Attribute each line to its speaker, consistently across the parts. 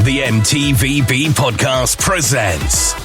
Speaker 1: The M.T.V.B. podcast presents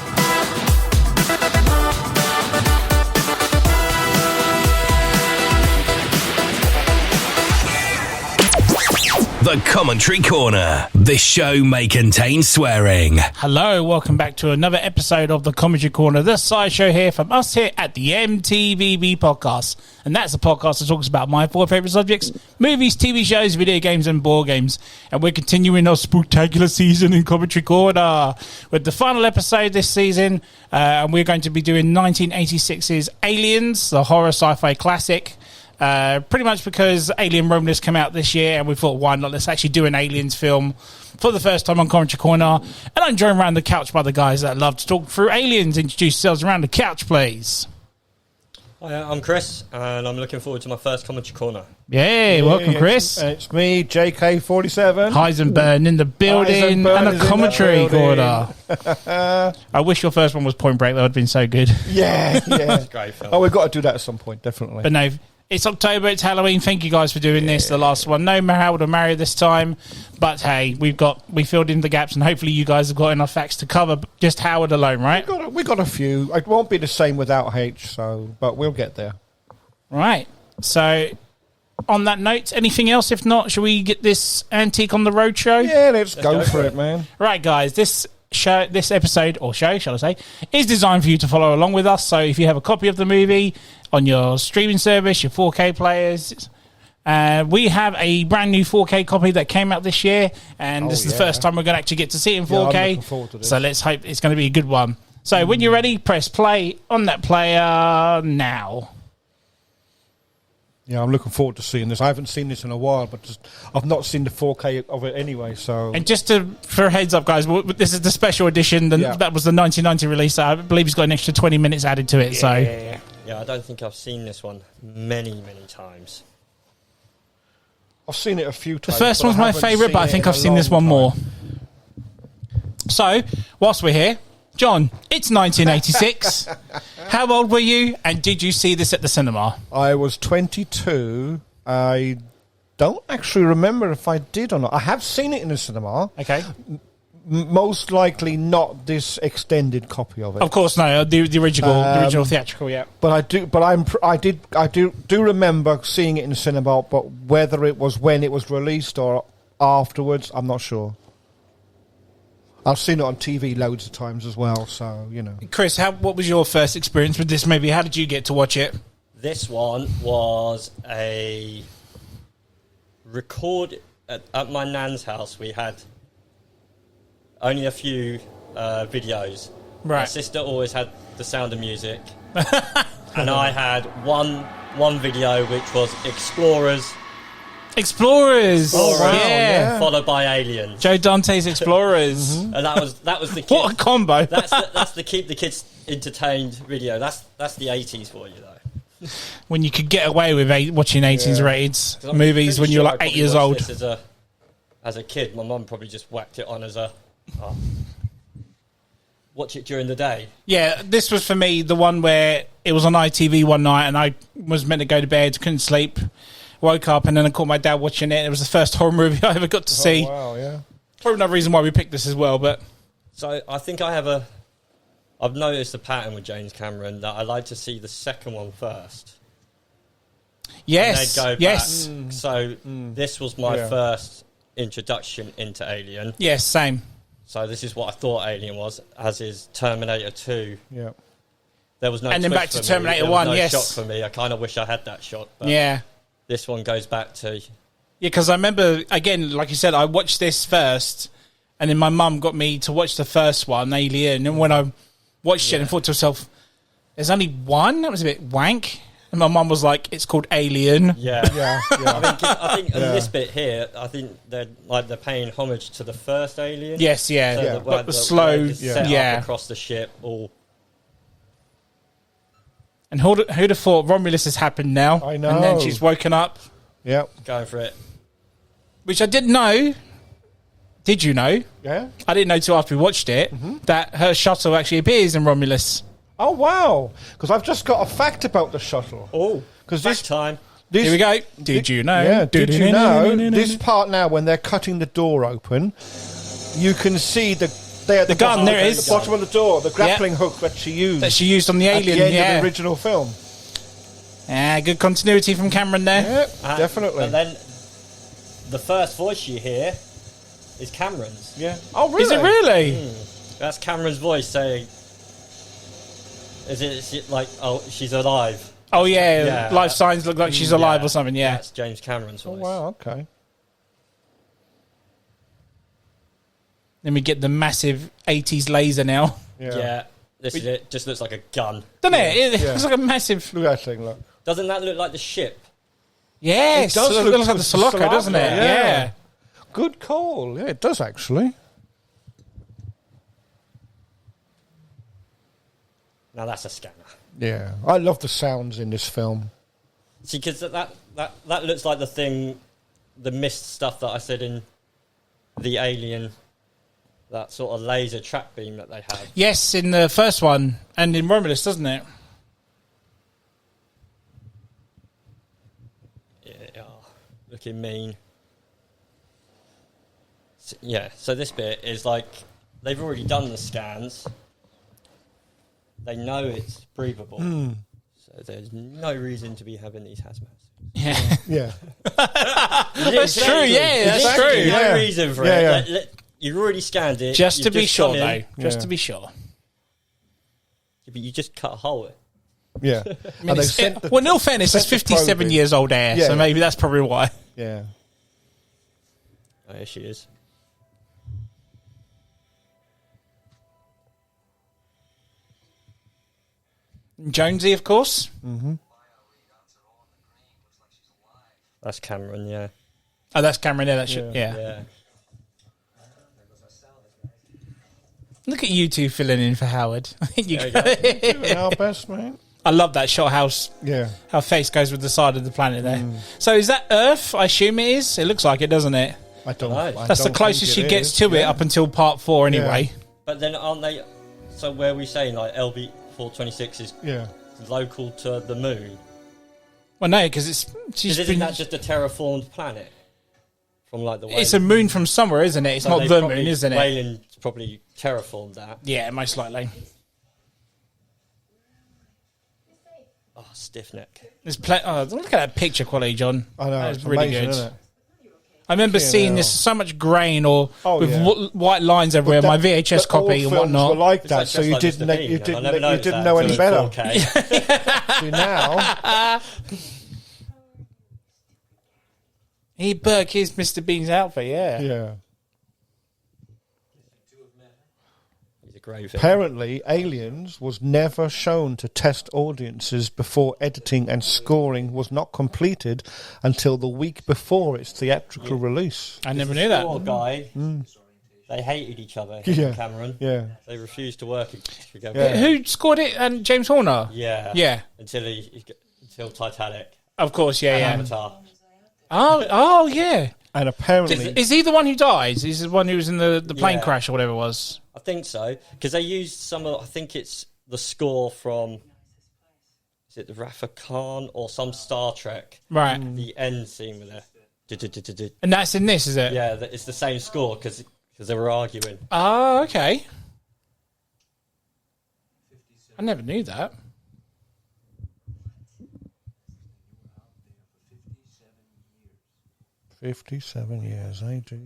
Speaker 1: The Commentary Corner. This show may contain swearing.
Speaker 2: Hello, welcome back to another episode of The Commentary Corner, the sci show here from us here at the M.T.V.B. podcast. And that's a podcast that talks about my four favourite subjects: movies, TV shows, video games and board games. And we're continuing our spectacular season in Commentary Corner with the final episode this season. And we're going to be doing 1986's Aliens, the horror sci-fi classic. Pretty much because Alien Romulus came out this year, and we thought, why not? Let's actually do an Aliens film for the first time on Commentary Corner. And I'm joined around the couch by the guys that love to talk through Aliens. Introduce yourselves around the couch, please.
Speaker 3: Hi, I'm Chris, and I'm looking forward to my first Commentary Corner.
Speaker 2: Yay, welcome, Chris.
Speaker 4: It's me, JK47.
Speaker 2: HEISENBYRNE in the building, and a Commentary Corner. I wish your first one was Point Break. That would have been so good.
Speaker 4: Yeah.
Speaker 3: It's a great film.
Speaker 4: Oh, we've got to do that at some point, definitely.
Speaker 2: But no, it's October, it's Halloween. Thank you guys for doing this, the last one. No Harold or Mario this time. But hey, we filled in the gaps, and hopefully you guys have got enough facts to cover just Howard alone, right?
Speaker 4: We got a few. It won't be the same without H, but we'll get there.
Speaker 2: Right. So, on that note, anything else? If not, shall we get this antique on the road show?
Speaker 4: Yeah, let's go for it, man.
Speaker 2: Right, guys, this episode, or show, shall I say, is designed for you to follow along with us. So if you have a copy of the movie on your streaming service, your 4K players, we have a brand new 4K copy that came out this year, and this is the first time we're going to actually get to see it in 4K.
Speaker 4: I'm looking forward to this.
Speaker 2: So let's hope it's going to be a good one. So when you're ready, press play on that player now.
Speaker 4: Yeah, I'm looking forward to seeing this. I haven't seen this in a while, but I've not seen the 4K of it anyway. So,
Speaker 2: and just for a heads up, guys, this is the special edition. That was the 1990 release. I believe it's got an extra 20 minutes added to it.
Speaker 3: Yeah, I don't think I've seen this one many times.
Speaker 4: I've seen it a few times.
Speaker 2: The first one's my favourite, but I think I've seen this one more. So, whilst we're here, John, it's 1986. How old were you, and did you see this at the cinema?
Speaker 4: I was 22. I don't actually remember if I did or not. I have seen it in the cinema.
Speaker 2: Okay.
Speaker 4: Most likely not this extended copy of it.
Speaker 2: Of course, no, the original theatrical, yeah.
Speaker 4: But I do remember seeing it in the cinema. But whether it was when it was released or afterwards, I'm not sure. I've seen it on TV loads of times as well, so, you know.
Speaker 2: Chris, what was your first experience with this movie? How did you get to watch it?
Speaker 3: This one was a record at my nan's house. We had only a few videos.
Speaker 2: Right.
Speaker 3: My sister always had The Sound of Music. And I had one video, which was Explorers.
Speaker 2: Oh, wow. Yeah.
Speaker 3: Followed by Alien.
Speaker 2: Joe Dante's Explorers.
Speaker 3: And that was the kid.
Speaker 2: What a combo.
Speaker 3: That's the keep the kids entertained video. That's the 80s for you, though.
Speaker 2: When you could get away with watching 18s rated movies when you were like 8 years old.
Speaker 3: As a kid, my mum probably just whacked it on as watch it during the day. Yeah,
Speaker 2: this was for me the one where it was on ITV one night, and I was meant to go to bed, couldn't sleep. Woke up and then I caught my dad watching it. It was the first horror movie I ever got to see.
Speaker 4: Wow, yeah.
Speaker 2: Probably another reason why we picked this as well. But
Speaker 3: so I think I've noticed a pattern with James Cameron that I like to see the second one first.
Speaker 2: Yes.
Speaker 3: And then go
Speaker 2: yes.
Speaker 3: Back. So this was my first introduction into Alien.
Speaker 2: Yes, same.
Speaker 3: So this is what I thought Alien was, as is Terminator 2.
Speaker 4: Yeah.
Speaker 3: There was no.
Speaker 2: And then back to Terminator 1. Yes.
Speaker 3: Shot for me. I kind of wish I had that shot. But
Speaker 2: yeah.
Speaker 3: This one goes back to...
Speaker 2: Yeah, because I remember, again, like you said, I watched this first, and then my mum got me to watch the first one, Alien, and when I watched it and thought to myself, there's only one? That was a bit wank. And my mum was like, it's called Alien.
Speaker 3: Yeah. I think in this bit here, I think they're paying homage to the first Alien.
Speaker 2: Yes, yeah.
Speaker 3: So
Speaker 2: the slow...
Speaker 3: set up across the ship, all...
Speaker 2: And who'd have thought Romulus has happened now?
Speaker 4: I know.
Speaker 2: And then she's woken up.
Speaker 4: Yeah.
Speaker 3: Going for it.
Speaker 2: Which I didn't know. Did you know?
Speaker 4: Yeah.
Speaker 2: I didn't know till after we watched it that her shuttle actually appears in Romulus.
Speaker 4: Oh, wow. Because I've just got a fact about the shuttle.
Speaker 3: Oh,
Speaker 4: because
Speaker 3: this time.
Speaker 2: Here we go. Did you know?
Speaker 4: Yeah, did you know? This part now, when they're cutting the door open, You can see the
Speaker 2: gun, there it is.
Speaker 4: The bottom of the door, the grappling hook that she used.
Speaker 2: That she used on the alien,
Speaker 4: at the end of the original film.
Speaker 2: Yeah, good continuity from Cameron there.
Speaker 4: Yeah, definitely.
Speaker 3: And then the first voice you hear is Cameron's.
Speaker 4: Yeah. Oh, really?
Speaker 2: Is it really?
Speaker 3: That's Cameron's voice saying, is it like, oh, she's alive?
Speaker 2: Oh, yeah. Life signs look like she's alive or something, yeah.
Speaker 3: That's James Cameron's voice.
Speaker 4: Oh, wow, okay.
Speaker 2: Then we get the massive 80s laser now.
Speaker 3: Yeah. This is it. Just looks like a gun.
Speaker 2: Doesn't it? It looks like a massive...
Speaker 4: Look at that thing, look.
Speaker 3: Doesn't that look like the ship?
Speaker 2: Yes.
Speaker 4: It does
Speaker 2: It
Speaker 4: look
Speaker 2: looks like the Sulaco, doesn't it? Yeah.
Speaker 4: Good call. Yeah, it does, actually.
Speaker 3: Now that's a scanner.
Speaker 4: Yeah. I love the sounds in this film.
Speaker 3: See, because that looks like the thing, the mist stuff that I said in the Alien, that sort of laser track beam that they have.
Speaker 2: Yes, in the first one, and in Romulus, doesn't it?
Speaker 3: Yeah, looking mean. So, yeah, so this bit is like, they've already done the scans. They know it's breathable. So there's no reason to be having these hazmats.
Speaker 2: Yeah.
Speaker 4: Yeah.
Speaker 2: That's true, yeah, that's true.
Speaker 3: No
Speaker 4: Yeah.
Speaker 3: reason for
Speaker 4: Yeah,
Speaker 3: it. Like, you've already scanned it.
Speaker 2: Just
Speaker 3: you've
Speaker 2: to be sure,
Speaker 3: gone in,
Speaker 2: though. Just to be sure.
Speaker 3: But you just cut a hole.
Speaker 4: Yeah. And they sent the,
Speaker 2: well, in all fairness, it's
Speaker 4: sent the
Speaker 2: 57
Speaker 4: probe in.
Speaker 2: years old air,
Speaker 4: Yeah.
Speaker 2: so maybe that's probably why.
Speaker 4: Yeah.
Speaker 3: Oh, here she is.
Speaker 2: Jonesy, of course.
Speaker 3: That's Cameron, yeah.
Speaker 2: Oh, that's Cameron there. That shit. Yeah.
Speaker 3: Yeah.
Speaker 2: Look at you two filling in for Howard. I think you.
Speaker 4: Doing our best, mate.
Speaker 2: I love that shot.
Speaker 4: Yeah.
Speaker 2: How face goes with the side of the planet there. So is that Earth? I assume it is. It looks like it, doesn't it?
Speaker 4: I don't.
Speaker 3: Nice.
Speaker 4: I
Speaker 2: That's the
Speaker 4: don't
Speaker 2: closest she
Speaker 4: think it
Speaker 2: gets
Speaker 4: is.
Speaker 2: to it up until part 4, anyway.
Speaker 3: But then aren't they... So where are we saying, like, LB-426 is
Speaker 4: Yeah.
Speaker 3: local to the moon?
Speaker 2: Well, no, because
Speaker 3: Isn't that just a terraformed planet? From, like, the way...
Speaker 2: It's a moon from somewhere, isn't it? It's
Speaker 3: So
Speaker 2: not
Speaker 3: they
Speaker 2: the
Speaker 3: probably-
Speaker 2: moon, isn't it?
Speaker 3: Wayland's probably terraformed that.
Speaker 2: Yeah, most likely.
Speaker 3: Oh, stiff neck.
Speaker 2: There's look at that picture quality, John.
Speaker 4: I know.
Speaker 2: That
Speaker 4: It's
Speaker 2: is really
Speaker 4: amazing,
Speaker 2: good.
Speaker 4: isn't it?
Speaker 2: I remember seeing this so much grain or with white lines everywhere. My VHS copy and whatnot.
Speaker 4: Were like
Speaker 3: It's
Speaker 4: that,
Speaker 3: like
Speaker 4: so
Speaker 3: just
Speaker 4: you
Speaker 3: like
Speaker 4: didn't.
Speaker 3: Mr. Bean,
Speaker 4: You
Speaker 3: and I
Speaker 4: didn't.
Speaker 3: never
Speaker 4: You
Speaker 3: noticed
Speaker 4: didn't
Speaker 3: that
Speaker 4: know any
Speaker 3: until
Speaker 4: better.
Speaker 3: it's 4K.
Speaker 4: See now.
Speaker 2: Hey, Burke, here's Mr. Bean's outfit. Yeah.
Speaker 4: Yeah.
Speaker 3: He's a grave.
Speaker 4: Apparently, Aliens was never shown to test audiences before editing and scoring was not completed until the week before its theatrical release.
Speaker 2: I never knew that.
Speaker 3: Poor guy. They hated each other. him and Cameron.
Speaker 4: Yeah.
Speaker 3: They refused to work together.
Speaker 4: Yeah.
Speaker 2: Who scored it? And James Horner.
Speaker 3: Yeah.
Speaker 2: Yeah.
Speaker 3: Until Titanic.
Speaker 2: Of course. Yeah.
Speaker 3: And
Speaker 2: Yeah.
Speaker 3: Avatar.
Speaker 2: Oh, yeah.
Speaker 4: And apparently,
Speaker 2: Is he the one who dies? Is he the one who was in the plane
Speaker 3: Yeah.
Speaker 2: crash or whatever it was?
Speaker 3: I think so. Because they used some of, I think it's the score from, is it the Rafa Khan or some Star Trek?
Speaker 2: Right.
Speaker 3: The end scene with it.
Speaker 2: And that's in this, is it?
Speaker 3: Yeah, it's the same score because they were arguing.
Speaker 2: Oh, okay. I never knew that.
Speaker 4: 57 years, eh? Geez.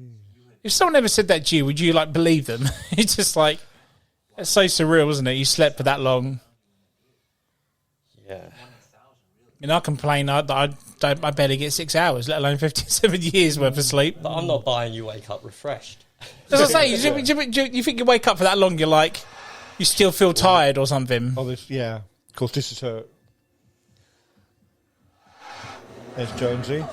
Speaker 2: If someone ever said that to you, would you like believe them? It's just like, it's so surreal, isn't it? You slept for that long.
Speaker 3: Yeah.
Speaker 2: I mean, I complain I barely get 6 hours, let alone 57 years worth of sleep.
Speaker 3: But I'm not buying you wake up refreshed.
Speaker 2: As I say, you think you wake up for that long, you're like, you still feel tired or something.
Speaker 4: Oh, this, yeah. Of course, this is her. There's Jonesy.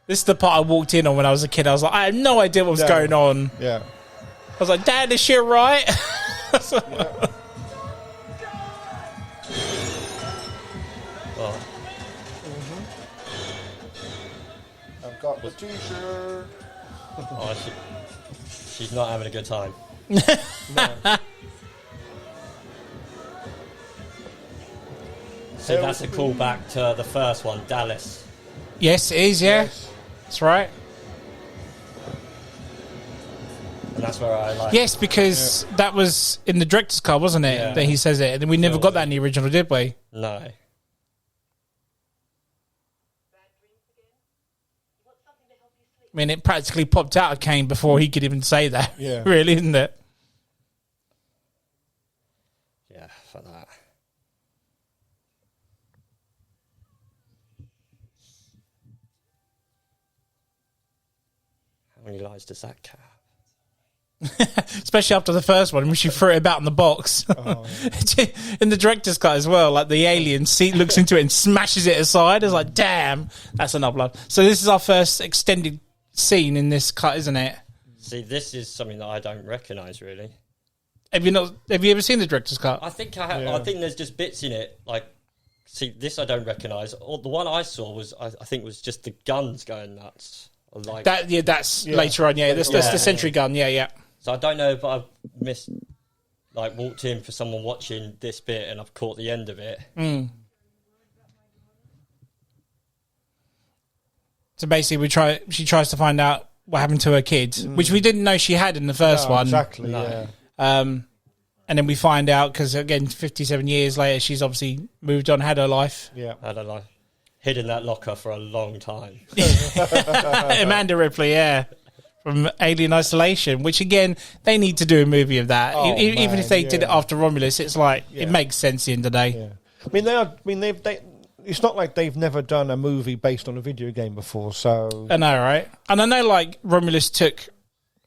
Speaker 2: This is the part I walked in on when I was a kid. I was like, I had no idea what was going on.
Speaker 4: Yeah.
Speaker 2: I was like, Dad, is she right?
Speaker 3: Oh,
Speaker 4: I've got the t-shirt.
Speaker 3: oh she's not having a good time. So that's a callback to the first one, Dallas.
Speaker 2: Yes, it is, yeah.
Speaker 4: Yes.
Speaker 2: That's right.
Speaker 3: And that's where I like...
Speaker 2: Yes, because that was in the director's cut, wasn't it?
Speaker 3: Yeah.
Speaker 2: That he says it. And we never got that in the original, did we?
Speaker 3: No.
Speaker 5: Bad dreams again? You want something to help you sleep?
Speaker 2: I mean, it practically popped out of Kane before he could even say that.
Speaker 4: Yeah.
Speaker 2: Really, isn't it?
Speaker 3: Yeah, for that. How many lives does that cat have?
Speaker 2: Especially after the first one, when she threw it about in the box.
Speaker 4: Oh,
Speaker 2: in the director's cut as well, like the alien looks into it and smashes it aside. It's like, damn, that's enough blood. So this is our first extended scene in this cut, isn't it?
Speaker 3: See, this is something that I don't recognise, really.
Speaker 2: Have you ever seen the director's cut?
Speaker 3: I think I have.
Speaker 4: Yeah.
Speaker 3: I think there's just bits in it, like... See, this I don't recognise. Or the one I saw was, I think, was just the guns going nuts. Like,
Speaker 2: That's later on, yeah. That's the sentry gun, yeah.
Speaker 3: so I don't know if I've missed, like, walked in for someone watching this bit and I've caught the end of it.
Speaker 2: So basically, she tries to find out what happened to her kids, which we didn't know she had in the first one.
Speaker 4: Exactly,
Speaker 3: No.
Speaker 4: yeah.
Speaker 2: And then we find out, because again, 57 years later, she's obviously moved on, had her life.
Speaker 4: Yeah.
Speaker 3: I don't know. Hid in that locker for a long time.
Speaker 2: Amanda Ripley, yeah. From Alien Isolation, which again, they need to do a movie of that.
Speaker 4: Oh,
Speaker 2: Even
Speaker 4: man,
Speaker 2: if they did it
Speaker 4: yeah.
Speaker 2: after Romulus, it's like,
Speaker 4: Yeah.
Speaker 2: it makes sense at the end of the day.
Speaker 4: Yeah. They it's not like they've never done a movie based on a video game before, so...
Speaker 2: I know, right? And I know, like, Romulus took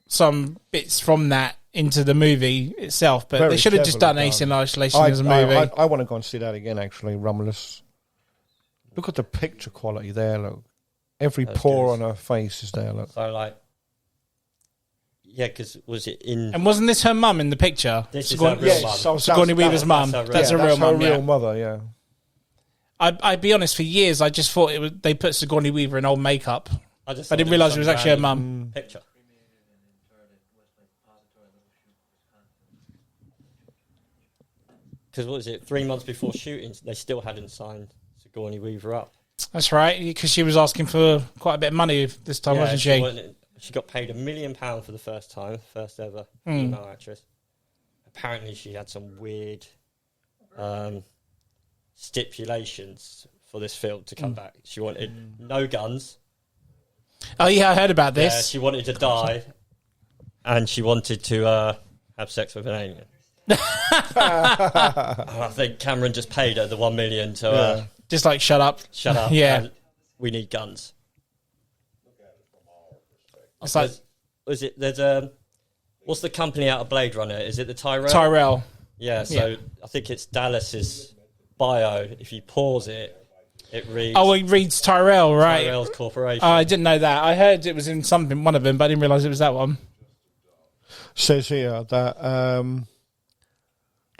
Speaker 2: some bits from that into the movie itself, but
Speaker 4: Very
Speaker 2: they should have just done
Speaker 4: cleverly
Speaker 2: Alien
Speaker 4: done.
Speaker 2: Isolation as a movie.
Speaker 4: I want to go and see that again, actually, Romulus. Look at the picture quality there, look. Every
Speaker 3: That's
Speaker 4: pore
Speaker 3: good.
Speaker 4: on her face is there, look.
Speaker 3: So, like... Yeah, because was it in...
Speaker 2: And wasn't this her mum in the picture?
Speaker 3: This is her real
Speaker 4: Yes,
Speaker 3: mum.
Speaker 4: so
Speaker 2: Sigourney Weaver's mum.
Speaker 3: that's her
Speaker 2: That's her real mum, yeah.
Speaker 4: mother, yeah.
Speaker 2: I'd be honest, for years, I just thought they put Sigourney Weaver in old makeup.
Speaker 3: I didn't
Speaker 2: I didn't realise it was actually her mum.
Speaker 3: Picture. Because what was it? 3 months before shooting, they still hadn't signed Sigourney Weaver up.
Speaker 2: That's right, because she was asking for quite a bit of money this time, wasn't she?
Speaker 3: She got paid £1 million for the first time, first ever female actress. Apparently, she had some weird stipulations for this film to come back. She wanted no guns.
Speaker 2: Oh, yeah, I heard about
Speaker 3: Yeah,
Speaker 2: this.
Speaker 3: she wanted to die, and she wanted to have sex with an alien. And I think Cameron just paid her the $1 million to
Speaker 2: Just like, shut up.
Speaker 3: shut up.
Speaker 2: Yeah.
Speaker 3: and we need guns.
Speaker 2: It's like
Speaker 3: Was it? There's what's the company out of Blade Runner? Is it the Tyrell?
Speaker 2: Tyrell.
Speaker 3: Yeah. So
Speaker 2: Yeah.
Speaker 3: I think it's Dallas's bio. If you pause it, it reads.
Speaker 2: Oh, he reads Tyrell, right?
Speaker 3: Tyrell's Corporation.
Speaker 2: Oh, I didn't know that. I heard it was in one of them, but I didn't realise it was that one.
Speaker 4: Says here that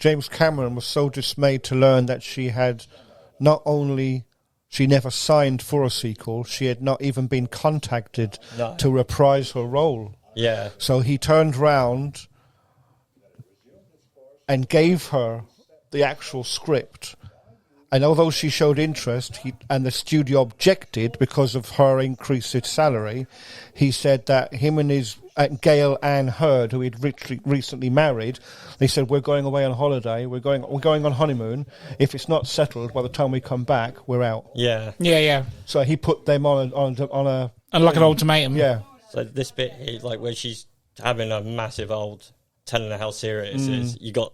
Speaker 4: James Cameron was so dismayed to learn that she had not only... She never signed for a sequel. She had not even been contacted to reprise her role.
Speaker 3: Yeah.
Speaker 4: So he turned round and gave her the actual script. And although she showed interest, and the studio objected because of her increased salary, he said that him and his Gail Ann Hurd, who he'd recently married, they said, "We're going away on holiday. We're going on honeymoon. If it's not settled by the time we come back, we're out."
Speaker 3: Yeah.
Speaker 2: Yeah.
Speaker 4: So he put them on a
Speaker 2: And like an ultimatum.
Speaker 4: yeah.
Speaker 3: So this bit, is like where she's having a massive old telling her how serious it is. You got,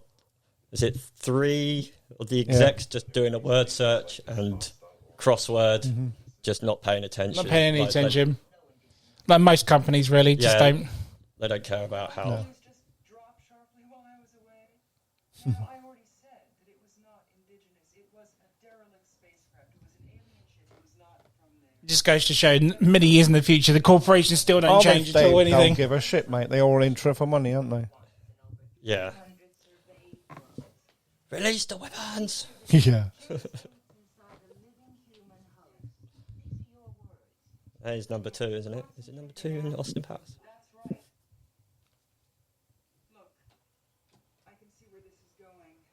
Speaker 3: is it 3 of the execs just doing a word search and crossword, just not paying attention.
Speaker 2: Not paying any
Speaker 3: Like,
Speaker 2: attention. Like most companies, really, just don't.
Speaker 3: They don't care about how.
Speaker 4: No.
Speaker 6: Just dropped sharply while I was away. I already said that it was not indigenous. It was a derelict spacecraft. It was an alien ship. It was not from there.
Speaker 2: It just goes to show many years in the future, the corporations still don't change at all
Speaker 4: They
Speaker 2: anything.
Speaker 4: don't give a shit, mate. They're all in for money, aren't they?
Speaker 3: Yeah. Release the weapons.
Speaker 4: Yeah.
Speaker 3: That is number 2, isn't it? Is it number 2 in Austin Powers?
Speaker 6: That's right. Look, I can see where this is going.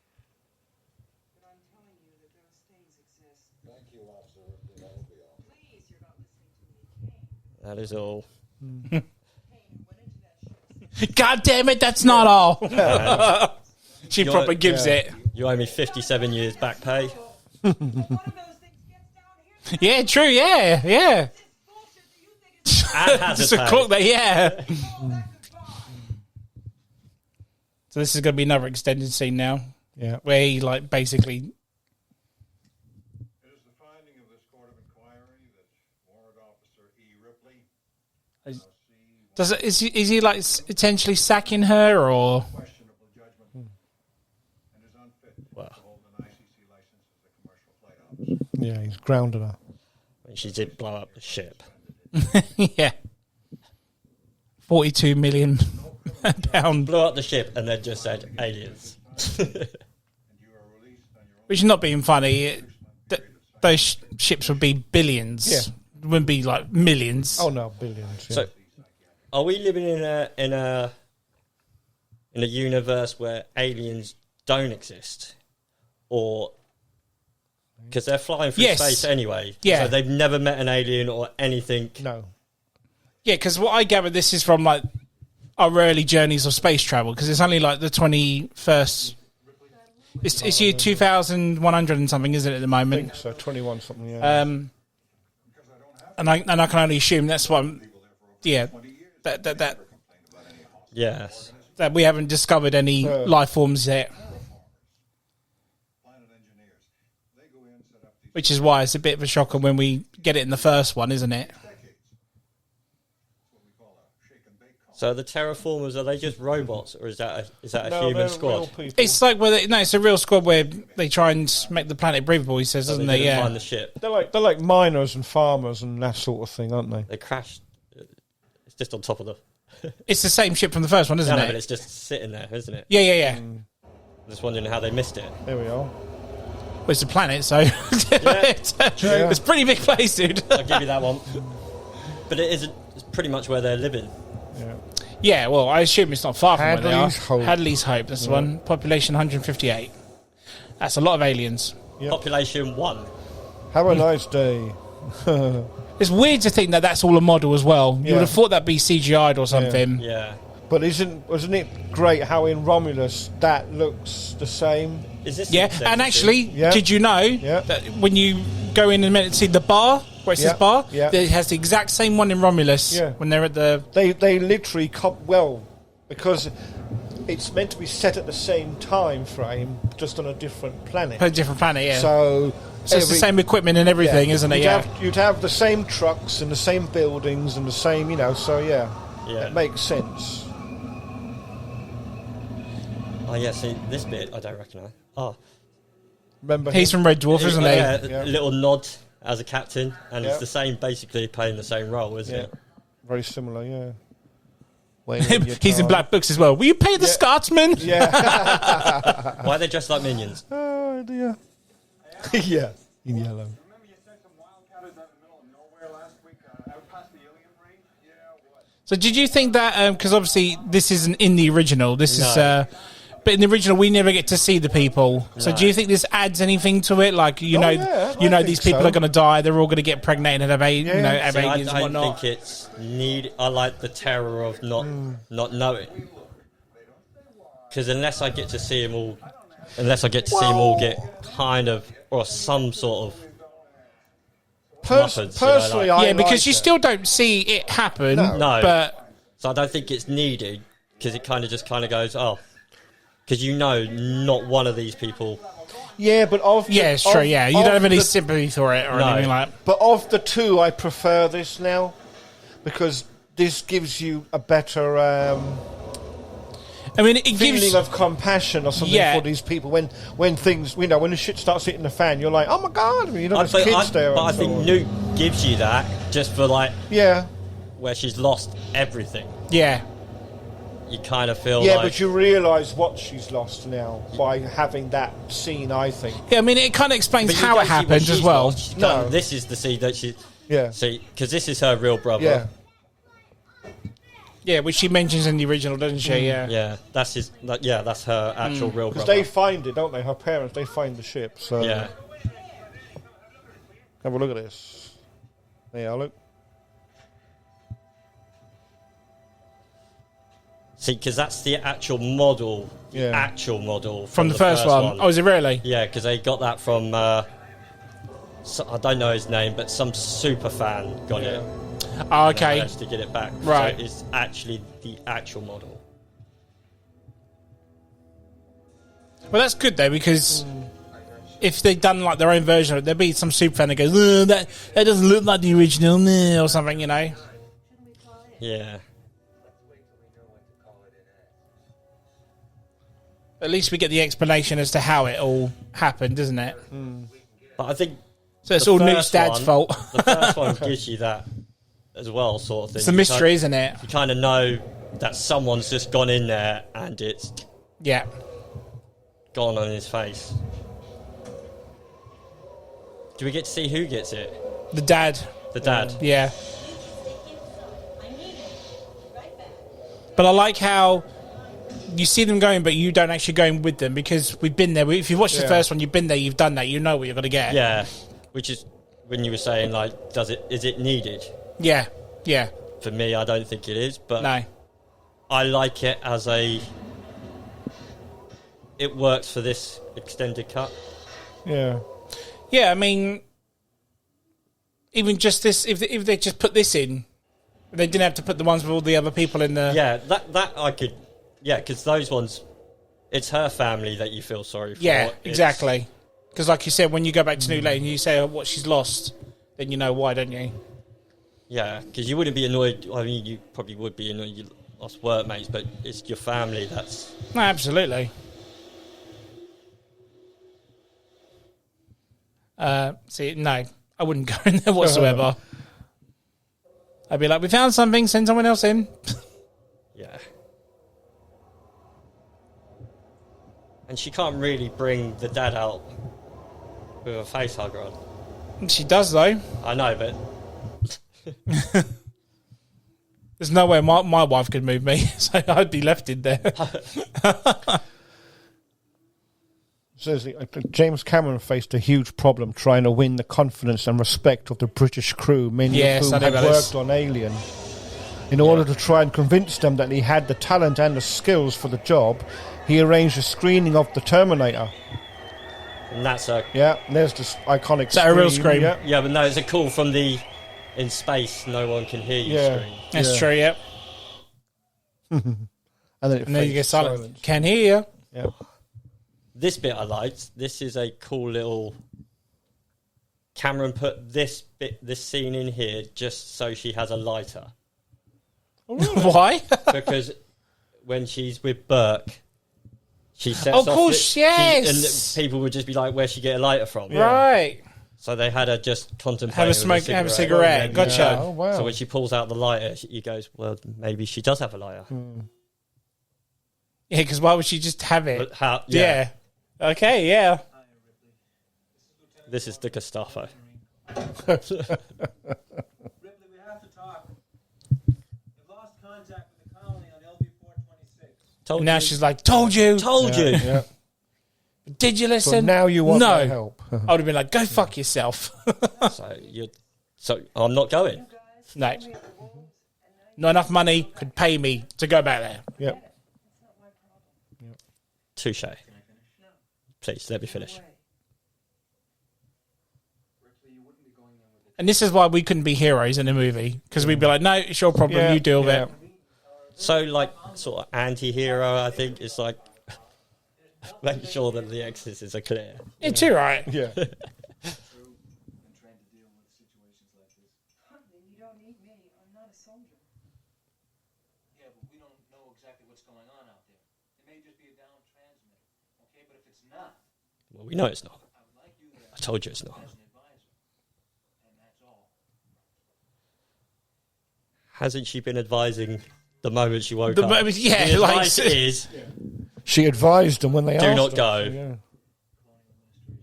Speaker 6: But I'm telling you that those things exist.
Speaker 7: Thank you, officer. That'll be all.
Speaker 6: Please, you're not listening to me. Kane.
Speaker 3: That is all.
Speaker 6: Kane went into that ship.
Speaker 2: God damn it, that's not all. She
Speaker 3: You're-
Speaker 2: probably gives
Speaker 4: yeah.
Speaker 2: it.
Speaker 3: You owe me 57 years back pay.
Speaker 6: One of those things gets down here.
Speaker 2: Yeah, true, yeah.
Speaker 6: Bullshit that you think it's
Speaker 3: And hazard
Speaker 2: Just a
Speaker 3: pay.
Speaker 2: cook that, yeah.
Speaker 6: all back to God.
Speaker 2: So this is going to be another extended scene now,
Speaker 4: Yeah.
Speaker 2: where he, like, basically...
Speaker 7: It is the finding of this court of inquiry that Warrant Officer E. Ripley
Speaker 2: Is he like potentially sacking her, or...
Speaker 7: questionable judgment and is unfit to hold an ICC license as a commercial flight officer.
Speaker 4: Yeah, he's grounded her.
Speaker 3: She did blow up the ship.
Speaker 2: yeah. 42 million pound,
Speaker 3: Blew up the ship and then just said aliens.
Speaker 2: which is not being funny. Those ships would be billions.
Speaker 4: Yeah.
Speaker 2: Wouldn't be like millions.
Speaker 4: Oh no, billions. Yeah.
Speaker 3: So, are we living in a universe where aliens don't exist, or because they're flying through
Speaker 2: Yes.
Speaker 3: space anyway?
Speaker 2: Yeah.
Speaker 3: So they've never met an alien or anything.
Speaker 4: no.
Speaker 2: Yeah, because what I gather, this is from like our early journeys of space travel, because it's only like the 21st. It's year 2100 and something, isn't it, at the
Speaker 4: I
Speaker 2: moment?
Speaker 4: think so. 21 something. Yeah.
Speaker 2: And I can only assume that's what. That
Speaker 3: Yes.
Speaker 2: we haven't discovered any life forms yet,
Speaker 7: Planet engineers, they go in, set up these
Speaker 2: which is why it's a bit of a shocker when we get it in the first one, isn't it?
Speaker 7: decades. What we call a shake and bake colony.
Speaker 3: So the terraformers, are they just robots, or is that a
Speaker 4: no,
Speaker 3: human
Speaker 4: they're
Speaker 3: squad?
Speaker 4: real people.
Speaker 2: It's like it's a real squad where they try and make the planet breathable. He says,
Speaker 3: So
Speaker 2: doesn't
Speaker 3: they
Speaker 2: they?
Speaker 3: didn't
Speaker 2: Yeah.
Speaker 3: find the ship.
Speaker 4: They're like miners and farmers and that sort of thing, aren't they?
Speaker 3: They crashed. It's just on top of the.
Speaker 2: It's the same ship from the first one, isn't
Speaker 3: No,
Speaker 2: it?
Speaker 3: but it's just sitting there, isn't it?
Speaker 2: Yeah.
Speaker 3: I'm just wondering how they missed it.
Speaker 4: There we are.
Speaker 2: Well, it's a planet, so it's a pretty big place, dude.
Speaker 3: I'll give you that one. But it's pretty much where they're living.
Speaker 4: Yeah.
Speaker 2: Yeah, well, I assume it's not far from where they are.
Speaker 4: Hadley's Hope.
Speaker 2: Hadley's Hope, that's the one. Population 158. That's a lot of aliens.
Speaker 4: Yep.
Speaker 3: Population 1.
Speaker 4: Have a nice day.
Speaker 2: It's weird to think that that's all a model as well. You
Speaker 4: Yeah.
Speaker 2: would have thought that'd be CGI'd or something.
Speaker 3: Yeah.
Speaker 4: But wasn't it great how in Romulus that looks the same?
Speaker 3: Is this
Speaker 2: Yeah,
Speaker 3: insensitive?
Speaker 2: and actually,
Speaker 4: Yeah.
Speaker 2: did you know
Speaker 4: Yeah.
Speaker 2: that when you go in and meant to see the bar, where it says
Speaker 4: Yeah.
Speaker 2: bar,
Speaker 4: Yeah.
Speaker 2: it has the exact same one in Romulus
Speaker 4: Yeah.
Speaker 2: when they're at the...
Speaker 4: They literally because it's meant to be set at the same time frame, just on a different planet.
Speaker 2: A different planet, yeah.
Speaker 4: So
Speaker 2: So it's the same equipment and everything, isn't it? Yeah.
Speaker 4: You'd have the same trucks and the same buildings and the same, so yeah.
Speaker 3: Yeah.
Speaker 4: It makes sense.
Speaker 3: Oh, yeah, see, this bit I don't recognise. Oh.
Speaker 4: Remember
Speaker 2: He's
Speaker 4: him?
Speaker 2: from Red Dwarf, isn't he?
Speaker 3: Yeah,
Speaker 4: Yeah.
Speaker 3: a little nod as a captain, and
Speaker 4: Yeah.
Speaker 3: it's the same, basically playing the same role, isn't
Speaker 4: Yeah.
Speaker 3: it?
Speaker 4: Very similar, yeah. Waiting your
Speaker 2: He's in
Speaker 4: time.
Speaker 2: Black Books as well. Will you pay the
Speaker 4: Yeah.
Speaker 2: Scotsman?
Speaker 4: Yeah.
Speaker 3: Why are they dressed like minions?
Speaker 4: Oh dear. Yeah. In yellow.
Speaker 7: Remember you said some wildcatters out in the middle of nowhere last week, out past the alien range? Yeah, what?
Speaker 2: So did you think that, because obviously this isn't in the original, this is...
Speaker 3: No.
Speaker 2: But in the original, we never get to see the people. So do you think this adds anything to it? Like,
Speaker 4: yeah, I think
Speaker 2: these people
Speaker 4: so.
Speaker 2: are going to die. They're all going to get pregnant and have, have
Speaker 3: See, I
Speaker 2: aliens and
Speaker 3: don't
Speaker 2: whatnot.
Speaker 3: think it's need. I like the terror of not knowing, because unless I get to see them all, get kind of or some sort of Muppets,
Speaker 4: Personally,
Speaker 3: like-
Speaker 4: I
Speaker 2: Yeah, because
Speaker 4: like
Speaker 2: you
Speaker 4: it.
Speaker 2: still don't see it happen.
Speaker 3: No.
Speaker 2: But
Speaker 3: So I don't think it's needed, because it kind of goes, oh, because not one of these people.
Speaker 4: Yeah, but
Speaker 2: yeah, it's true. Yeah, you don't have any sympathy for it or
Speaker 3: No.
Speaker 2: anything like that.
Speaker 4: But of the two, I prefer this now because this gives you a better
Speaker 2: I mean, it
Speaker 4: feeling
Speaker 2: gives.
Speaker 4: of compassion or something
Speaker 2: Yeah.
Speaker 4: for these people when things, when the shit starts hitting the fan. You're like, oh my god, there's kids there.
Speaker 3: But I
Speaker 4: and
Speaker 3: think
Speaker 4: so on.
Speaker 3: Nuke gives you that just for
Speaker 4: Yeah,
Speaker 3: where she's lost everything.
Speaker 2: Yeah.
Speaker 3: You kind of feel
Speaker 4: yeah,
Speaker 3: like
Speaker 4: but you realise what she's lost now by having that scene. I think.
Speaker 2: Yeah, I mean, it kind of explains
Speaker 3: but you
Speaker 2: how
Speaker 3: don't
Speaker 2: it
Speaker 3: see what
Speaker 2: happened
Speaker 3: she's
Speaker 2: as well.
Speaker 3: lost. She's
Speaker 4: No.
Speaker 3: done- This is the scene that she.
Speaker 4: Yeah,
Speaker 3: See, because this is her real brother.
Speaker 4: yeah,
Speaker 2: Yeah, which she mentions in the original, doesn't she? Yeah.
Speaker 3: Yeah, that's his. That's her actual real
Speaker 4: because
Speaker 3: brother.
Speaker 4: they find it, don't they? Her parents, they find the ship. So
Speaker 3: Yeah.
Speaker 4: have a look at this. Yeah, look.
Speaker 3: See, because that's the actual model.
Speaker 4: Yeah.
Speaker 3: Actual model
Speaker 2: From the first one. Oh, is it really?
Speaker 3: Yeah, because they got that from. I don't know his name, but some super fan got it.
Speaker 2: Oh, okay.
Speaker 3: Managed to get it back.
Speaker 2: Right.
Speaker 3: So it's actually the actual model.
Speaker 2: Well, that's good though, because if they'd done like their own version of it, there'd be some super fan that goes, "Ugh, that doesn't look like the original," or something, you know.
Speaker 3: Yeah.
Speaker 2: At least we get the explanation as to how it all happened, doesn't it?
Speaker 3: But I think
Speaker 2: So it's
Speaker 3: the
Speaker 2: all
Speaker 3: first
Speaker 2: Newt's dad's
Speaker 3: one-
Speaker 2: fault.
Speaker 3: The first one gives you that as well, sort of thing.
Speaker 2: It's a mystery, isn't it?
Speaker 3: You kind of know that someone's just gone in there and it's
Speaker 2: Yeah.
Speaker 3: gone on his face. Do we get to see who gets it?
Speaker 2: The dad.
Speaker 3: The dad.
Speaker 2: Yeah. But I like how you see them going, but you don't actually go in with them, because we've been there. If you watch the first one, you've been there, you've done that, you know what you're going to get.
Speaker 3: Yeah. Which is when you were saying, like, is it needed?
Speaker 2: Yeah. Yeah.
Speaker 3: For me, I don't think it is, but
Speaker 2: No.
Speaker 3: I like it as it works for this extended cut.
Speaker 4: Yeah.
Speaker 2: Yeah, I mean, even just this, if they just put this in, they didn't have to put the ones with all the other people in the...
Speaker 3: Yeah, that I could... Yeah, because those ones, it's her family that you feel sorry for.
Speaker 2: Yeah,
Speaker 3: It's-
Speaker 2: exactly. Because like you said, when you go back to New Lane and you say what she's lost, then you know why, don't you?
Speaker 3: Yeah, because you wouldn't be annoyed. I mean, you probably would be annoyed you lost workmates, but it's your family that's...
Speaker 2: No, absolutely. See, no, I wouldn't go in there whatsoever. I'd be like, we found something, send someone else in.
Speaker 3: Yeah. And she can't really bring the dad out with a face hugger on.
Speaker 2: She does, though.
Speaker 3: I know, but...
Speaker 2: There's no way my wife could move me, so I'd be left in there.
Speaker 4: Says James Cameron faced a huge problem trying to win the confidence and respect of the British crew, many
Speaker 2: Yes,
Speaker 4: of
Speaker 2: I
Speaker 4: whom
Speaker 2: know
Speaker 4: had
Speaker 2: about this.
Speaker 4: worked on Alien. In order to try and convince them that he had the talent and the skills for the job, he arranged a screening of the Terminator.
Speaker 3: And that's a...
Speaker 4: Yeah, there's this iconic
Speaker 2: Is that a real scream?
Speaker 4: Yeah,
Speaker 3: Yeah, but no, it's a call from the... In space, no one can hear you
Speaker 4: Yeah.
Speaker 3: scream.
Speaker 2: That's
Speaker 4: Yeah.
Speaker 2: true, yep.
Speaker 4: and then,
Speaker 2: And then you get silent. Can hear you.
Speaker 4: Yeah.
Speaker 3: This bit I liked. This is a cool little... Cameron put this scene in here just so she has a lighter.
Speaker 2: Why?
Speaker 3: Because when she's with Burke, she sets
Speaker 2: Of
Speaker 3: off
Speaker 2: course, yes.
Speaker 3: and people would just be like, where'd she get a lighter from?
Speaker 2: Right.
Speaker 3: So they had her just contemplate
Speaker 2: Have a
Speaker 3: with
Speaker 2: smoke, have a cigarette. Gotcha.
Speaker 4: Oh, wow.
Speaker 3: So when she pulls out the lighter, he goes, well, maybe she does have a lighter.
Speaker 2: Yeah, because why would she just have it?
Speaker 3: But how?
Speaker 2: Yeah. Okay, yeah.
Speaker 3: This is the Gestapo.
Speaker 8: Ripley, we have to talk. You've lost contact with the colony on LV-426.
Speaker 3: Told
Speaker 2: And now
Speaker 3: you.
Speaker 2: she's like, told you.
Speaker 3: Told you.
Speaker 4: Yeah.
Speaker 2: Did you listen?
Speaker 4: So now you want
Speaker 2: no.
Speaker 4: my help.
Speaker 2: I would have been like, go fuck yourself.
Speaker 3: So I'm not going.
Speaker 2: No. Not enough money could pay me to go back there.
Speaker 4: Yep.
Speaker 3: Touche. Please, let me finish.
Speaker 2: And this is why we couldn't be heroes in a movie. Because we'd be like, no, it's your problem,
Speaker 4: Yeah,
Speaker 2: you deal with
Speaker 4: yeah.
Speaker 2: it.
Speaker 3: So, like, sort of anti-hero, I think, is like... Make sure that the exits are clear.
Speaker 2: It's all right.
Speaker 4: Yeah.
Speaker 8: And trying to deal with situations like this.
Speaker 6: Then you don't need me. I'm not a soldier.
Speaker 8: Yeah, but we don't know exactly what's going on out there. It may just be a down transmitter. Okay, but if it's not,
Speaker 3: Well, we know it's not.
Speaker 8: I would like you there
Speaker 3: I told you it's not.
Speaker 8: as an advisor. And that's all.
Speaker 3: Hasn't she been advising the moment she woke
Speaker 2: The
Speaker 3: up?
Speaker 2: moment- yeah,
Speaker 3: the
Speaker 2: like-
Speaker 3: advice is...
Speaker 4: She advised them when they
Speaker 3: Do
Speaker 4: asked
Speaker 3: not
Speaker 4: her.
Speaker 3: go.
Speaker 4: Yeah.
Speaker 8: Colonial administration.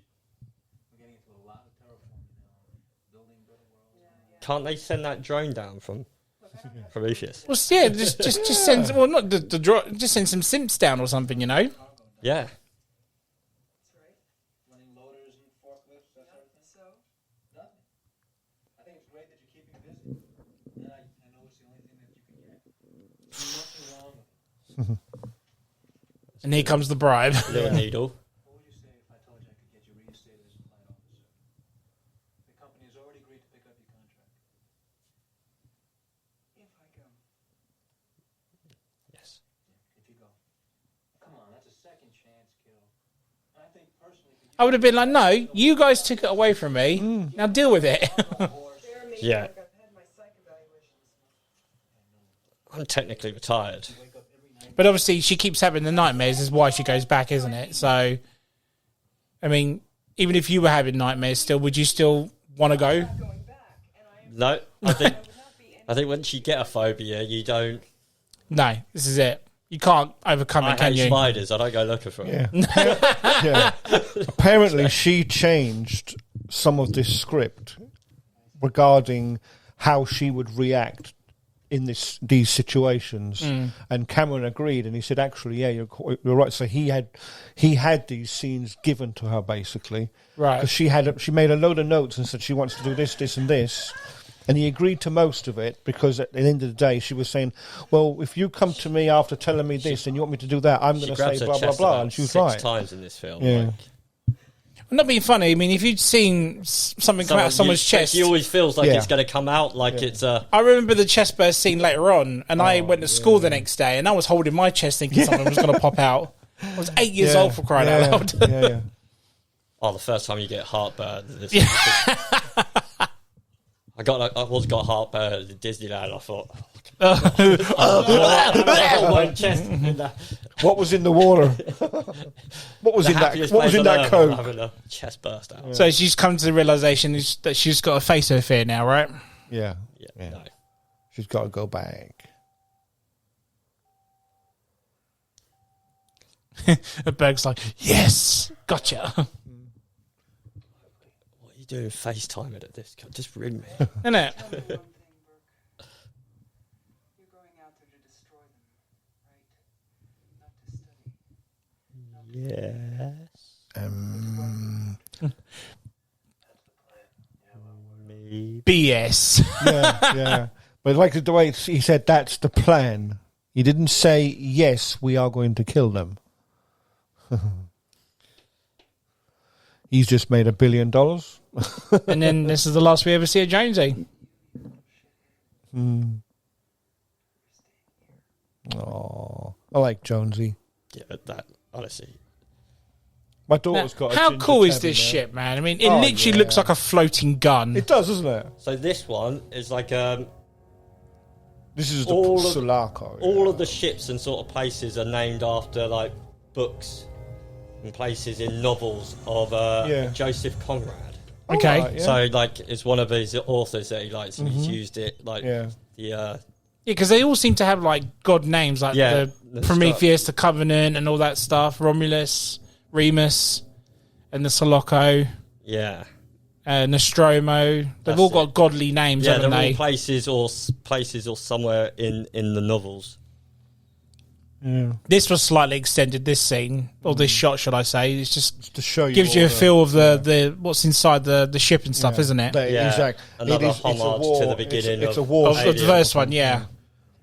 Speaker 8: We're getting into a lot of terraforming now. Building better worlds.
Speaker 3: Can't they send that drone down from Prometheus?
Speaker 2: Well, yeah, just send, well, not the draw, just send some simps down or something, you know?
Speaker 3: Yeah.
Speaker 8: Running loaders and forklifts, that sort of thing.
Speaker 6: So,
Speaker 8: Nothing. I think it's great that you're keeping busy. And I know it's the only thing that you can get. There's nothing wrong with it.
Speaker 2: And here comes the bribe.
Speaker 3: Little needle.
Speaker 8: What would you say if I told you I could get you reinstated as a flight officer? The company has already agreed to pick up your contract.
Speaker 6: If I go.
Speaker 3: Yes.
Speaker 8: If you go. Come on, that's a second chance kill. I think personally,
Speaker 2: I would have been like, no, you guys took it away from me. Now deal with it.
Speaker 3: Yeah.
Speaker 6: I've had my psych evaluations.
Speaker 3: I'm technically retired.
Speaker 2: But obviously, she keeps having the nightmares, is why she goes back, isn't it? So, I mean, even if you were having nightmares still, would you still want to go?
Speaker 6: Going back, and
Speaker 3: No, I think
Speaker 6: would not be any
Speaker 3: I think once you get a phobia, you don't.
Speaker 2: No, this is it. You can't overcome
Speaker 3: I
Speaker 2: it, can
Speaker 3: hate
Speaker 2: you?
Speaker 3: spiders. I don't go looking for them.
Speaker 4: Yeah. Yeah. Apparently, she changed some of this script regarding how she would react in these situations, and Cameron agreed, and he said, "Actually, yeah, you're right." So he had these scenes given to her basically,
Speaker 2: Right.
Speaker 4: Because she made a load of notes and said she wants to do this, this, and this. And he agreed to most of it because at the end of the day, she was saying, well, if you come to me after telling me this and you want me to do that, I'm going
Speaker 3: She
Speaker 4: to
Speaker 3: grabs
Speaker 4: say
Speaker 3: her
Speaker 4: blah, blah,
Speaker 3: chest
Speaker 4: blah.
Speaker 3: about
Speaker 4: And she was
Speaker 3: 6
Speaker 4: right.
Speaker 3: times in this film.
Speaker 4: Yeah.
Speaker 3: Like,
Speaker 2: I'm not being funny. I mean, if you'd seen something come out of someone's chest...
Speaker 3: She always feels like
Speaker 4: Yeah.
Speaker 3: it's going to come out like it's a...
Speaker 2: I remember the chest burst scene later on, and I went to school the next day, and I was holding my chest thinking something was going to pop out. I was 8 years old for crying out loud.
Speaker 4: Yeah.
Speaker 3: Oh, the first time you get heartburn. I once got heartburn at Disneyland. I thought, my chest.
Speaker 4: What was in the water? What was in that Coke?
Speaker 3: Having a chest burst out.
Speaker 2: So she's come to the realisation that she's got to face her fear now, right?
Speaker 4: Yeah.
Speaker 3: Yeah. No.
Speaker 4: She's got to go back.
Speaker 2: The Berg's like, yes, gotcha.
Speaker 3: What are you doing FaceTiming at this? Just ring me.
Speaker 2: Isn't it?
Speaker 6: Tell me one thing, Burke. You're going out there to destroy them, right? Not to study.
Speaker 3: Maybe.
Speaker 2: BS.
Speaker 4: Yeah. But like the way he said, that's the plan. He didn't say, yes, we are going to kill them. He's just made $1 billion.
Speaker 2: And then this is the last we ever see of Jonesy.
Speaker 4: Oh, I like Jonesy.
Speaker 3: Yeah, but that, honestly.
Speaker 4: My daughter's got a
Speaker 2: How
Speaker 4: ginger
Speaker 2: cool is
Speaker 4: tabby
Speaker 2: this
Speaker 4: now.
Speaker 2: shit, man? I mean, it
Speaker 4: Oh,
Speaker 2: literally
Speaker 4: yeah.
Speaker 2: looks like a floating gun.
Speaker 4: It does, doesn't it?
Speaker 3: So this one is like
Speaker 4: This is the
Speaker 3: All of-
Speaker 4: Sulaco.
Speaker 3: all of the ships and sort of places are named after like books and places in novels of Joseph Conrad.
Speaker 2: Okay.
Speaker 4: Alright, yeah.
Speaker 3: So like it's one of his authors that he likes, and he's used it like
Speaker 4: Yeah.
Speaker 3: the
Speaker 2: Yeah, because they all seem to have like god names, like
Speaker 3: Yeah,
Speaker 2: the
Speaker 3: the
Speaker 2: Prometheus, the Covenant, and all that stuff. Romulus, Remus, and the Sulaco,
Speaker 3: yeah.
Speaker 2: Nostromo. They've
Speaker 3: That's
Speaker 2: all
Speaker 3: it.
Speaker 2: got godly names,
Speaker 3: Yeah,
Speaker 2: haven't
Speaker 3: they're all
Speaker 2: they?
Speaker 3: places or somewhere in the novels.
Speaker 2: This was slightly extended. This scene or this shot, should I say? It's just
Speaker 4: to show you
Speaker 2: gives you
Speaker 4: all
Speaker 2: a
Speaker 4: the-
Speaker 2: feel of the what's inside the ship and stuff, isn't it?
Speaker 3: Yeah,
Speaker 4: Exactly.
Speaker 3: another
Speaker 4: it's a
Speaker 3: homage
Speaker 4: war.
Speaker 3: to the beginning
Speaker 4: It's a
Speaker 3: of
Speaker 4: war.
Speaker 2: Of the
Speaker 3: Alien.
Speaker 2: first one, yeah.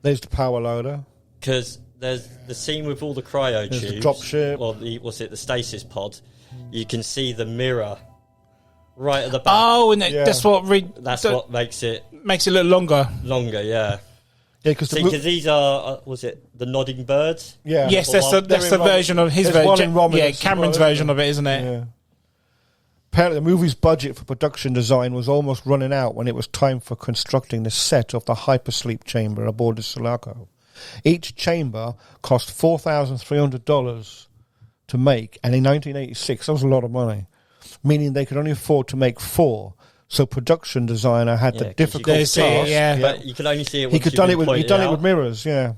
Speaker 4: There's the power loader.
Speaker 3: Because there's the scene with all the cryo
Speaker 4: There's the
Speaker 3: tubes,
Speaker 4: drop ship.
Speaker 3: or the stasis pod. You can see the mirror right at the back.
Speaker 2: Oh, and
Speaker 4: Yeah.
Speaker 2: that's what
Speaker 3: That's what makes it
Speaker 2: makes it look longer.
Speaker 3: longer. Yeah.
Speaker 4: Yeah, because
Speaker 3: See, because these are was it the nodding birds?
Speaker 4: yeah.
Speaker 2: Yes,
Speaker 3: Or
Speaker 2: that's
Speaker 3: one-
Speaker 2: that's the
Speaker 4: They're in
Speaker 2: version of his
Speaker 4: there's one
Speaker 2: version.
Speaker 4: in Romulus
Speaker 2: Yeah,
Speaker 4: as
Speaker 2: Cameron's
Speaker 4: well,
Speaker 2: version of it, isn't it?
Speaker 4: Yeah. Apparently, the movie's budget for production design was almost running out when it was time for constructing the set of the hypersleep chamber aboard the Sulaco. Each chamber cost $4,300 to make, and in 1986, that was a lot of money, meaning they could only afford to make 4. So production designer had
Speaker 3: Yeah,
Speaker 4: the
Speaker 3: 'cause you
Speaker 4: difficult
Speaker 3: can
Speaker 2: They see it,
Speaker 4: task.
Speaker 2: yeah.
Speaker 3: But you can only see it.
Speaker 4: He
Speaker 3: Once
Speaker 4: could
Speaker 3: you've
Speaker 4: done
Speaker 3: been
Speaker 4: it with
Speaker 3: pointed out.
Speaker 4: mirrors, yeah.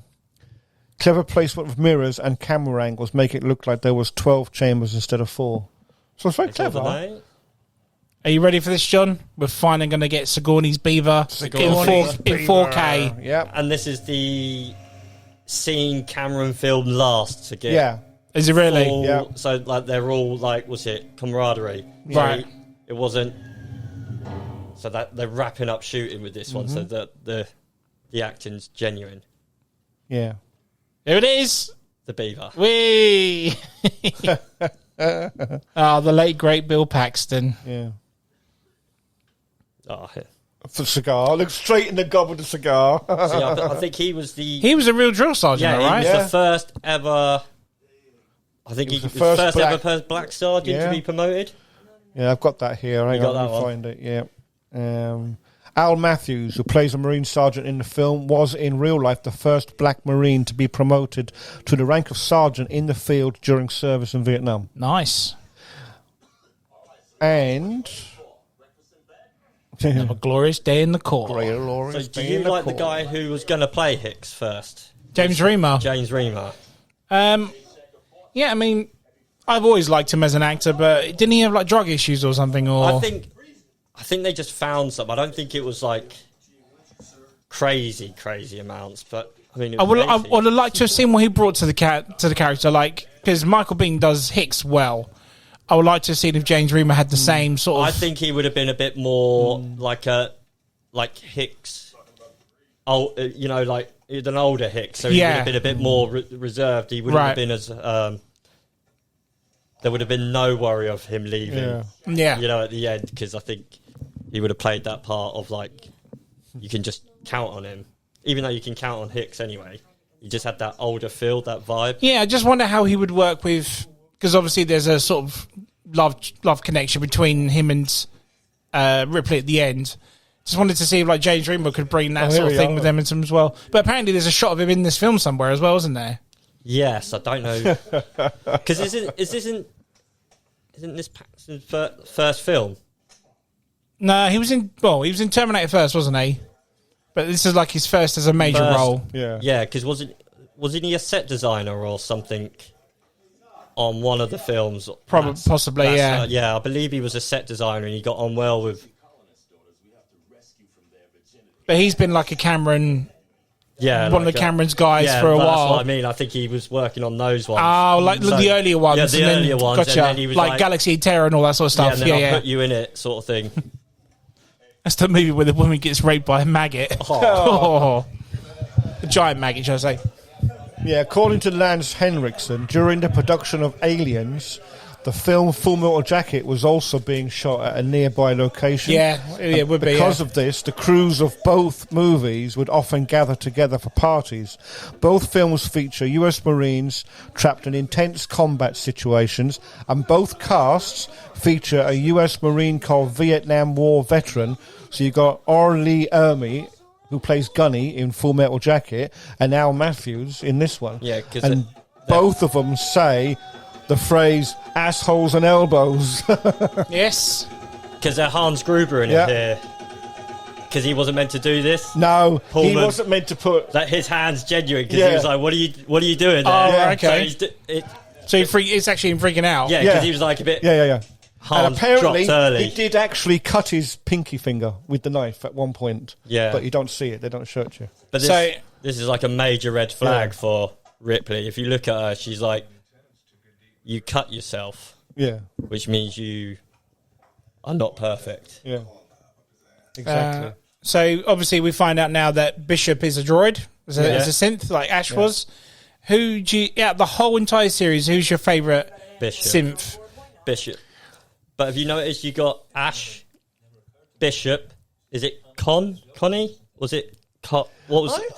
Speaker 4: Clever placement of mirrors and camera angles make it look like there was 12 chambers instead of 4. So it's very
Speaker 3: It's all the
Speaker 4: clever.
Speaker 3: name.
Speaker 2: Are you ready for this, John? We're finally going to get Sigourney's Beaver in 4K.
Speaker 4: Yep.
Speaker 3: And this is the scene Cameron filmed last to get.
Speaker 4: Yeah.
Speaker 2: Is it really?
Speaker 3: full-
Speaker 4: Yeah.
Speaker 3: So like they're all like, was it camaraderie?
Speaker 2: Right.
Speaker 3: So it wasn't. So that they're wrapping up shooting with this one, so that the acting's genuine.
Speaker 4: Yeah.
Speaker 2: There it is.
Speaker 3: The beaver.
Speaker 2: Whee! Oh, the late great Bill Paxton.
Speaker 4: Yeah.
Speaker 3: Oh, yeah.
Speaker 4: For the cigar. Look straight in the gob with the cigar.
Speaker 3: See, I think he was the...
Speaker 2: He was a real drill sergeant,
Speaker 3: yeah,
Speaker 2: though, right?
Speaker 3: he was the first ever... I think he was the first ever black sergeant to be promoted.
Speaker 4: Yeah, I've got that here. Hang on, let me find it. Yeah. Al Matthews, who plays a Marine sergeant in the film, was in real life the first black Marine to be promoted to the rank of sergeant in the field during service in Vietnam.
Speaker 2: Nice.
Speaker 4: And...
Speaker 2: Have a glorious day in the Corps.
Speaker 3: So do you like the guy who was going to play Hicks first?
Speaker 2: James Remar.
Speaker 3: James Remar.
Speaker 2: Yeah, I mean, I've always liked him as an actor, but didn't he have like drug issues or something? Or
Speaker 3: I think they just found some. I don't think it was like crazy amounts, but I mean,
Speaker 2: I would have liked to have seen what he brought to the character, like because Michael Biehn does Hicks well. I would like to have seen if James Remar had the same sort of...
Speaker 3: I think he would have been a bit more like Hicks. Oh, you know, like an older Hicks, so he would have been a bit more reserved. He wouldn't have been as... there would have been no worry of him leaving.
Speaker 2: Yeah.
Speaker 3: You know, at the end, because I think he would have played that part of like, you can just count on him. Even though you can count on Hicks anyway. He just had that older feel, that vibe.
Speaker 2: Yeah, I just wonder how he would work with... Because obviously there's a sort of love connection between him and Ripley at the end. Just wanted to see if like James Remar could bring that sort of thing with them as well. But apparently there's a shot of him in this film somewhere as well, isn't there?
Speaker 3: Yes, I don't know. Because isn't this Paxton's first film?
Speaker 2: No, he was in Terminator first, wasn't he? But this is like his first as a major role.
Speaker 3: Yeah, because wasn't he a set designer or something on one of the films?
Speaker 2: Possibly, yeah.
Speaker 3: Yeah, I believe he was a set designer and he got on well with...
Speaker 2: But he's been like a Cameron...
Speaker 3: Yeah,
Speaker 2: one of the Cameron's guys for a while.
Speaker 3: That's what I mean. I think he was working on those ones.
Speaker 2: Oh, like the earlier ones.
Speaker 3: Yeah, the earlier ones.
Speaker 2: Gotcha.
Speaker 3: And then he was
Speaker 2: like Galaxy Terror and all that sort of stuff.
Speaker 3: Yeah, and then I'll put you in it, sort of thing.
Speaker 2: That's the movie where the woman gets raped by a maggot. Oh. A giant maggot, shall I say.
Speaker 4: Yeah, according to Lance Henriksen, during the production of Aliens, the film Full Metal Jacket was also being shot at a nearby location.
Speaker 2: Yeah, it would be.
Speaker 4: Because of this, the crews of both movies would often gather together for parties. Both films feature US Marines trapped in intense combat situations, and both casts feature a US Marine Corps Vietnam War veteran. So you got Orly Ermy, who plays Gunny in Full Metal Jacket, and Al Matthews in this one.
Speaker 3: Yeah,
Speaker 4: and both of them say the phrase "assholes and elbows."
Speaker 2: Yes,
Speaker 3: because they're Hans Gruber in it here. Because he wasn't meant to do this.
Speaker 4: No,
Speaker 3: Pullman,
Speaker 4: he wasn't meant to put
Speaker 3: that. His hands genuine because he was like, "What are you doing there?"
Speaker 2: Oh, okay.
Speaker 3: So
Speaker 2: it's actually him freaking out.
Speaker 3: Yeah, because he was like a bit.
Speaker 4: Yeah.
Speaker 3: Hans
Speaker 4: and apparently,
Speaker 3: dropped early.
Speaker 4: he did actually cut his pinky finger with the knife at one point.
Speaker 3: Yeah.
Speaker 4: But you don't see it. They don't show it to you.
Speaker 3: But this is like a major red flag for Ripley. If you look at her, she's like, you cut yourself.
Speaker 4: Yeah.
Speaker 3: Which means you are not perfect.
Speaker 4: Yeah. Exactly.
Speaker 2: So, obviously, we find out now that Bishop is a droid, is a synth, like Ash was. Who do you... Yeah, the whole entire series, who's your favourite synth?
Speaker 3: Bishop. But have you noticed you got Ash, Bishop, is it Connie? Was it... what was it?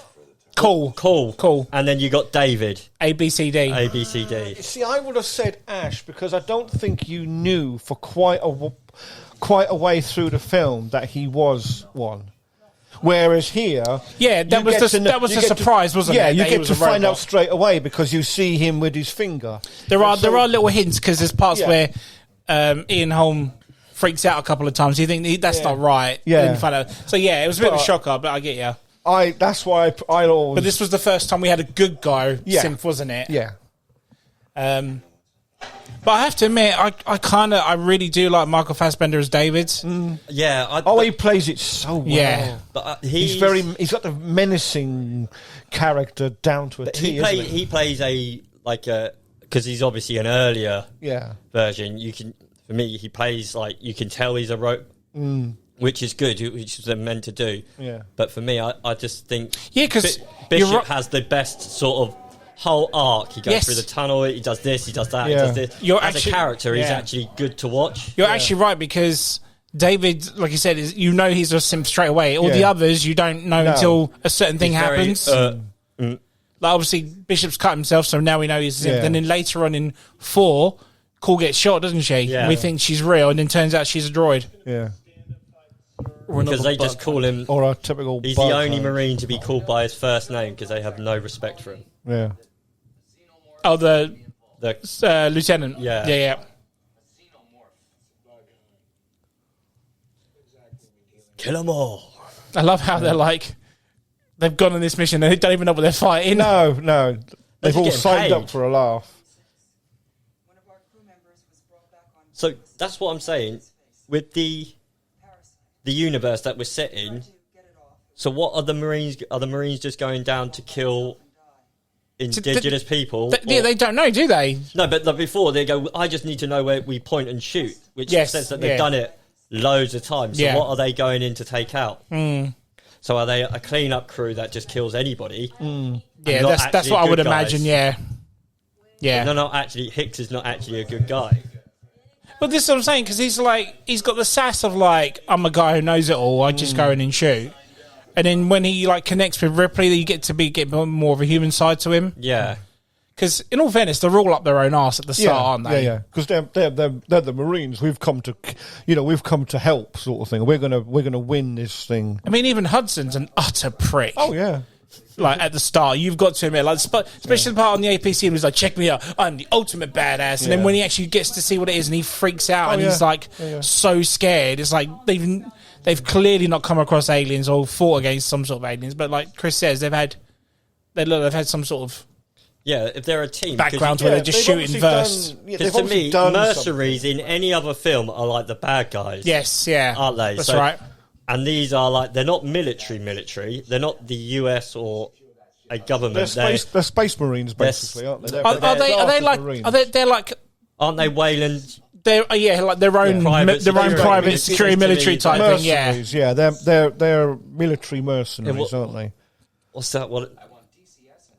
Speaker 3: Cool. And then you got David.
Speaker 2: ABCD.
Speaker 4: See, I would have said Ash because I don't think you knew for quite a way through the film that he was one. Whereas here...
Speaker 2: Yeah, that was the surprise, wasn't it?
Speaker 4: Yeah, you get to find out straight away because you see him with his finger.
Speaker 2: There are little hints because there's parts where Ian Holm freaks out a couple of times. You think that's not right.
Speaker 4: Yeah.
Speaker 2: Then you find out. So, yeah, it was a bit of a shocker, but I get you.
Speaker 4: That's why I always...
Speaker 2: But this was the first time we had a good guy synth, wasn't it?
Speaker 4: Yeah.
Speaker 2: But I have to admit, I really do like Michael Fassbender as David.
Speaker 3: Yeah.
Speaker 4: He plays it so well.
Speaker 2: Yeah.
Speaker 3: But
Speaker 4: he's got the menacing character down to a T, isn't he?
Speaker 3: He plays because he's obviously an earlier version. For me, he plays like, you can tell he's a which is good, which they're meant to do.
Speaker 4: Yeah.
Speaker 3: But for me, I just think
Speaker 2: because
Speaker 3: Bishop has the best sort of whole arc. He goes
Speaker 2: Yes.
Speaker 3: through the tunnel. He does this. He does that.
Speaker 4: Yeah.
Speaker 3: He does this.
Speaker 2: You're
Speaker 3: As
Speaker 2: actually-
Speaker 3: a character, he's
Speaker 2: yeah.
Speaker 3: actually good to watch.
Speaker 2: You're actually right, because David, like you said, is he's a simp straight away. All the
Speaker 4: Yeah.
Speaker 2: others you don't know
Speaker 4: No.
Speaker 2: until a certain thing
Speaker 3: He's very,
Speaker 2: happens. Like obviously Bishop's cut himself, so now we know he's a simp.
Speaker 4: Yeah.
Speaker 2: And then later on in 4, Cole gets shot, doesn't she?
Speaker 3: Yeah.
Speaker 2: We think she's real, and then turns out she's a droid.
Speaker 4: Yeah.
Speaker 3: Because they just call him.
Speaker 4: Or a typical.
Speaker 3: He's the only
Speaker 4: barcode.
Speaker 3: Marine to be called by his first name because they have no respect for him.
Speaker 4: Yeah.
Speaker 2: Oh, the
Speaker 3: The
Speaker 2: lieutenant.
Speaker 3: Yeah.
Speaker 2: Yeah.
Speaker 3: kill them all.
Speaker 2: I love how they're like, they've gone on this mission and they don't even know what they're fighting.
Speaker 4: No. They've
Speaker 3: just
Speaker 4: all
Speaker 3: getting
Speaker 4: signed
Speaker 3: paid.
Speaker 4: up for a laugh.
Speaker 6: One of our crew members was brought back on
Speaker 3: So that's what I'm saying with the universe that we're set in.
Speaker 6: to get it off.
Speaker 3: So what are the Marines? Are the Marines just going down to kill indigenous people?
Speaker 2: Yeah,
Speaker 3: Or-
Speaker 2: they don't know, do they?
Speaker 3: No, but like before they go, I just need to know where we point and shoot, which
Speaker 2: Yes,
Speaker 3: says that they've
Speaker 2: yeah.
Speaker 3: done it loads of times. So
Speaker 2: Yeah.
Speaker 3: what are they going in to take out? So are they a clean-up crew that just kills anybody?
Speaker 2: Yeah,
Speaker 3: not
Speaker 2: that's
Speaker 3: actually
Speaker 2: what I would
Speaker 3: good
Speaker 2: imagine.
Speaker 3: guys?
Speaker 2: Yeah. Yeah.
Speaker 3: They're not actually. Hicks is not actually a good guy.
Speaker 2: But this is what I'm saying, because he's got the sass of like, I'm a guy who knows it all. I just go in and shoot. And then when he like connects with Ripley, you get more of a human side to him.
Speaker 3: Yeah.
Speaker 2: Because in all fairness, they're all up their own arse at the start, aren't they?
Speaker 4: Yeah. Because they're the Marines. We've come to help, sort of thing. We're gonna win this thing.
Speaker 2: I mean, even Hudson's an utter prick.
Speaker 4: Oh yeah.
Speaker 2: Like at the start, you've got to admit, like especially the part on the APC, he was like, "Check me out, I'm the ultimate badass." And then
Speaker 4: Yeah.
Speaker 2: when he actually gets to see what it is, and he freaks out, and
Speaker 4: yeah.
Speaker 2: he's like so scared. It's like they've clearly not come across aliens or fought against some sort of aliens. But like Chris says, they've had some sort of
Speaker 3: Yeah, if they're a team.
Speaker 2: backgrounds where they're just shooting first.
Speaker 3: Because to me, mercenaries in any other film are like the bad guys.
Speaker 2: Yes, yeah,
Speaker 3: Aren't they?
Speaker 2: That's
Speaker 3: So-
Speaker 2: right.
Speaker 3: And these are like, they're not military. They're not the US or a government.
Speaker 4: They're space Marines, basically, aren't they?
Speaker 2: Are they like?
Speaker 4: Marines.
Speaker 2: They're like?
Speaker 3: Aren't they Wayland?
Speaker 2: They're like their own private security military type thing. Yeah.
Speaker 4: mercenaries? Yeah, they're military mercenaries, aren't they?
Speaker 3: What's that?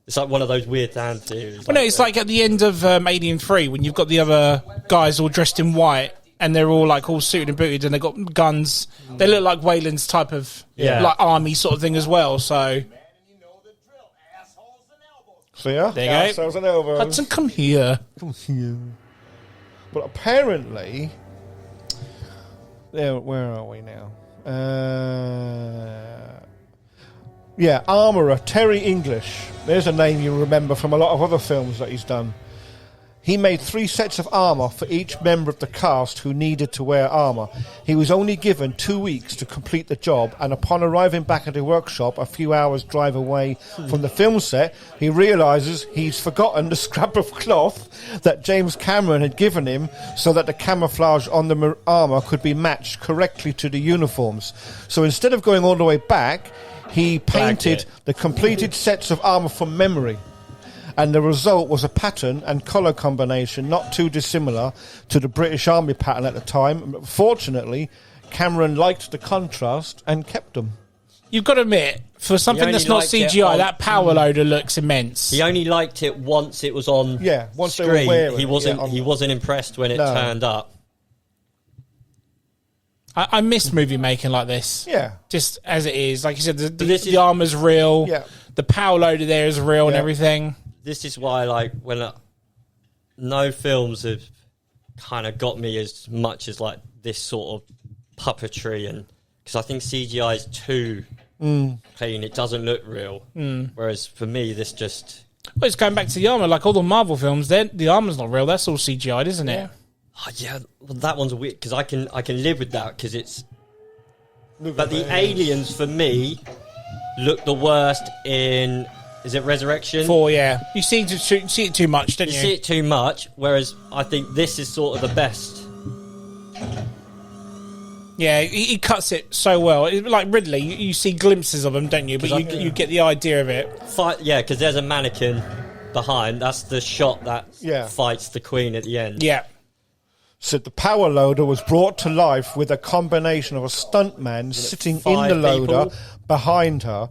Speaker 3: It's like one of those weird damn theories.
Speaker 2: Well, no, it's like at the end of Alien 3 when you've got the other guys all dressed in white and they're all like all suited and booted and they've got guns. They look like Wayland's type of like army sort of thing as well. So
Speaker 4: So
Speaker 2: There you go.
Speaker 4: ourselves an elbow.
Speaker 2: Hudson, come here.
Speaker 4: But apparently, where are we now? Armourer Terry English. There's a name you remember from a lot of other films that he's done. He made 3 sets of armour for each member of the cast who needed to wear armour. He was only given 2 weeks to complete the job, and upon arriving back at the workshop a few hours' drive away from the film set, he realises he's forgotten the scrap of cloth that James Cameron had given him so that the camouflage on the armour could be matched correctly to the uniforms. So instead of going all the way back, he painted the completed sets of armour from memory. And the result was a pattern and colour combination not too dissimilar to the British Army pattern at the time. Fortunately, Cameron liked the contrast and kept them.
Speaker 2: You've got to admit, for something
Speaker 3: only
Speaker 2: that's not
Speaker 3: liked it
Speaker 2: CGI,
Speaker 3: on-
Speaker 2: that power loader looks immense.
Speaker 3: He only liked it once it was on
Speaker 4: Once they
Speaker 3: screen.
Speaker 4: were wearing
Speaker 3: He
Speaker 4: it,
Speaker 3: wasn't.
Speaker 4: on-
Speaker 3: He wasn't impressed when it
Speaker 4: No.
Speaker 3: turned up.
Speaker 2: I miss movie making like this.
Speaker 4: Yeah.
Speaker 2: Just as it is. Like you said,
Speaker 3: this
Speaker 2: the
Speaker 3: is-
Speaker 2: armour's real.
Speaker 4: Yeah.
Speaker 2: The power loader there is real and
Speaker 4: Yeah.
Speaker 2: everything.
Speaker 3: This is why, like, when no films have kind of got me as much as like this sort of puppetry, and because I think CGI is too clean, it doesn't look real. Whereas for me, this just
Speaker 2: Well, it's going back to the armour. Like all the Marvel films, the armour's not real. That's all CGI'd, isn't it?
Speaker 3: well, that one's weird because I can live with that because it's. But the aliens for me look the worst in. Is it Resurrection?
Speaker 2: 4, yeah. You see it too much, don't
Speaker 3: You
Speaker 2: you?
Speaker 3: see it too much, whereas I think this is sort of the best.
Speaker 2: Yeah, he cuts it so well. Like Ridley, you see glimpses of him, don't you? But you get the idea of it.
Speaker 3: Yeah, because there's a mannequin behind. That's the shot that fights the Queen at the end.
Speaker 2: Yeah.
Speaker 4: So the power loader was brought to life with a combination of a stuntman sitting in the
Speaker 3: 5
Speaker 4: loader
Speaker 3: people?
Speaker 4: behind her,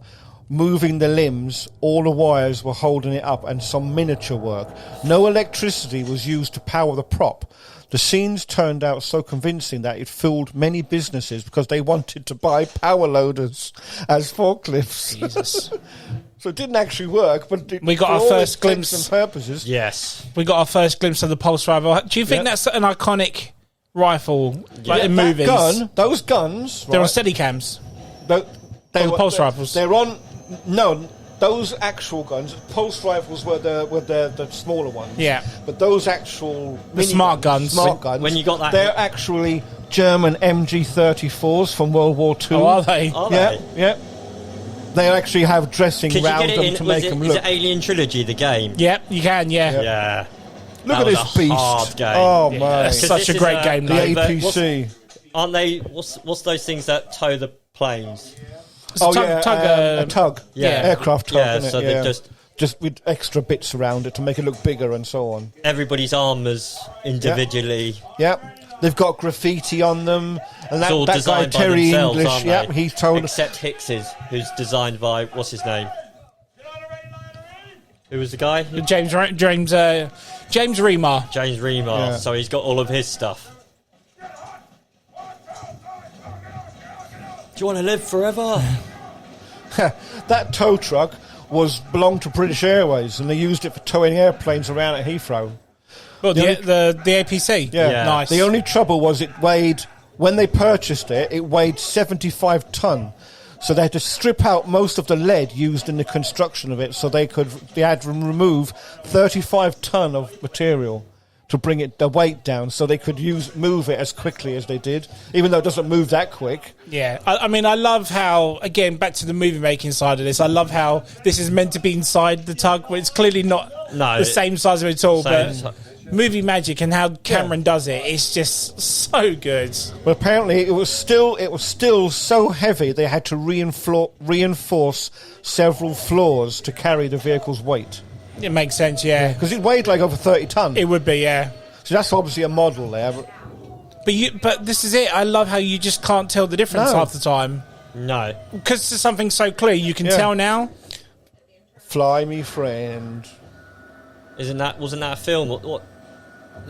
Speaker 4: moving the limbs, all the wires were holding it up, and some miniature work. No electricity was used to power the prop. The scenes turned out so convincing that it fooled many businesses because they wanted to buy power loaders as forklifts.
Speaker 2: Jesus.
Speaker 4: So it didn't actually work, but
Speaker 2: We got
Speaker 4: for
Speaker 2: our
Speaker 4: all
Speaker 2: first
Speaker 4: intents
Speaker 2: glimpse.
Speaker 4: and purposes.
Speaker 3: Yes.
Speaker 2: We got our first glimpse of the pulse rifle. Do you think that's an iconic rifle, like in
Speaker 4: That
Speaker 2: movies?
Speaker 4: gun, those guns,
Speaker 2: They're on
Speaker 4: right,
Speaker 2: Steadicams.
Speaker 4: they
Speaker 2: the pulse rifles.
Speaker 4: They're on. No, those actual guns. Pulse rifles were the smaller ones.
Speaker 2: Yeah.
Speaker 4: But those actual
Speaker 2: The smart guns.
Speaker 4: smart guns.
Speaker 3: when you got that-
Speaker 4: they're actually German MG34s from World War II.
Speaker 2: Oh, are they?
Speaker 3: Are
Speaker 4: Yeah,
Speaker 3: they?
Speaker 4: yeah. They actually have dressing
Speaker 3: Could you
Speaker 4: round
Speaker 3: get it
Speaker 4: them
Speaker 3: in?
Speaker 4: to
Speaker 3: Was
Speaker 4: make
Speaker 3: it,
Speaker 4: them
Speaker 3: is
Speaker 4: look.
Speaker 3: it Alien Trilogy, the game?
Speaker 2: Yep, you can, yeah.
Speaker 3: Yeah.
Speaker 4: Look
Speaker 3: That
Speaker 4: at
Speaker 3: was
Speaker 4: this
Speaker 3: a
Speaker 4: beast!
Speaker 3: hard game.
Speaker 4: Oh
Speaker 2: Yeah,
Speaker 4: my!
Speaker 2: that's such a
Speaker 3: this
Speaker 2: great
Speaker 3: is
Speaker 2: game,
Speaker 4: The
Speaker 2: though.
Speaker 3: but
Speaker 4: APC.
Speaker 3: Aren't they? What's those things that tow the planes?
Speaker 2: It's a
Speaker 4: Oh
Speaker 2: tug-
Speaker 4: yeah,
Speaker 2: tug,
Speaker 4: a tug.
Speaker 3: Yeah.
Speaker 4: Aircraft tug.
Speaker 3: Yeah,
Speaker 4: innit?
Speaker 3: so they've
Speaker 4: just with extra bits around it to make it look bigger and so on.
Speaker 3: Everybody's armors individually.
Speaker 4: Yep. They've got graffiti on them, and
Speaker 3: It's all
Speaker 4: that guy
Speaker 3: designed by
Speaker 4: Terry
Speaker 3: themselves,
Speaker 4: English.
Speaker 3: aren't
Speaker 4: Yep,
Speaker 3: they?
Speaker 4: he's told.
Speaker 3: Except Hicks's, who's designed by what's his name? Who was the guy?
Speaker 2: James Remar.
Speaker 3: James Remar.
Speaker 4: Yeah.
Speaker 3: So he's got all of his stuff. Do you want to live forever?
Speaker 4: That tow truck belonged to British Airways, and they used it for towing airplanes around at Heathrow.
Speaker 2: Well,
Speaker 4: The
Speaker 2: the APC.
Speaker 4: Yeah.
Speaker 2: Nice.
Speaker 4: The only trouble was it weighed, when they purchased it, it weighed 75 ton. So they had to strip out most of the lead used in the construction of it, so they had to remove 35 ton of material to bring the weight down, so they could move it as quickly as they did, even though it doesn't move that quick.
Speaker 2: Yeah, I mean, I love how, again, back to the movie making side of this, I love how this is meant to be inside the tug, but it's clearly not the same size of it at all. But movie magic and how Cameron does it, it's just so good.
Speaker 4: But apparently it was still so heavy they had to reinforce several floors to carry the vehicle's weight.
Speaker 2: It makes sense, yeah.
Speaker 4: Because it weighed like over 30 ton.
Speaker 2: It would be, yeah.
Speaker 4: So that's obviously a model there.
Speaker 2: But this is it. I love how you just can't tell the difference
Speaker 4: No.
Speaker 2: half the time.
Speaker 3: No.
Speaker 2: Because it's something so clear, you can tell now.
Speaker 4: Fly me friend.
Speaker 3: Wasn't that a film? What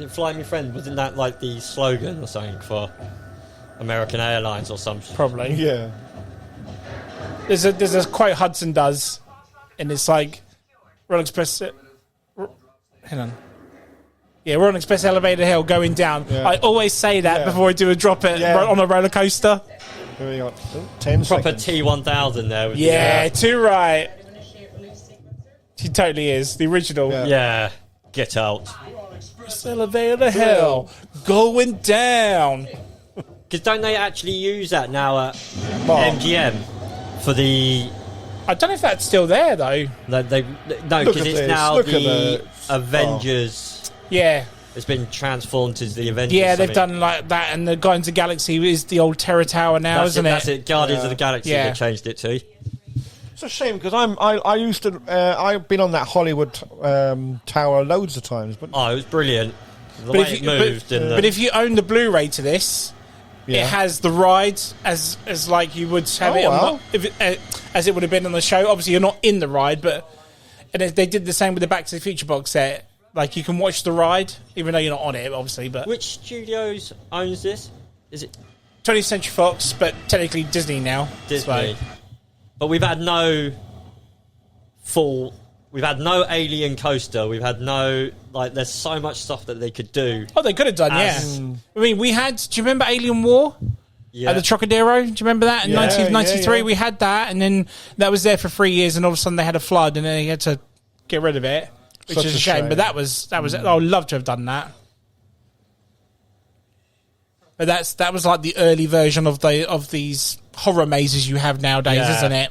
Speaker 3: Fly Me Friend, wasn't that like the slogan or something for American Airlines or something?
Speaker 2: Probably.
Speaker 4: Yeah.
Speaker 2: There's a quote Hudson does, and it's like, Royal Express... hang on. Yeah, Royal Express elevator hill going down.
Speaker 4: Yeah.
Speaker 2: I always say that
Speaker 4: Yeah.
Speaker 2: before I do a drop it on a roller coaster.
Speaker 4: Here we go. 10
Speaker 3: Proper
Speaker 4: seconds.
Speaker 3: T1000 there. With
Speaker 2: Yeah, too right. She totally is. The original.
Speaker 4: Yeah.
Speaker 3: yeah. Get out.
Speaker 2: Express elevator hill going down.
Speaker 3: Because don't they actually use that now at
Speaker 4: Mark.
Speaker 3: MGM for the?
Speaker 2: I don't know if that's still there, though.
Speaker 3: No,
Speaker 4: Look
Speaker 3: because
Speaker 4: at
Speaker 3: it's
Speaker 4: this,
Speaker 3: now
Speaker 4: look at
Speaker 3: the
Speaker 4: the-
Speaker 3: Avengers.
Speaker 2: Yeah.
Speaker 3: It's been transformed to the Avengers.
Speaker 2: Yeah, they've
Speaker 3: something.
Speaker 2: done like that, and the Guardians of the Galaxy is the old Terror Tower now,
Speaker 3: That's
Speaker 2: isn't
Speaker 3: it,
Speaker 2: it?
Speaker 3: That's it. Guardians of the Galaxy.
Speaker 2: Yeah.
Speaker 3: They changed it to.
Speaker 4: It's a shame because I used to I've been on that Hollywood tower loads of times, but
Speaker 3: Oh, it was brilliant. The
Speaker 2: But
Speaker 3: way
Speaker 2: if
Speaker 3: it
Speaker 2: you-
Speaker 3: moved. and
Speaker 2: But if you own the Blu-ray to this,
Speaker 4: Yeah.
Speaker 2: it has the ride as like you would have
Speaker 4: Oh,
Speaker 2: it,
Speaker 4: wow.
Speaker 2: as it would have been on the show. Obviously, you're not in the ride, but and they did the same with the Back to the Future box set. Like you can watch the ride, even though you're not on it, obviously. But
Speaker 3: which studios owns this? Is it
Speaker 2: 20th Century Fox, but technically Disney now.
Speaker 3: Disney?
Speaker 2: So,
Speaker 3: But we've had no full. We've had no Alien coaster. We've had no There's so much stuff that they could do.
Speaker 2: oh, they could have done,
Speaker 3: As-
Speaker 2: yeah. I mean, we had. Do you remember Alien War?
Speaker 3: Yeah.
Speaker 2: At the Trocadero, do you remember that in
Speaker 4: Yeah,
Speaker 2: 1993?
Speaker 4: yeah.
Speaker 2: We had that, and then that was there for 3 years, and all of a sudden they had a flood, and then they had to get rid of it, which
Speaker 4: Such
Speaker 2: is
Speaker 4: a
Speaker 2: a shame.
Speaker 4: shame.
Speaker 2: But that was. I would love to have done that. But that was like the early version of these horror mazes you have nowadays,
Speaker 3: Yeah.
Speaker 2: isn't it?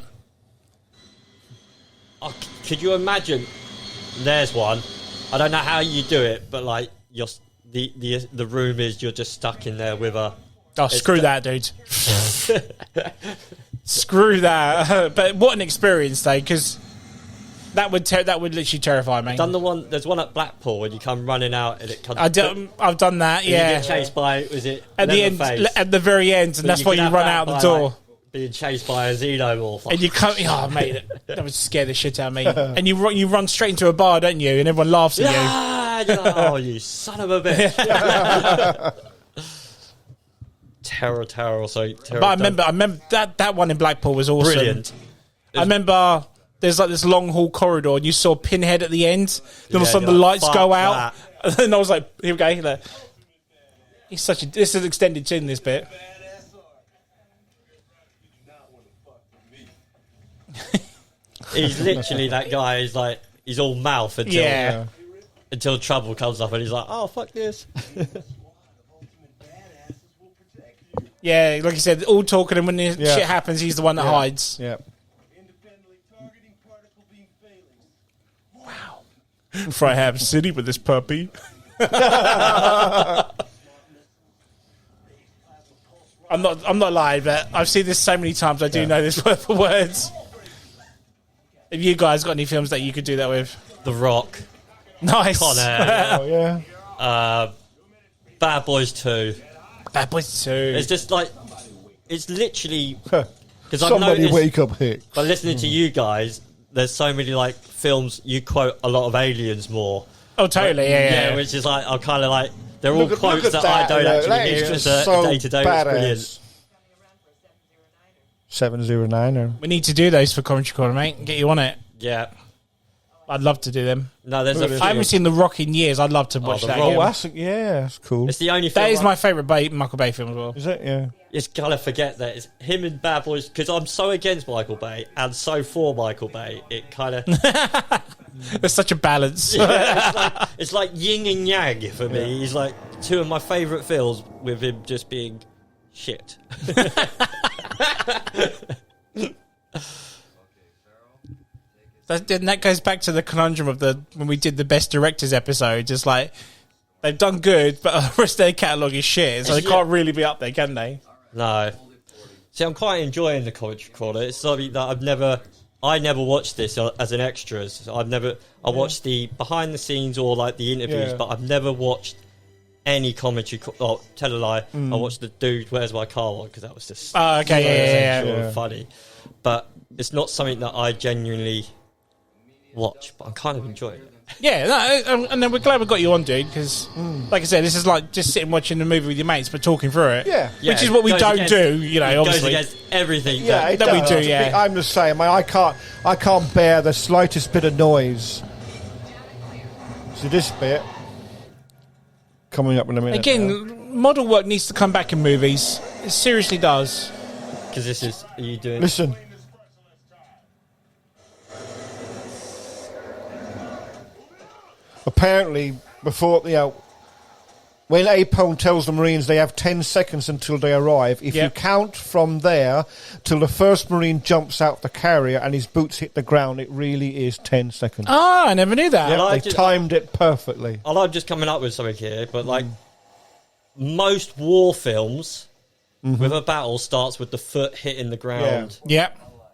Speaker 3: Oh, could you imagine? There's one. I don't know how you do it, but the room is you're just stuck in there with a.
Speaker 2: Oh, screw that, dude. Screw that. But what an experience, though, because that would literally terrify me.
Speaker 3: Done the one. There's one at Blackpool when you come running out and it comes.
Speaker 2: I've done that,
Speaker 3: and
Speaker 2: yeah.
Speaker 3: You get chased by. Was it
Speaker 2: At the end,
Speaker 3: Leatherface?
Speaker 2: at the very end, and
Speaker 3: But
Speaker 2: that's why
Speaker 3: could
Speaker 2: you
Speaker 3: have
Speaker 2: run
Speaker 3: that
Speaker 2: out the
Speaker 3: by,
Speaker 2: door.
Speaker 3: being chased by a xenomorph.
Speaker 2: And you come, oh mate, that would scare the shit out of me. And you run straight into a bar, don't you? And everyone laughs at you.
Speaker 3: Oh, you son of a bitch! Terror.
Speaker 2: But I remember that one in Blackpool was awesome.
Speaker 3: Brilliant.
Speaker 2: I remember there's like this long hall corridor, and you saw Pinhead at the end. Then all of a sudden the lights go out, and I was like, "Here we go." Like, he's such a. This is extended chin. This bit.
Speaker 3: He's literally that guy. He's like he's all mouth until trouble comes up, and he's like, "Oh fuck this."
Speaker 2: Yeah, like you said, all talking, and when the shit happens, he's the one that hides.
Speaker 4: Yeah.
Speaker 2: Wow. If I have city with this puppy. I'm not lying, but I've seen this so many times. I do know this word for words. Have you guys got any films that you could do that with?
Speaker 3: The Rock.
Speaker 2: Nice.
Speaker 3: Con Air.
Speaker 4: Oh, yeah.
Speaker 3: Bad Boys 2.
Speaker 2: Bad Boys 2.
Speaker 3: It's just like, it's literally because I've
Speaker 4: Somebody
Speaker 3: noticed
Speaker 4: wake up Hicks.
Speaker 3: by listening to you guys. There's so many like films you quote a lot of Aliens more.
Speaker 2: Oh, totally. Yeah.
Speaker 3: Which is like I'm kind of like they're all
Speaker 4: Look at
Speaker 3: quotes that I don't actually hear as a day to day. It's brilliant.
Speaker 4: 709er.
Speaker 2: We need to do those for Commentary Corner, mate. Get you on it.
Speaker 3: Yeah.
Speaker 2: I'd love to do them.
Speaker 3: No, there's a few.
Speaker 2: I haven't seen The Rock in years. I'd love to watch
Speaker 3: The
Speaker 2: that.
Speaker 3: Rock.
Speaker 2: Again.
Speaker 4: That's cool.
Speaker 3: It's the only film.
Speaker 2: That is my favourite Michael Bay film as well.
Speaker 4: Is it? Yeah.
Speaker 3: It's gotta forget that it's him and Bad Boys because I'm so against Michael Bay and so for Michael Bay. It kind of
Speaker 2: there's such a balance.
Speaker 3: it's like yin and yang for me. He's like two of my favourite films with him just being shit.
Speaker 2: That goes back to the conundrum of when we did the best directors episode. Just like they've done good, but the rest of their catalogue is shit, so they can't really be up there, can they?
Speaker 3: No. See, I'm quite enjoying the Commentary Corner. It's something that I never watched this as an extras. So I watched the behind the scenes or like the interviews, but I've never watched any commentary. Oh, tell a lie. I watched the Dude, Where's My Car one because that was just
Speaker 2: yeah.
Speaker 3: funny. But it's not something that I genuinely watch, but I'm kind of enjoying it.
Speaker 2: Yeah, and then we're glad we got you on, dude, because, like I said, this is like just sitting watching the movie with your mates, but talking through it.
Speaker 4: Yeah.
Speaker 2: Which is what we don't do, you know,
Speaker 3: It
Speaker 2: obviously.
Speaker 3: goes against everything
Speaker 4: Yeah,
Speaker 3: that
Speaker 2: we do, yeah.
Speaker 4: I'm the same. I can't bear the slightest bit of noise. So this bit coming up in a minute.
Speaker 2: Again, model work needs to come back in movies. It seriously does.
Speaker 3: because this is, are you doing...
Speaker 4: Listen. Apparently, before when Apone tells the Marines they have 10 seconds until they arrive, if you count from there till the first Marine jumps out the carrier and his boots hit the ground, it really is 10 seconds.
Speaker 2: Oh, I never knew that.
Speaker 4: Yeah, they timed it perfectly.
Speaker 3: I'm just coming up with something here, but like most war films with a battle starts with the foot hitting the ground.
Speaker 2: Yeah.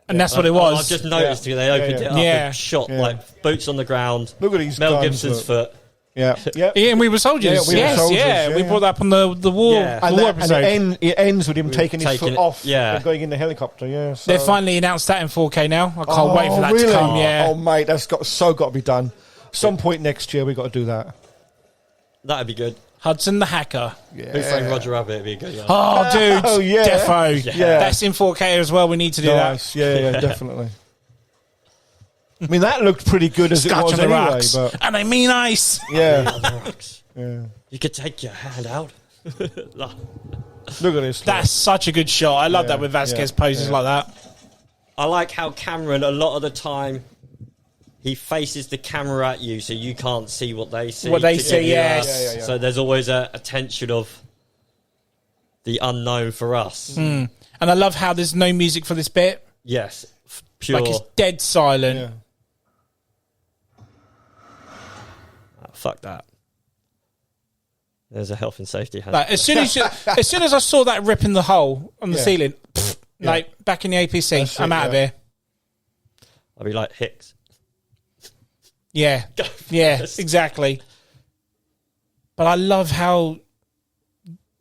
Speaker 2: And that's what it was.
Speaker 3: I've just noticed they opened it up and shot like boots on the ground.
Speaker 4: Look at these
Speaker 3: Mel
Speaker 4: guns,
Speaker 3: Gibson's foot.
Speaker 4: Yeah,
Speaker 2: yeah, and we were soldiers. We brought that up on the war, the war episode.
Speaker 4: And it ends with him taking his foot off and going in the helicopter. Yeah, so.
Speaker 2: They finally announced that in 4K now. I can't wait for that to come. Yeah,
Speaker 4: oh mate, that's got to be done. Some point next year, we've got to do that.
Speaker 3: That'd be good.
Speaker 2: Hudson the Hacker.
Speaker 3: Yeah. Who Framed Roger Rabbit would be a good one.
Speaker 2: Oh, dude.
Speaker 4: Oh, yeah.
Speaker 2: Defo.
Speaker 4: Yeah.
Speaker 2: That's in 4K as well. We need to do that.
Speaker 4: Yeah, definitely. I mean, that looked pretty good as
Speaker 2: Scotch
Speaker 4: it was
Speaker 2: on the
Speaker 4: anyway.
Speaker 2: rocks.
Speaker 4: But
Speaker 2: And I mean ice.
Speaker 4: Yeah.
Speaker 3: Yeah. You could take your hand out.
Speaker 4: Look at this.
Speaker 2: That's such a good shot. I love that with Vasquez poses like that.
Speaker 3: I like how Cameron, a lot of the time, he faces the camera at you so you can't see what they see.
Speaker 2: What they see, yes.
Speaker 3: So there's always a tension of the unknown for us.
Speaker 2: And I love how there's no music for this bit.
Speaker 3: Yes. Pure.
Speaker 2: Like it's dead silent.
Speaker 4: Yeah.
Speaker 3: Oh, fuck that. There's a health and safety hand.
Speaker 2: Like, as soon as I saw that rip in the hole on the ceiling, like back in the APC, I'm out of here.
Speaker 3: I'll be like Hicks.
Speaker 2: Yeah, exactly. But I love how,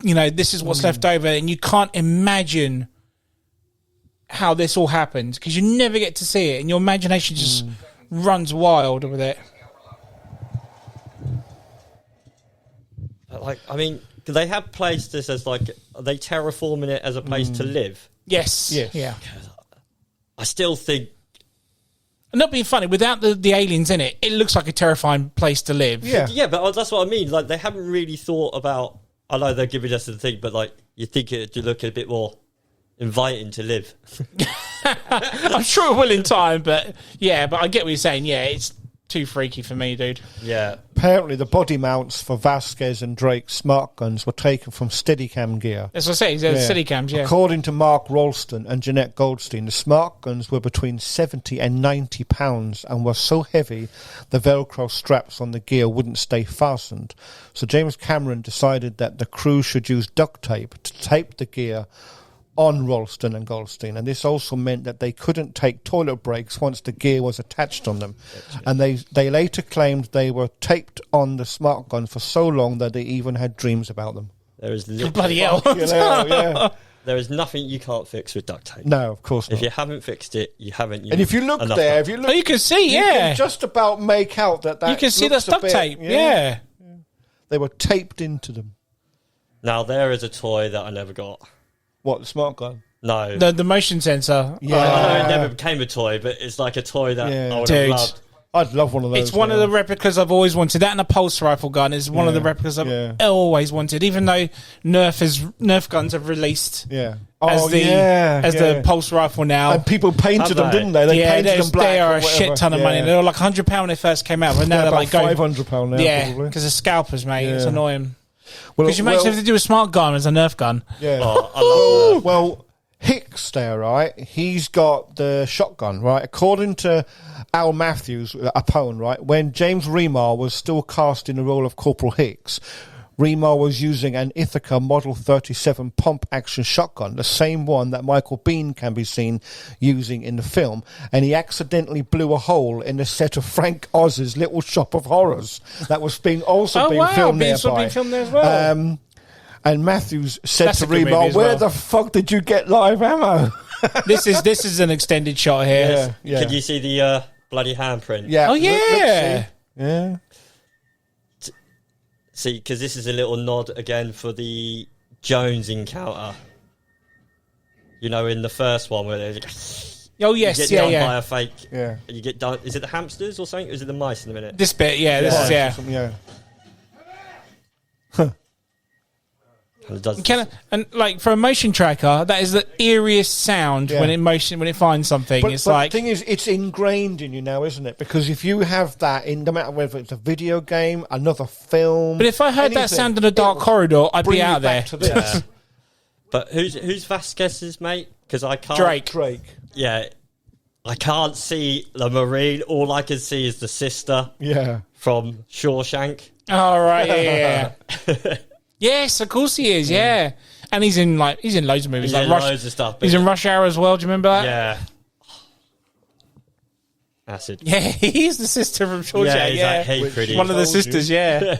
Speaker 2: this is what's left over, and you can't imagine how this all happened because you never get to see it, and your imagination just runs wild with it.
Speaker 3: Like, I mean, do they have placed this as like, are they terraforming it as a place to live?
Speaker 2: Yes. Yeah.
Speaker 3: I still think.
Speaker 2: And not being funny, without the aliens in it, it looks like a terrifying place to live.
Speaker 3: Yeah, but that's what I mean. Like, they haven't really thought about. I know they're giving us the thing, but like, you think it would look a bit more inviting to live.
Speaker 2: I'm sure it will in time, but I get what you're saying. Yeah, it's too freaky for me, dude.
Speaker 3: Yeah.
Speaker 4: Apparently, the body mounts for Vasquez and Drake's smart guns were taken from Steadicam gear.
Speaker 2: That's what I say. He's Steadicams, yeah.
Speaker 4: According to Mark Rolston and Jeanette Goldstein, the smart guns were between 70 and 90 pounds and were so heavy the Velcro straps on the gear wouldn't stay fastened. So James Cameron decided that the crew should use duct tape to tape the gear on Rolston and Goldstein, and this also meant that they couldn't take toilet breaks once the gear was attached on them. And they later claimed they were taped on the smart gun for so long that they even had dreams about them.
Speaker 3: There is
Speaker 2: bloody hell.
Speaker 3: There is nothing you can't fix with duct tape.
Speaker 4: No, of course not.
Speaker 3: If you haven't fixed it, you haven't.
Speaker 4: And if you look there,
Speaker 2: you can see,
Speaker 4: you can just about make out that
Speaker 2: you can see that's duct tape. Yeah.
Speaker 4: They were taped into them.
Speaker 3: Now there is a toy that I never got.
Speaker 4: What, the smart gun?
Speaker 3: No.
Speaker 2: The motion sensor.
Speaker 3: Yeah. I know it never became a toy, but it's like a toy that I would have loved.
Speaker 4: I'd love one of those.
Speaker 2: It's one of the replicas I've always wanted. That and a pulse rifle gun is one of the replicas I've always wanted, even though Nerf guns have released as the pulse rifle now.
Speaker 4: And people painted them, didn't they? They painted them black.
Speaker 2: They are a shit ton of money. They were like £100 when they first came out, but now they're like
Speaker 4: £500 now.
Speaker 2: Yeah, because they're scalpers, mate. It's annoying. Because you make something to do a smart gun as a Nerf gun.
Speaker 4: Yeah.
Speaker 3: I love
Speaker 4: well, Hicks there, right? He's got the shotgun, right? According to Al Matthews, Apone, right? When James Remar was still cast in the role of Corporal Hicks, Remar was using an Ithaca Model 37 pump-action shotgun, the same one that Michael Biehn can be seen using in the film, and he accidentally blew a hole in the set of Frank Oz's Little Shop of Horrors that was being filmed nearby.
Speaker 2: Being filmed there as well.
Speaker 4: And Matthews said to Remar, "Where the fuck did you get live ammo?"
Speaker 2: This is an extended shot here.
Speaker 4: Yeah.
Speaker 3: Could you see the bloody handprint?
Speaker 4: Yeah.
Speaker 2: Oh yeah.
Speaker 4: Yeah.
Speaker 3: See, because this is a little nod again for the Jones encounter. You know, in the first one where they
Speaker 2: oh yes,
Speaker 3: you get done by a fake.
Speaker 4: Yeah.
Speaker 3: You get done. Is it the hamsters or something? Or is it the mice in a minute?
Speaker 2: This bit, this is
Speaker 4: Yeah.
Speaker 3: And it does.
Speaker 2: And like for a motion tracker, that is the eeriest sound when it finds something.
Speaker 4: But
Speaker 2: like
Speaker 4: the thing is, it's ingrained in you now, isn't it? Because if you have that in, no matter whether it's a video game, another film.
Speaker 2: But if I heard that sound in a dark corridor, I'd be out there.
Speaker 4: To this.
Speaker 3: But who's Vasquez's mate? Because I can't.
Speaker 4: Drake.
Speaker 3: Yeah, I can't see the Marine. All I can see is the sister.
Speaker 4: Yeah.
Speaker 3: From Shawshank.
Speaker 2: Oh right, yeah. Yes, of course he is. Yeah, and he's in loads of movies.
Speaker 3: He's in
Speaker 2: Rush,
Speaker 3: loads of stuff.
Speaker 2: He's in Rush Hour as well. Do you remember that?
Speaker 3: Yeah. Acid.
Speaker 2: Yeah, he's the sister from Shawshank.
Speaker 3: Yeah, he's like, hey, pretty.
Speaker 2: One of the sisters. Yeah.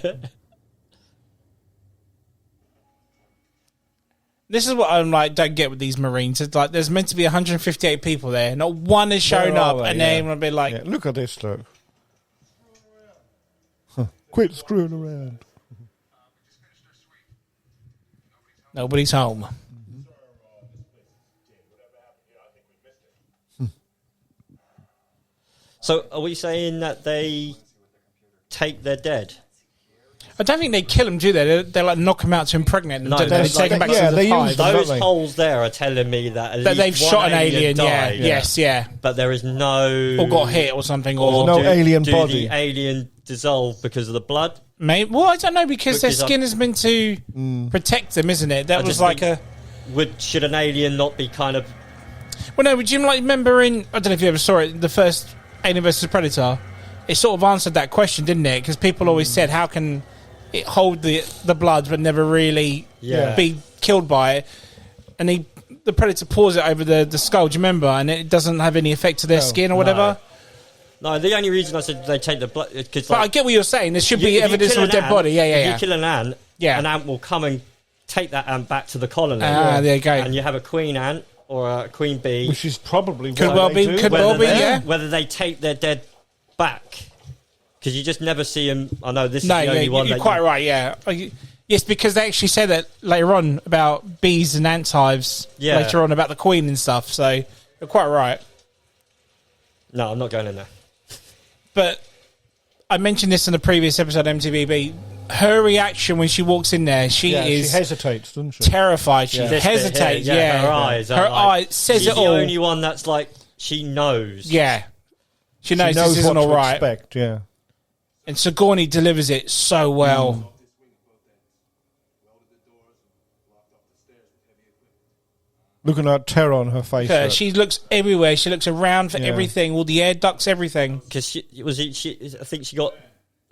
Speaker 2: This is what I'm like. Don't get with these Marines. It's like there's meant to be 158 people there. Not one has shown up, and then I'll be like,
Speaker 4: "Look at this, look! Quit screwing around."
Speaker 2: Nobody's home.
Speaker 3: So, are we saying that they take their dead?
Speaker 2: I don't think they kill them, do they? They like knock them out to impregnate them.
Speaker 3: No,
Speaker 2: don't they take them back to the hive.
Speaker 3: Those holes there are telling me that at least
Speaker 2: they've shot an alien.
Speaker 3: Died,
Speaker 2: Yes, yeah.
Speaker 3: But there is no
Speaker 2: or got hit or something, or
Speaker 4: no alien body.
Speaker 3: The alien dissolve because of the blood?
Speaker 2: Maybe. Well, I don't know because their skin is meant to protect them, isn't it? That was like a.
Speaker 3: Should an alien not be kind of?
Speaker 2: Well, no. Would you remember in? I don't know if you ever saw it. The first Alien vs Predator. It sort of answered that question, didn't it? Because people always said, "How can it hold the blood but never really be killed by it?" And the Predator pours it over the skull. Do you remember? And it doesn't have any effect to their skin or whatever.
Speaker 3: No, the only reason I said they take the blood is because.
Speaker 2: But I get what you're saying. There should be evidence of a dead body.
Speaker 3: If you kill an ant, an ant will come and take that ant back to the colony.
Speaker 2: There you go.
Speaker 3: And you have a queen ant or Queen Bee.
Speaker 4: Which is probably
Speaker 2: Could
Speaker 4: why
Speaker 2: well
Speaker 4: they
Speaker 2: be-
Speaker 4: do
Speaker 2: could
Speaker 4: that.
Speaker 2: well be, yeah.
Speaker 3: Whether they take their dead back. Because you just never see them. I know this
Speaker 2: No,
Speaker 3: is the only one
Speaker 2: you're
Speaker 3: that
Speaker 2: quite right, yeah. Yes, because they actually said that later on about bees and ants hives
Speaker 3: Yeah.
Speaker 2: later on about the queen and stuff, so you're quite right.
Speaker 3: No, I'm not going in there.
Speaker 2: But I mentioned this in the previous episode of M.T.V.B. Her reaction when she walks in there, she
Speaker 4: She hesitates, doesn't she?
Speaker 2: terrified. She
Speaker 4: Yeah.
Speaker 3: This bit here,
Speaker 2: hesitates, yeah.
Speaker 3: Her eyes.
Speaker 2: Her
Speaker 3: are like,
Speaker 2: eye says
Speaker 3: she's
Speaker 2: it all.
Speaker 3: the only one that's like, she knows.
Speaker 2: Yeah. She
Speaker 4: She
Speaker 2: knows,
Speaker 4: knows
Speaker 2: this isn't
Speaker 4: what
Speaker 2: all
Speaker 4: to
Speaker 2: right.
Speaker 4: expect, yeah.
Speaker 2: And Sigourney delivers it so well.
Speaker 4: Looking at terror on her face.
Speaker 2: Yeah, she looks everywhere. She looks around for
Speaker 4: Yeah.
Speaker 2: everything, all the air ducts, everything.
Speaker 3: Because I think she got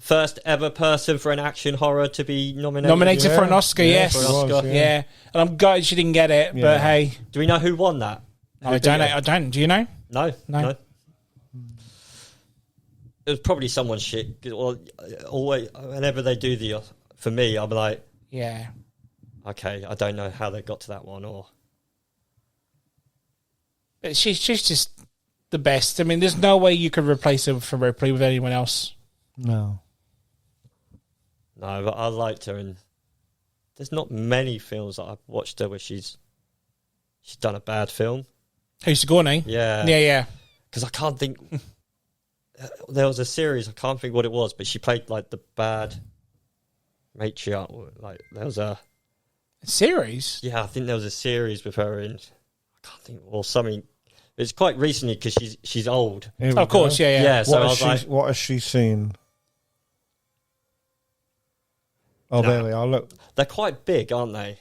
Speaker 3: first ever person for an action horror to be nominated.
Speaker 2: Nominated for an
Speaker 4: Yeah.
Speaker 2: Oscar,
Speaker 4: Yeah,
Speaker 2: yes.
Speaker 3: for an Oscar.
Speaker 2: Yeah. And I'm gutted she didn't get it,
Speaker 4: Yeah.
Speaker 2: but hey.
Speaker 3: Do we know who won that?
Speaker 2: I don't. Do you know?
Speaker 3: No.
Speaker 2: No.
Speaker 3: It was probably someone's shit. 'Cause, well, always, whenever they do for me, I'm like,
Speaker 2: Yeah.
Speaker 3: okay, I don't know how they got to that one, or
Speaker 2: But she's just the best. I mean, there's no way you could replace her for Ripley with anyone else.
Speaker 4: No.
Speaker 3: no. But I liked her, and there's not many films that I've watched her where she's done a bad film.
Speaker 2: Who's Sigourney?
Speaker 3: Yeah,
Speaker 2: Yeah.
Speaker 3: Because I can't think. There was a series, I can't think what it was, but she played like the bad matriarch. Like there was a
Speaker 2: Series?
Speaker 3: Yeah, I think there was a series with her in. I can't think, or something. It's quite recently because she's old.
Speaker 4: Here we
Speaker 2: Of course,
Speaker 4: go.
Speaker 2: yeah.
Speaker 3: Yeah, so I
Speaker 4: What
Speaker 3: was like,
Speaker 4: what has she seen? Oh,
Speaker 3: No.
Speaker 4: there we are. Look,
Speaker 3: they're quite big, aren't they?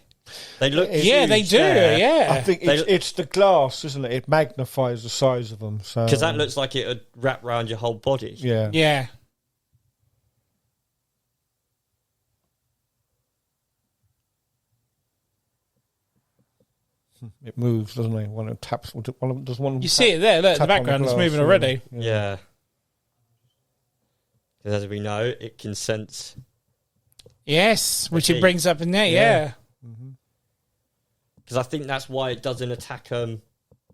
Speaker 3: They look.
Speaker 2: Yeah, they
Speaker 3: huge
Speaker 2: do,
Speaker 3: there.
Speaker 2: yeah.
Speaker 4: I think it's the glass, isn't it? It magnifies the size of them. So
Speaker 3: Because that looks like it would wrap around your whole body.
Speaker 4: yeah.
Speaker 2: Yeah.
Speaker 4: It moves, doesn't it? One of them taps. Does one?
Speaker 2: You see it there, look, the
Speaker 4: tap on
Speaker 2: background is
Speaker 4: glass,
Speaker 2: moving
Speaker 4: yeah.
Speaker 2: already.
Speaker 3: Yeah. Because as we know, it can sense.
Speaker 2: Yes, which
Speaker 3: Okay.
Speaker 2: it brings up in there, yeah.
Speaker 3: Because I think that's why it doesn't attack them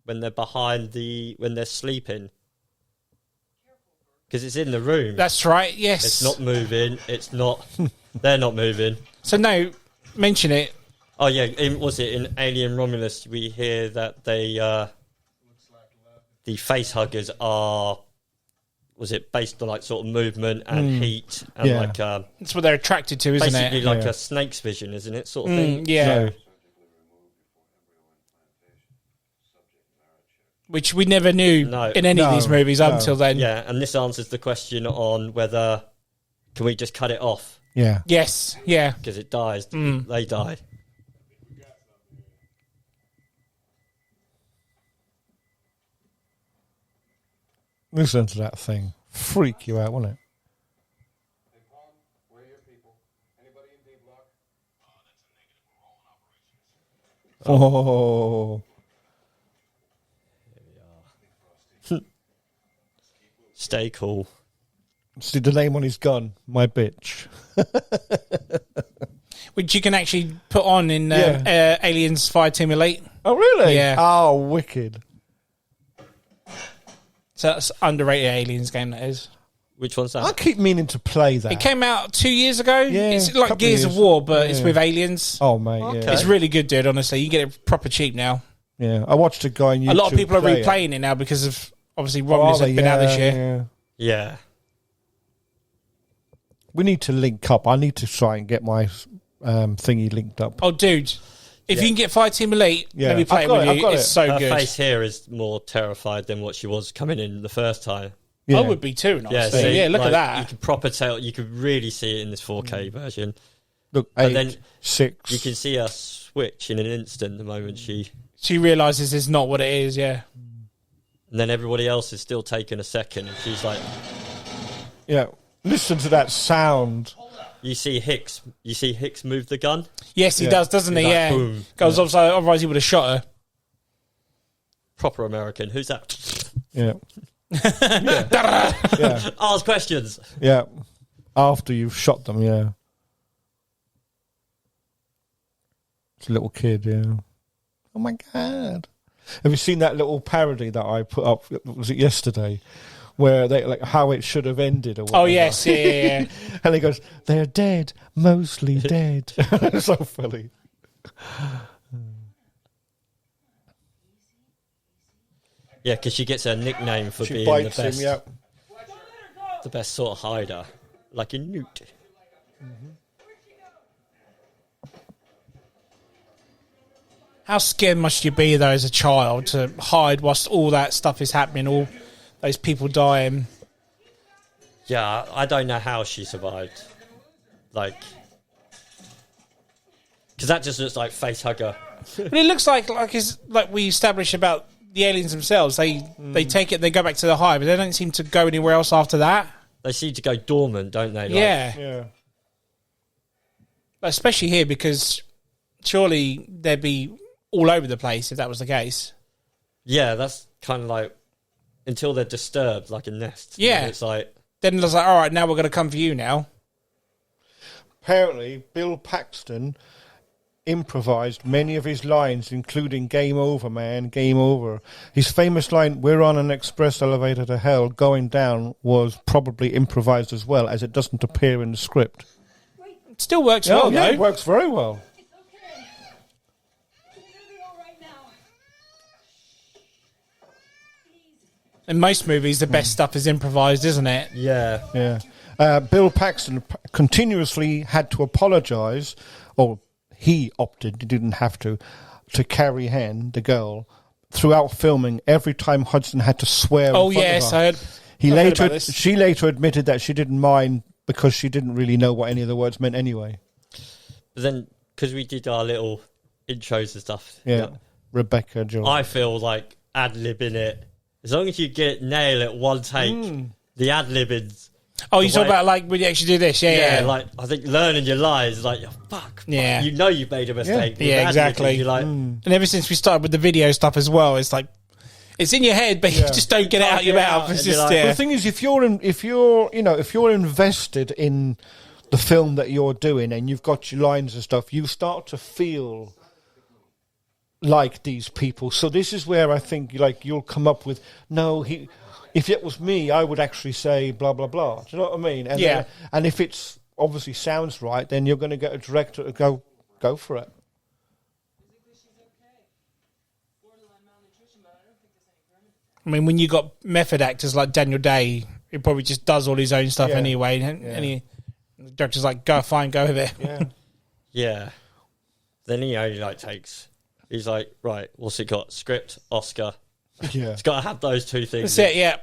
Speaker 3: when they're when they're sleeping. Because it's in the room.
Speaker 2: That's right, yes.
Speaker 3: It's not moving. It's not. They're not moving.
Speaker 2: So no, mention it.
Speaker 3: Oh yeah, in Alien Romulus we hear that the face huggers are, was it based on like sort of movement and heat and
Speaker 4: Yeah.
Speaker 3: like
Speaker 2: That's what they're attracted to, isn't
Speaker 3: basically
Speaker 2: it?
Speaker 3: like
Speaker 4: Yeah.
Speaker 3: a snake's vision, isn't it? Sort of thing.
Speaker 2: Yeah.
Speaker 4: So,
Speaker 2: Which we never knew
Speaker 3: No.
Speaker 2: in any of these movies up
Speaker 4: No.
Speaker 2: until then.
Speaker 3: Yeah, and this answers the question on whether can we just cut it off
Speaker 4: yeah.
Speaker 2: Yes, yeah.
Speaker 3: because it dies. They die.
Speaker 4: Listen to that thing. Freak you out, won't it?
Speaker 7: Hey, Palm, where are your people? Anybody in D block?
Speaker 4: Oh.
Speaker 3: Stay cool.
Speaker 4: See the name on his gun, my bitch.
Speaker 2: Which you can actually put on in
Speaker 4: Yeah.
Speaker 2: Aliens Fireteam Elite.
Speaker 4: Oh, really?
Speaker 2: Yeah.
Speaker 4: Oh, wicked.
Speaker 2: So that's underrated Aliens game, that is.
Speaker 3: Which one's that?
Speaker 4: I keep meaning to play that.
Speaker 2: It came out 2 years ago.
Speaker 4: Yeah,
Speaker 2: It's
Speaker 4: couple
Speaker 2: like
Speaker 4: of
Speaker 2: Gears of
Speaker 4: years.
Speaker 2: War, but it's
Speaker 4: Yeah.
Speaker 2: with aliens.
Speaker 4: Oh, mate,
Speaker 3: Okay.
Speaker 4: yeah.
Speaker 2: It's really good, dude, honestly. You get it proper cheap now.
Speaker 4: Yeah, I watched a guy on YouTube
Speaker 2: A lot of people are
Speaker 4: play it.
Speaker 2: replaying it now because of, obviously,
Speaker 4: Oh,
Speaker 2: Romulus
Speaker 4: are
Speaker 2: has
Speaker 4: they?
Speaker 2: been out this year.
Speaker 4: Yeah.
Speaker 3: Yeah.
Speaker 4: We need to link up. I need to try and get my thingy linked up.
Speaker 2: Oh, dude. If
Speaker 3: Yeah.
Speaker 2: you can get Fireteam Elite,
Speaker 4: Yeah.
Speaker 2: let me play
Speaker 4: I've
Speaker 2: it
Speaker 4: got
Speaker 2: with
Speaker 4: it, I've
Speaker 2: you.
Speaker 4: got
Speaker 2: It's
Speaker 4: it.
Speaker 2: so
Speaker 3: Her
Speaker 2: good.
Speaker 3: face here is more terrified than what she was coming in the first time.
Speaker 4: Yeah.
Speaker 2: I would be too, honestly.
Speaker 3: see,
Speaker 2: Yeah, look
Speaker 3: like,
Speaker 2: at that.
Speaker 3: You can proper tell. You could really see it in this 4K version.
Speaker 4: Look,
Speaker 3: But
Speaker 4: 8,
Speaker 3: then
Speaker 4: 6.
Speaker 3: You can see her switch in an instant the moment she.
Speaker 2: She realises it's not what it is, yeah.
Speaker 3: And then everybody else is still taking a second, and she's like,
Speaker 4: Yeah. Listen to that sound.
Speaker 3: "You see Hicks move the gun."
Speaker 2: Yes, he
Speaker 4: Yeah.
Speaker 2: does, doesn't he?
Speaker 3: He's like,
Speaker 2: Yeah.
Speaker 3: boom.
Speaker 2: Because otherwise he would have shot her.
Speaker 3: Proper American. Who's that?
Speaker 4: Yeah. yeah.
Speaker 3: Ask questions.
Speaker 4: Yeah. After you've shot them, yeah. It's a little kid, yeah. Oh my God. Have you seen that little parody that I put up? Was it yesterday? Where they like how it should have ended or whatever.
Speaker 2: Oh yes, yeah.
Speaker 4: And he goes, "They're dead, mostly dead." It's so funny.
Speaker 3: Yeah, because she gets her nickname for
Speaker 4: She
Speaker 3: being the
Speaker 4: bites
Speaker 3: best,
Speaker 4: him, yeah.
Speaker 3: the best sort of hider, like a newt.
Speaker 2: How scared must you be though as a child to hide whilst all that stuff is happening, all those people dying?
Speaker 3: Yeah, I don't know how she survived. Like, because that just looks like face hugger.
Speaker 2: But it looks like we established about the aliens themselves. They take it, they go back to the hive, but they don't seem to go anywhere else after that.
Speaker 3: They seem to go dormant, don't they? Like,
Speaker 2: Yeah. Especially here, because surely they'd be all over the place if that was the case.
Speaker 3: Yeah, that's kind of like until they're disturbed, like a nest.
Speaker 2: Yeah.
Speaker 3: It's like,
Speaker 2: Then it's like, all right, now we're going to come for you now.
Speaker 4: Apparently, Bill Paxton improvised many of his lines, including "Game over, man, game over." His famous line, "We're on an express elevator to hell, going down," was probably improvised as well, as it doesn't appear in the script.
Speaker 2: It still works well,
Speaker 4: yeah,
Speaker 2: though.
Speaker 4: it works very well.
Speaker 5: It's okay. You're gonna be all right now. Please.
Speaker 2: In most movies, the best stuff is improvised, isn't it?
Speaker 3: yeah.
Speaker 4: Yeah. Bill Paxton continuously had to apologise, or he opted, he didn't have to Carrie Henn, the girl, throughout filming. Every time Hudson had to swear.
Speaker 2: Oh,
Speaker 4: in front
Speaker 2: yes,
Speaker 4: of her.
Speaker 2: I heard.
Speaker 4: He
Speaker 2: I heard
Speaker 4: later,
Speaker 2: about this.
Speaker 4: she later admitted that she didn't mind because she didn't really know what any of the words meant anyway.
Speaker 3: But then, because we did our little intros and stuff,
Speaker 4: Yeah, Rebecca Jones.
Speaker 3: I feel like ad-libbing it. As long as you nail it one take, the ad-libbing.
Speaker 2: Oh, you
Speaker 3: the
Speaker 2: talk
Speaker 3: way-
Speaker 2: about like when you actually do this, yeah.
Speaker 3: Like, I think learning your lines, like, oh, fuck.
Speaker 2: Yeah.
Speaker 3: You know you've made a mistake. With
Speaker 2: Yeah,
Speaker 3: ad-libbing,
Speaker 2: exactly.
Speaker 3: You're like,
Speaker 2: And ever since we started with the video stuff as well, it's like it's in your head, but you just don't get it out your
Speaker 3: get it
Speaker 2: mouth.
Speaker 3: out,
Speaker 2: It's
Speaker 3: and you're
Speaker 2: just
Speaker 3: like-
Speaker 2: yeah.
Speaker 4: The thing is, if you're invested in the film that you're doing and you've got your lines and stuff, you start to feel like these people. So this is where I think like you'll come up with if it was me, I would actually say blah blah blah. Do you know what I mean? And
Speaker 2: Yeah.
Speaker 4: and if it's obviously sounds right, then you're going to get a director to go for it.
Speaker 6: Physically, she's okay. Borderline malnutrition, but I don't think there's any permanent.
Speaker 2: I mean, when you got method actors like Daniel Day, he probably just does all his own stuff
Speaker 4: Yeah.
Speaker 2: anyway. And the director's like, go with it.
Speaker 4: Yeah.
Speaker 3: yeah. Then he only takes. He's like, right, what's it got? Script, Oscar.
Speaker 4: Yeah.
Speaker 3: It's got to have those two things.
Speaker 2: That's it, yeah.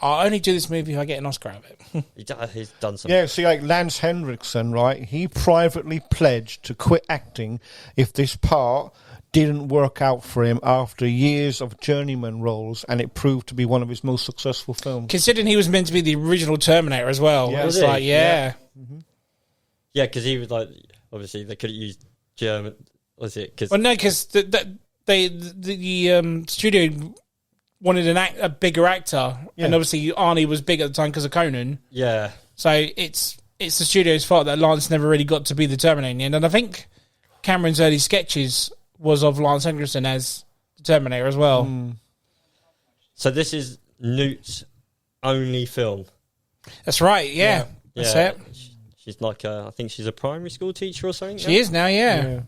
Speaker 2: I'll only do this movie if I get an Oscar out of it.
Speaker 3: He's done some.
Speaker 4: Yeah, see, like Lance Henriksen, right? He privately pledged to quit acting if this part didn't work out for him after years of journeyman roles, and it proved to be one of his most successful films.
Speaker 2: Considering he was meant to be the original Terminator as well.
Speaker 4: Yeah.
Speaker 2: It's
Speaker 3: Was he?
Speaker 2: like, yeah.
Speaker 3: Yeah, because he was like, obviously they could have used German. Was it? Cause
Speaker 2: Well, no, because the studio wanted a bigger actor,
Speaker 4: Yeah.
Speaker 2: and obviously Arnie was big at the time because of Conan.
Speaker 3: yeah,
Speaker 2: So it's the studio's fault that Lance never really got to be the Terminator in the end. And I think Cameron's early sketches was of Lance Henriksen as the Terminator as well.
Speaker 3: so this is Newt's only film.
Speaker 2: That's right, yeah. That's
Speaker 3: Yeah.
Speaker 2: it.
Speaker 3: She's like, I think she's a primary school teacher or something.
Speaker 2: She is now, yeah.
Speaker 4: Yeah.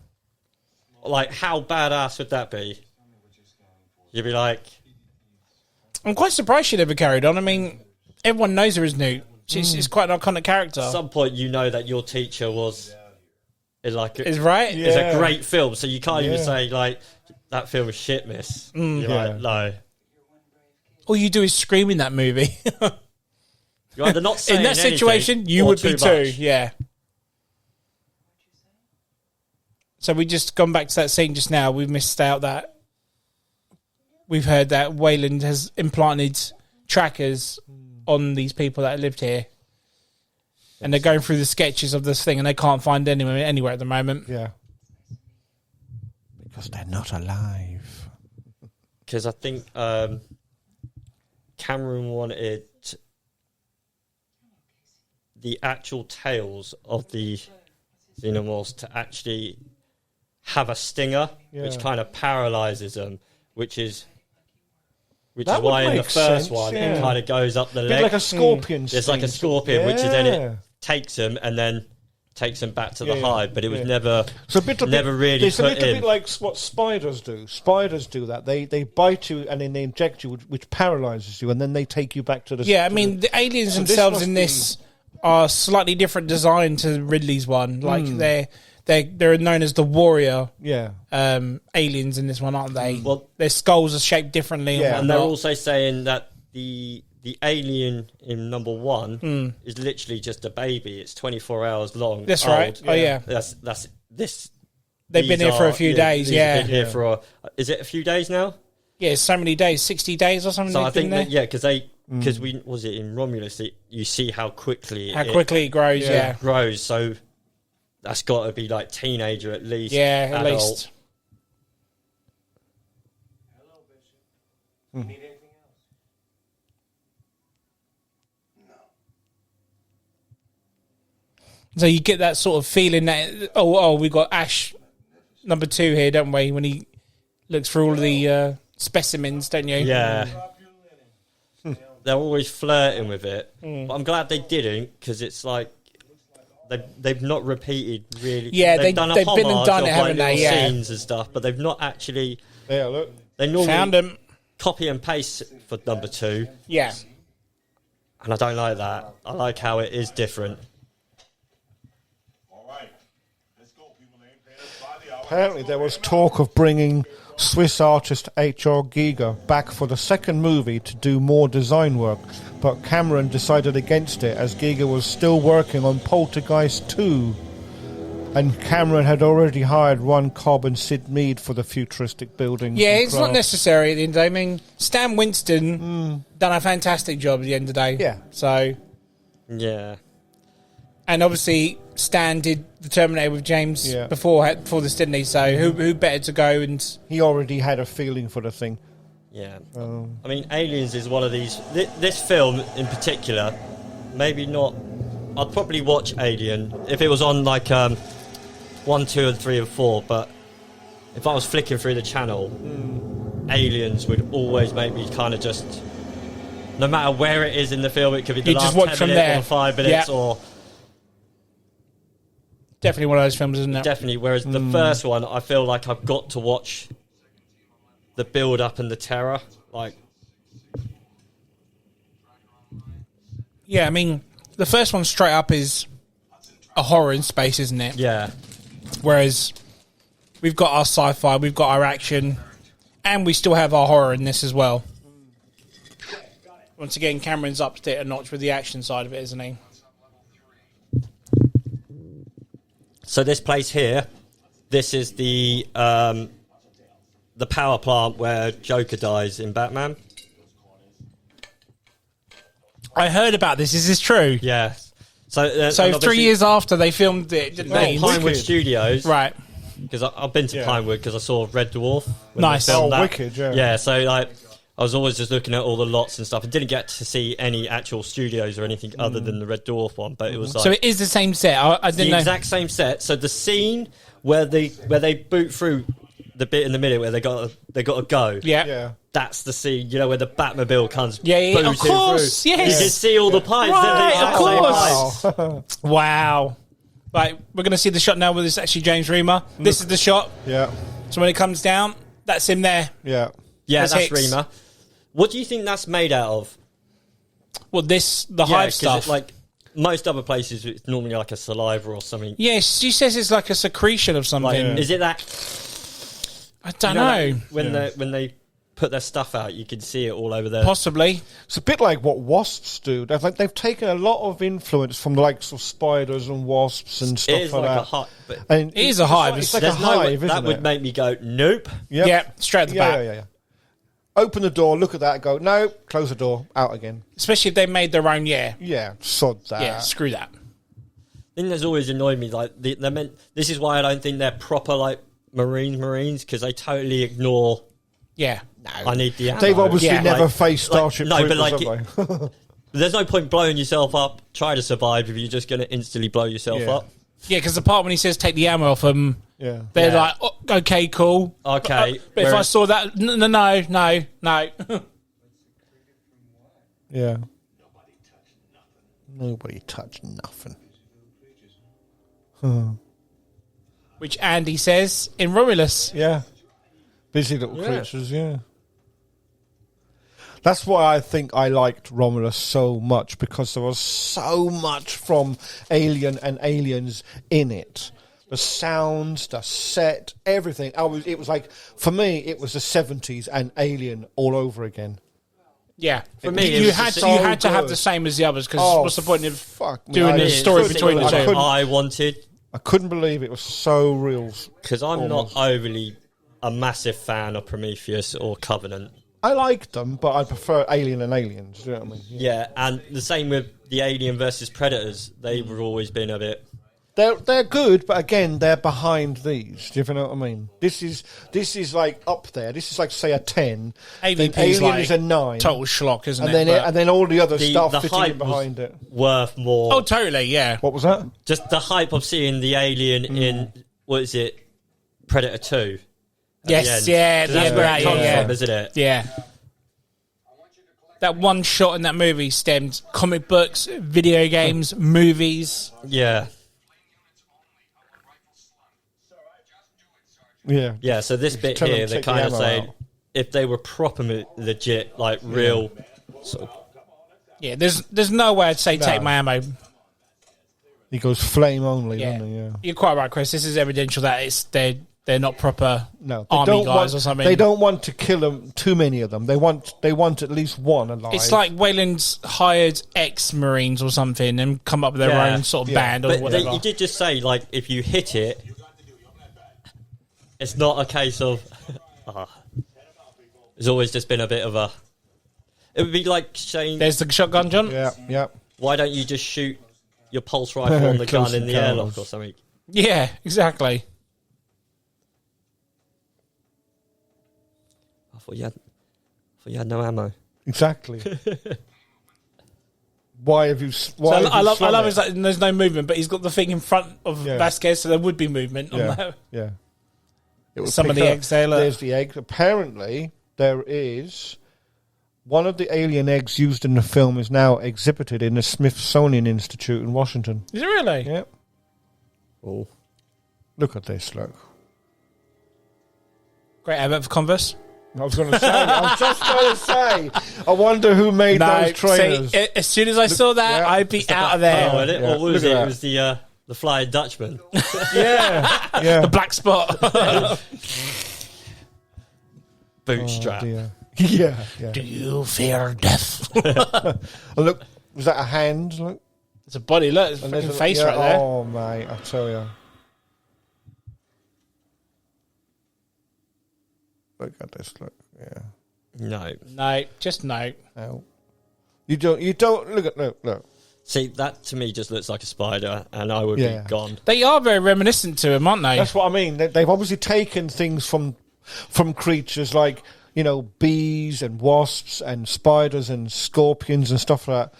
Speaker 3: Like, how badass would that be? You'd be like,
Speaker 2: I'm quite surprised she never carried on. I mean, everyone knows her as Newt. She's quite an iconic character.
Speaker 3: at some point you know that your teacher was in like
Speaker 2: Is right?
Speaker 4: Yeah.
Speaker 3: it's a great film, so you can't even
Speaker 4: Yeah.
Speaker 3: say like that film is shit, miss. You're
Speaker 4: Yeah.
Speaker 3: like, no.
Speaker 2: All you do is scream in that movie.
Speaker 3: You're either not saying
Speaker 2: In that situation,
Speaker 3: anything
Speaker 2: you
Speaker 3: or
Speaker 2: would be too.
Speaker 3: much.
Speaker 2: Yeah. So we just gone back to that scene just now. We've missed out that we've heard that Wayland has implanted trackers on these people that lived here, and they're going through the sketches of this thing, and they can't find anyone anywhere at the moment.
Speaker 4: Yeah. Because they're not alive.
Speaker 3: Because I think Cameron wanted the actual tails of the xenomorphs to actually have a stinger, which
Speaker 4: Yeah.
Speaker 3: kind of paralyzes them, which is
Speaker 4: That would
Speaker 3: why in the
Speaker 4: make
Speaker 3: first
Speaker 4: sense,
Speaker 3: one
Speaker 4: yeah.
Speaker 3: it kind of goes up the
Speaker 4: Bit
Speaker 3: leg.
Speaker 4: like a scorpion.
Speaker 3: It's like a scorpion, which is then it takes them and then takes them back to the hive. But it was never really
Speaker 4: It's a
Speaker 3: put
Speaker 4: little
Speaker 3: in.
Speaker 4: bit like what spiders do. Spiders do that. They bite you and then they inject you, which paralyzes you, and then they take you back to the.
Speaker 2: Yeah, I mean, the aliens
Speaker 4: So this
Speaker 2: themselves
Speaker 4: must
Speaker 2: in
Speaker 4: be-
Speaker 2: this are slightly different design to Ridley's one. Like
Speaker 4: Hmm.
Speaker 2: they're known as the warrior
Speaker 4: Yeah.
Speaker 2: aliens in this one, aren't they?
Speaker 3: Well-
Speaker 2: their skulls are shaped differently.
Speaker 4: Yeah,
Speaker 3: And they're
Speaker 2: whatnot.
Speaker 3: also saying that the alien in number 1 is literally just a baby. It's 24 hours long.
Speaker 2: That's
Speaker 3: old.
Speaker 2: right. Oh, yeah.
Speaker 3: That's this.
Speaker 2: They've been
Speaker 3: these
Speaker 2: here for a
Speaker 3: are-
Speaker 2: few days.
Speaker 3: these
Speaker 2: Yeah,
Speaker 3: have been here for is it a few days now?
Speaker 2: yeah. So many days, 60 days or something.
Speaker 3: So I
Speaker 2: they've been
Speaker 3: think
Speaker 2: there.
Speaker 3: that because we was it in Romulus that you see how quickly
Speaker 2: How quickly it grows. Yeah,
Speaker 3: it grows. So that's got to be like teenager at least.
Speaker 2: yeah. At
Speaker 3: adult.
Speaker 2: least.
Speaker 8: Hello, Bishop. You need anything else?
Speaker 2: So you get that sort of feeling that we got Ash number 2 here, don't we? When he looks through all the specimens, don't you?
Speaker 3: Yeah.
Speaker 8: Drop your linen.
Speaker 3: They're always flirting with it. But I'm glad they didn't because it's like they've not repeated really.
Speaker 2: Yeah,
Speaker 3: they've done a
Speaker 2: they've been and
Speaker 3: homage
Speaker 2: done
Speaker 3: of,
Speaker 2: it, haven't
Speaker 3: like,
Speaker 2: they?
Speaker 3: little
Speaker 2: Yeah.
Speaker 3: scenes and stuff, but they've not actually.
Speaker 4: Yeah. Look.
Speaker 3: They normally
Speaker 2: Found him.
Speaker 3: copy and paste for number 2,
Speaker 2: Yeah.
Speaker 3: and I don't like that. I like how it is different.
Speaker 7: All right. Let's go, people. They ain't paying us by the hour.
Speaker 4: Apparently, there was talk of bringing Swiss artist H.R. Giger back for the second movie to do more design work, but Cameron decided against it as Giger was still working on Poltergeist 2, and Cameron had already hired Ron Cobb and Sid Mead for the futuristic building.
Speaker 2: Yeah, it's not necessary at the end of the day. I mean, Stan Winston done a fantastic job at the end of the day.
Speaker 4: Yeah.
Speaker 2: So,
Speaker 3: Yeah.
Speaker 2: and obviously Stan did the Terminator with James
Speaker 4: Yeah.
Speaker 2: before this, didn't he? So who better to go and
Speaker 4: He already had a feeling for the thing.
Speaker 3: Yeah. I mean, Aliens is one of these. This film in particular, maybe not. I'd probably watch Alien if it was on like 1, 2, and 3, and 4. But if I was flicking through the channel, Aliens would always make me kind of just. No matter where it is in the film, it could be the
Speaker 2: You just
Speaker 3: last
Speaker 2: watch
Speaker 3: 10
Speaker 2: from
Speaker 3: minutes
Speaker 2: there.
Speaker 3: or 5 minutes
Speaker 2: Yeah.
Speaker 3: or
Speaker 2: definitely one of those films, isn't it?
Speaker 3: definitely. Whereas the first one, I feel like I've got to watch the build up and the terror. Like,
Speaker 2: Yeah, I mean, the first one straight up is a horror in space, isn't it?
Speaker 3: yeah.
Speaker 2: Whereas we've got our sci-fi, we've got our action, and we still have our horror in this as well. Once again, Cameron's upped it a notch with the action side of it, isn't he?
Speaker 3: So this place here, this is the power plant where Joker dies in Batman.
Speaker 2: I heard about this. Is this true?
Speaker 3: Yeah. So
Speaker 2: So
Speaker 3: and
Speaker 2: 3
Speaker 3: obviously-
Speaker 2: years after they filmed it, didn't they?
Speaker 3: Pinewood
Speaker 4: Wicked.
Speaker 3: Studios,
Speaker 2: Right.
Speaker 3: Because I've been to
Speaker 4: Yeah.
Speaker 3: Pinewood because I saw Red Dwarf. When
Speaker 2: Nice.
Speaker 3: they filmed
Speaker 4: Oh,
Speaker 3: that.
Speaker 4: Wicked, yeah.
Speaker 3: Yeah, so like I was always just looking at all the lots and stuff. I didn't get to see any actual studios or anything other than the Red Dwarf one, but it was like
Speaker 2: So it is the same set. I
Speaker 3: the
Speaker 2: didn't know.
Speaker 3: exact same set. So the scene where they boot through the bit in the middle where they got to go.
Speaker 2: Yeah.
Speaker 4: Yeah.
Speaker 3: That's the scene, you know, where the Batmobile comes
Speaker 2: Yeah, yeah,
Speaker 3: booting
Speaker 2: of course,
Speaker 3: through.
Speaker 2: yes.
Speaker 3: You can see all the pipes.
Speaker 2: Right,
Speaker 3: they're the exact
Speaker 2: of
Speaker 3: same
Speaker 2: course.
Speaker 3: pipes.
Speaker 2: Wow. Right, we're going to see the shot now where it's actually James Reamer. This is the shot.
Speaker 4: Yeah.
Speaker 2: So when it comes down, that's him there.
Speaker 4: Yeah.
Speaker 3: Yeah,
Speaker 2: That's
Speaker 3: that's
Speaker 2: Hicks.
Speaker 3: Reamer. What do you think that's made out of?
Speaker 2: Well, the
Speaker 3: Yeah,
Speaker 2: hive
Speaker 3: 'cause
Speaker 2: stuff.
Speaker 3: it's like most other places, it's normally like a saliva or something.
Speaker 2: Yes, she says it's like a secretion of something.
Speaker 3: Like, is it that?
Speaker 2: I don't
Speaker 3: you
Speaker 2: know.
Speaker 3: that when they put their stuff out, you can see it all over there.
Speaker 2: Possibly.
Speaker 4: It's a bit like what wasps do. They've taken a lot of influence from the likes of spiders and wasps and stuff
Speaker 3: It is
Speaker 4: like
Speaker 3: like
Speaker 4: that.
Speaker 3: a hive. But
Speaker 4: And
Speaker 2: It is a hive.
Speaker 4: It's like a
Speaker 3: there's no
Speaker 4: hive,
Speaker 3: that
Speaker 4: isn't
Speaker 3: would
Speaker 4: it?
Speaker 3: make me go, nope.
Speaker 4: Yep.
Speaker 2: Yeah, straight at the back.
Speaker 4: Yeah. Open the door, look at that, go, no, close the door, out again.
Speaker 2: Especially if they made their own, yeah.
Speaker 4: Yeah, sod that.
Speaker 2: Yeah, screw that.
Speaker 3: I think that's always annoyed me. Like they're meant. This is why I don't think they're proper like Marines because they totally ignore.
Speaker 2: Yeah.
Speaker 3: I need the ammo.
Speaker 4: They've obviously
Speaker 2: Yeah,
Speaker 4: never
Speaker 3: like-
Speaker 4: faced Starship
Speaker 3: like- no, but
Speaker 4: Troopers,
Speaker 3: like
Speaker 4: have they?
Speaker 3: There's no point blowing yourself up, try to survive if you're just going to instantly blow yourself
Speaker 4: Yeah.
Speaker 3: up.
Speaker 2: Yeah, because the part when he says take the ammo off them,
Speaker 4: Yeah.
Speaker 2: They're like, oh, okay, cool.
Speaker 3: Okay.
Speaker 2: But if I saw that, no.
Speaker 4: Yeah. Nobody touched nothing.
Speaker 2: Which Andy says in Romulus.
Speaker 4: Yeah. Busy little creatures, yeah. That's why I think I liked Romulus so much, because there was so much from Alien and Aliens in it. The sounds, the set, everything. It was like, for me, it was the 70s and Alien all over again.
Speaker 2: Yeah,
Speaker 3: For me, it
Speaker 2: you
Speaker 3: was
Speaker 2: had
Speaker 3: just
Speaker 2: to, you
Speaker 3: so
Speaker 2: had to have
Speaker 3: good.
Speaker 2: the same as the others, because
Speaker 4: Oh,
Speaker 2: what's the point of
Speaker 4: fuck me.
Speaker 2: doing
Speaker 4: I
Speaker 2: a story
Speaker 3: It's
Speaker 2: between the
Speaker 3: what
Speaker 2: two?
Speaker 3: I wanted,
Speaker 4: I couldn't believe it was so real.
Speaker 3: because I'm not overly a massive fan of Prometheus or Covenant.
Speaker 4: I liked them, but I prefer Alien and Aliens. Do you know what I mean?
Speaker 3: Yeah, and the same with the Alien versus Predators. They've always been a bit.
Speaker 4: They're good, but again, they're behind these. Do you know what I mean? This is like up there. This is like, say, a 10.
Speaker 2: AVP
Speaker 4: Then
Speaker 2: is
Speaker 4: Alien
Speaker 2: like
Speaker 4: is a 9.
Speaker 2: total schlock, isn't
Speaker 4: and
Speaker 2: it?
Speaker 4: then and then all the other
Speaker 3: The
Speaker 4: stuff fitting
Speaker 3: hype
Speaker 4: in behind it.
Speaker 3: worth more.
Speaker 2: Oh, totally, yeah.
Speaker 4: What was that?
Speaker 3: Just the hype of seeing the Alien in, what is it, Predator 2. at
Speaker 2: Yes,
Speaker 3: the end.
Speaker 2: yeah,
Speaker 3: 'Cause
Speaker 2: the
Speaker 3: that's
Speaker 2: end
Speaker 3: where
Speaker 2: of
Speaker 3: it
Speaker 2: that,
Speaker 3: comes
Speaker 2: yeah.
Speaker 3: from, isn't it?
Speaker 2: Yeah. That one shot in that movie stemmed comic books, video games, movies.
Speaker 3: Yeah.
Speaker 4: Yeah.
Speaker 3: Yeah, so this bit
Speaker 4: Tell them
Speaker 3: here,
Speaker 4: to
Speaker 3: they're
Speaker 4: take the
Speaker 3: kind of
Speaker 4: ammo
Speaker 3: saying,
Speaker 4: out.
Speaker 3: if they were proper legit, like real, sort of,
Speaker 2: Yeah, there's no way I'd say take my ammo.
Speaker 4: He goes flame only,
Speaker 2: Yeah.
Speaker 4: doesn't he? Yeah.
Speaker 2: You're quite right, Chris. This is evidential that they're not proper
Speaker 4: No, they
Speaker 2: army
Speaker 4: don't
Speaker 2: guys
Speaker 4: want,
Speaker 2: or something.
Speaker 4: They don't want to kill them. Too many of them. They want at least one alive.
Speaker 2: It's like Wayland's hired ex-Marines or something and come up with their
Speaker 3: Yeah.
Speaker 2: own sort of
Speaker 4: Yeah.
Speaker 2: band or
Speaker 3: but
Speaker 2: whatever.
Speaker 3: you did just say, like, if you hit it, it's not a case of, there's always just been a bit of a, it would be like saying,
Speaker 2: There's the shotgun, John.
Speaker 4: Yeah, yeah.
Speaker 3: why don't you just shoot your pulse rifle on the
Speaker 4: Close
Speaker 3: gun in the
Speaker 4: encounters.
Speaker 3: airlock or something?
Speaker 2: Yeah, exactly.
Speaker 3: I thought you had no ammo.
Speaker 4: Exactly. Why have you?
Speaker 2: So
Speaker 4: Why have
Speaker 2: I
Speaker 4: you
Speaker 2: love
Speaker 4: slung
Speaker 2: is
Speaker 4: it?
Speaker 2: like there's no movement, but he's got the thing in front of
Speaker 4: Yeah.
Speaker 2: Vasquez, so there would be movement on
Speaker 4: Yeah,
Speaker 2: that.
Speaker 4: yeah. It would
Speaker 2: Some of
Speaker 4: pick
Speaker 2: the
Speaker 4: up.
Speaker 2: eggs there, look.
Speaker 4: There's the egg. Apparently, there is one of the alien eggs used in the film is now exhibited in the Smithsonian Institute in Washington.
Speaker 2: Is it really?
Speaker 4: Yep.
Speaker 3: Oh.
Speaker 4: Look at this. Look.
Speaker 2: Great advert for Converse.
Speaker 4: I was going to say. I was just going to say. I wonder who made those trainers.
Speaker 2: see, as soon as I saw that,
Speaker 4: yeah.
Speaker 2: I'd be out of there.
Speaker 3: Oh, it?
Speaker 4: Yeah.
Speaker 3: Or was
Speaker 4: Look
Speaker 3: it?
Speaker 4: at
Speaker 3: It was the Flying Dutchman.
Speaker 4: yeah, yeah.
Speaker 2: The black spot.
Speaker 3: Bootstrap.
Speaker 4: Oh, dear. Yeah, yeah.
Speaker 2: Do you fear death?
Speaker 4: Oh, look, was that a hand? Look,
Speaker 2: It's a body. Look, it's a
Speaker 4: and
Speaker 2: fucking
Speaker 4: there's a-
Speaker 2: face
Speaker 4: yeah,
Speaker 2: right there.
Speaker 4: Oh mate, I tell you. Look at this. Look, yeah.
Speaker 3: No.
Speaker 2: No, just no.
Speaker 4: No. You don't look.
Speaker 3: See, that to me just looks like a spider, and I would
Speaker 4: Yeah.
Speaker 3: be gone.
Speaker 2: They are very reminiscent to him, aren't they?
Speaker 4: That's what I mean. They've obviously taken things from creatures like, you know, bees and wasps and spiders and scorpions and stuff like that.